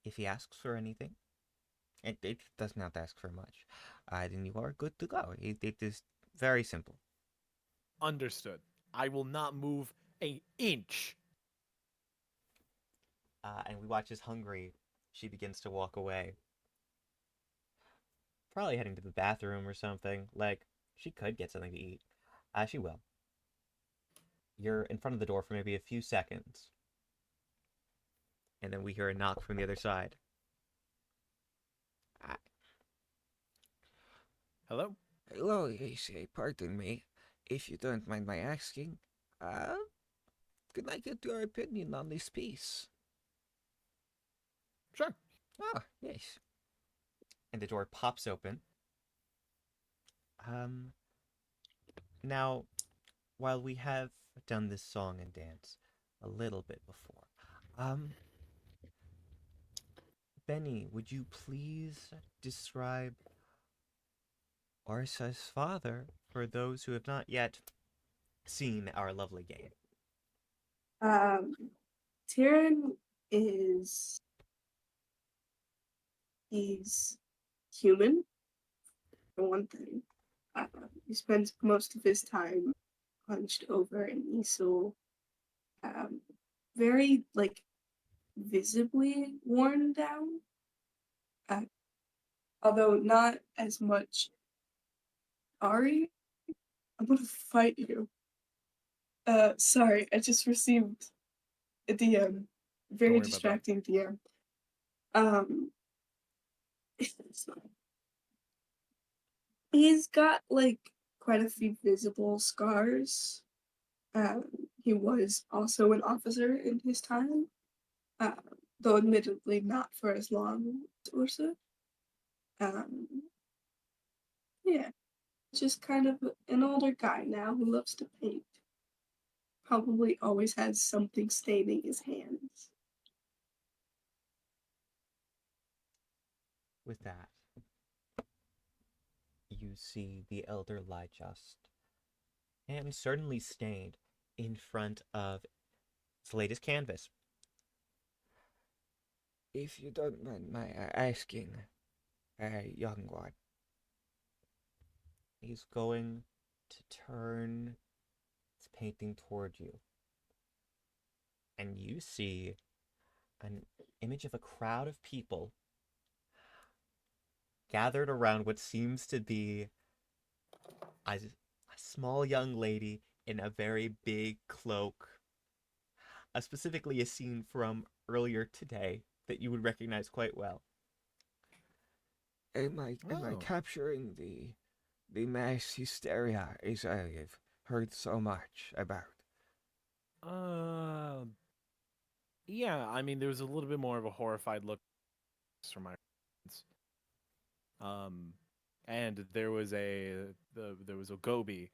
if he asks for anything, it does not ask for much, then you are good to go. It is very simple. Understood. I will not move an inch. And we watch as Hungry, she begins to walk away. Probably heading to the bathroom or something. Like, she could get something to eat. She will. You're in front of the door for maybe a few seconds. And then we hear a knock from the other side. Hello? Hello, yes, pardon me, if you don't mind my asking, can I get your opinion on this piece? Sure. Ah, yes. And the door pops open. Now, while we have done this song and dance a little bit before, Benny, would you please describe Orsa's father for those who have not yet seen our lovely game? Tyrion is he's human for one thing. He spends most of his time hunched over an easel, very like visibly worn down. Although not as much. Ari, I'm gonna fight you. Sorry, I just received a DM. Don't Very worry about that. distracting DM. Um, he's got like quite a few visible scars. He was also an officer in his time, though admittedly not for as long as Ursa. Um, yeah, just kind of an older guy now who loves to paint. Probably always has something staining his hands. With that, you see the elder Lyjust, and certainly stained, in front of its latest canvas. If you don't mind my asking, young one. He's going to turn its painting toward you. And you see an image of a crowd of people gathered around what seems to be a small young lady in a very big cloak. Specifically a scene from earlier today that you would recognize quite well. Am I Oh. capturing the mass hysteria as I've heard so much about? Yeah, I mean, there was a little bit more of a horrified look from my friends. And there was there was a goby,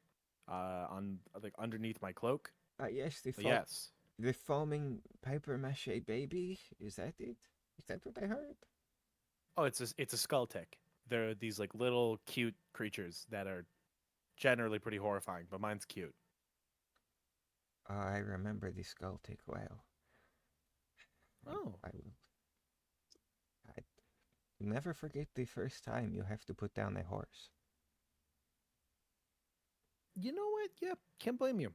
on like underneath my cloak. Yes, But yes, the foaming paper mache baby. Is that it? Is that what I heard? oh, it's a skull tick. They're these like little cute creatures that are generally pretty horrifying, but mine's cute. I remember the skull tick well. Oh, I will. I never forget the first time you have to put down a horse. you know what? Yeah, can't blame you.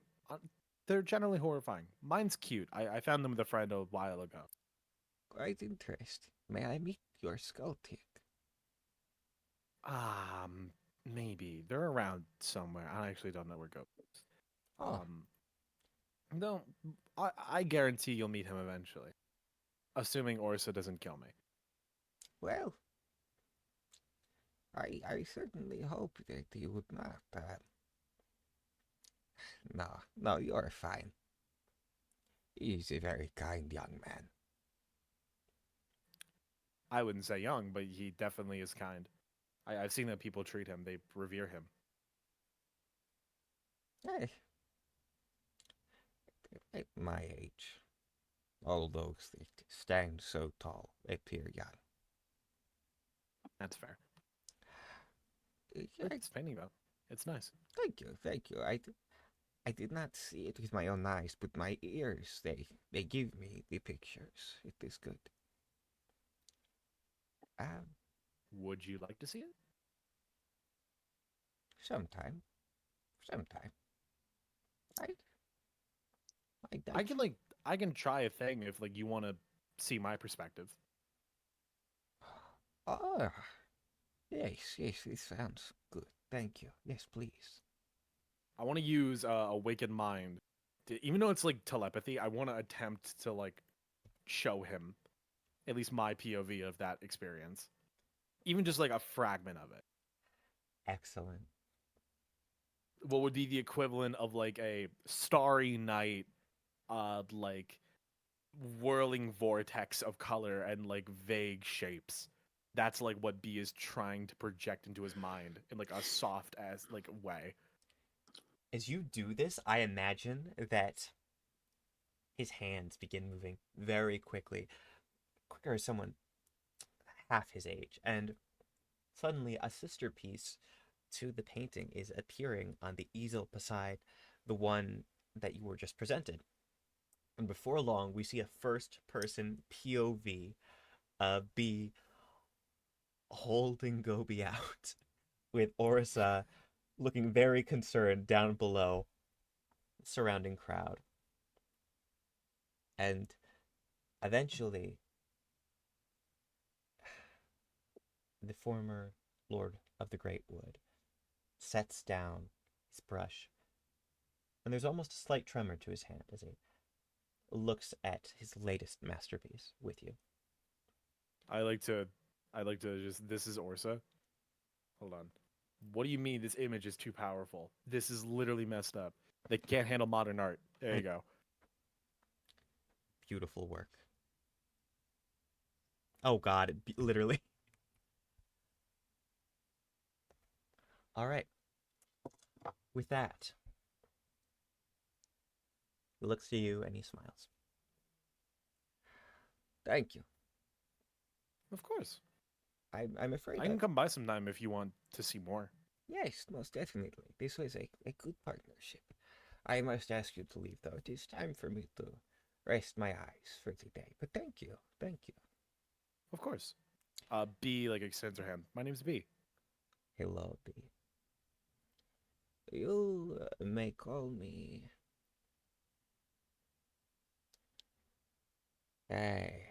They're generally horrifying. Mine's cute. I found them with a friend a while ago. Quite interesting. May I meet your skull tick? Maybe they're around somewhere. I actually don't know where Goat is. Oh. No, I guarantee you'll meet him eventually, assuming Orsa doesn't kill me. Well, I certainly hope that you would not. No, you're fine. He's a very kind young man. I wouldn't say young, but he definitely is kind. I've seen that people treat him, they revere him. Eh, at my age, all those that stand so tall appear young. That's fair. I- It's painting though. It's nice. Thank you. I did not see it with my own eyes, but my ears, they give me the pictures. It is good. Would you like to see it? Sometime. I, I can try a thing if like you want to see my perspective. Oh, yes, it sounds good. Thank you. Yes, please. I want to use awakened mind. Even though it's like telepathy, I want to attempt to like show him at least my POV of that experience. Even just like a fragment of it. Excellent. What would be the equivalent of like a starry night, like whirling vortex of color and like vague shapes. That's like what B is trying to project into his mind in like a soft as like way. As you do this, I imagine that his hands begin moving very quickly, quicker as someone half his age, and suddenly a sister piece to the painting is appearing on the easel beside the one that you were just presented. And before long, we see a first-person POV of B holding Gobi out, with Orsa looking very concerned down below the surrounding crowd. And eventually, the former Lord of the Great Wood sets down his brush, and there's almost a slight tremor to his hand as he looks at his latest masterpiece with you. I like to just this is Orsa. Hold on. What do you mean this image is too powerful? This is literally messed up. They can't handle modern art. There you go. Beautiful work. Oh god, literally. All right. With that, he looks to you and he smiles. Thank you. Of course. I'm afraid I can that... come by sometime if you want to see more. Yes, most definitely. This was a good partnership. I must ask you to leave, though. It is time for me to rest my eyes for today. But thank you. Thank you. Of course. B like extends her hand. My name's B. Hello, B. You may call me... Hey.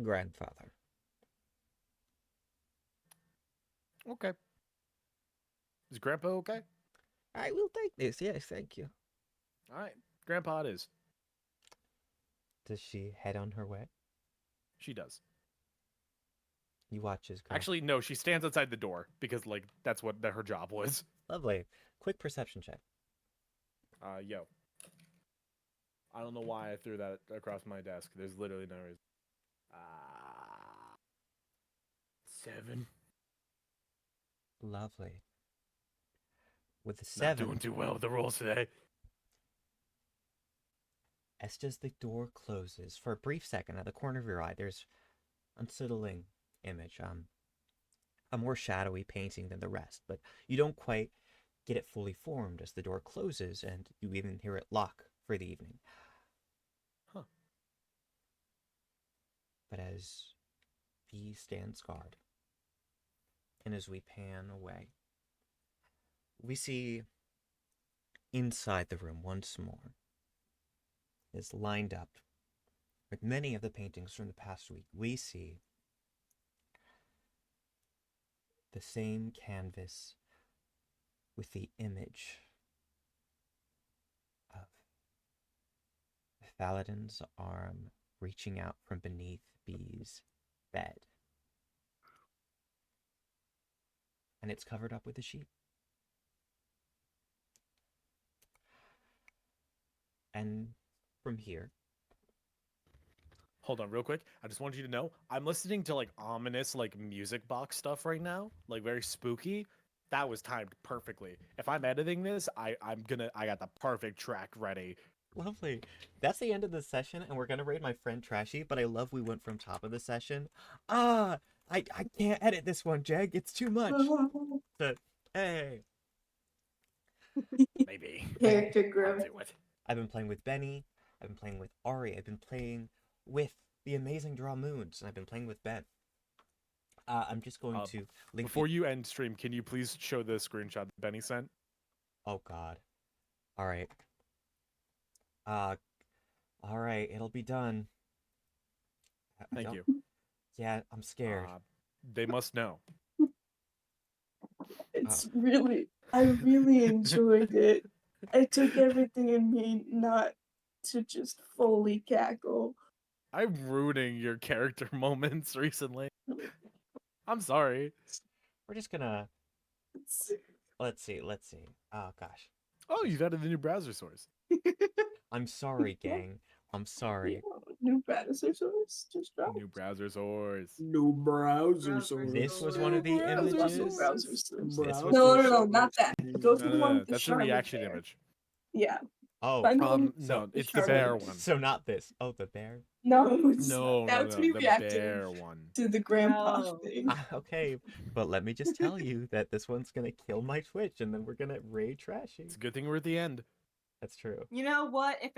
Grandfather. Okay. Is Grandpa okay? I will take this. Yes, thank you. All right. Grandpa it is. Does she head on her way? She does. You watch as Grandpa. Actually, no. She stands outside the door because like that's what her job was. Lovely. Quick perception check. Yo. I don't know why I threw that across my desk. There's literally no reason. 7. Lovely. With a Not 7, doing too well with the rolls today. as just the door closes, for a brief second at the corner of your eye, there's unsettling image. A more shadowy painting than the rest, but you don't quite get it fully formed as the door closes and you even hear it lock for the evening. Huh. But as V stands guard, and as we pan away, we see inside the room once more is lined up with many of the paintings from the past week. We see the same canvas with the image of the paladin's arm reaching out from beneath B's bed. And it's covered up with a sheet. And from here, Hold on, real quick. I just wanted you to know I'm listening to like ominous like music box stuff right now, like very spooky. That was timed perfectly. If I'm editing this, I got the perfect track ready. lovely. That's the end of the session, and we're gonna raid my friend Trashy, but I love we went from top of the session. I can't edit this one, Jag. It's too much. But, hey. Maybe. Character I'll growth. do it. I've been playing with Benny. I've been playing with Ari. I've been playing with the amazing Draw Moons, and I've been playing with Ben. I'm just going to link Before you end stream, can you please show the screenshot that Benny sent? Oh God. All right. All right. It'll be done. I Thank don't- you. Yeah, I'm scared. They must know. It's really, I really enjoyed it. I took everything in me not to just fully cackle. I'm ruining your character moments recently. I'm sorry. We're just gonna. It's, Let's see. Oh gosh. Oh, you've added the new browser source. I'm sorry, gang. I'm sorry. new browser source just dropped. New browser source. New browser Browser source. This was one of the Browser images. source. Browser source. This was No, not that. Go to No, the one with the that's a Charlotte reaction bear. image. Yeah. Oh. Find the one with No, the it's the Charlotte bear bear. one. So not this. Oh, the bear. No, it's No, that's me the reacting bear one. to the grandpa No. thing. Okay, but let me just tell you that this one's gonna kill my Twitch, and then we're gonna raid Trashy. It's a good thing we're at the end. That's true. You know what? If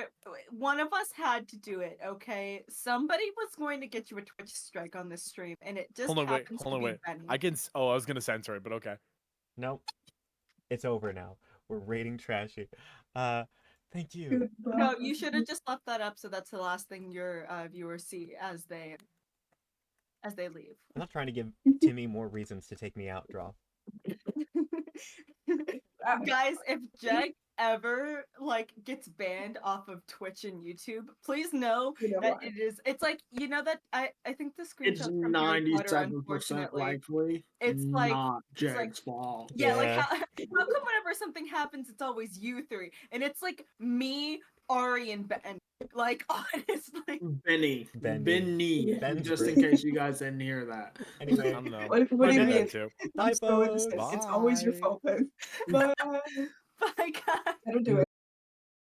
one of us had to do it, okay? Somebody was going to get you a Twitch strike on this stream, and it just Hold on, wait. happens Hold to on, be wait. Benny. I can. Oh, I was gonna censor it, but okay. Nope. It's over now. We're raiding Trashy. Thank you. Goodbye. No, you should have just left that up so that's the last thing your viewers see as they leave. I'm not trying to give Timmy more reasons to take me out, Draw. Wow. Guys, if Jag ever like gets banned off of Twitch and YouTube, please know You know that why. it's like, you know that I think the It's screenshot from Harry Potter, 97% unfortunately. likely. It's like- not it's like- Jack's fault. Yeah, like Yeah. how come whenever something happens, it's always you three, and it's like me, Ari, and Ben. Like honestly, Benny. Benny. Benny. Ben's Just in great. case you guys didn't hear that. Anyway, I don't know. What do I you did mean? that too. bye, I'm so innocent. folks. It's always your Bye. fault, Ben. Bye. bye guys. Better do it.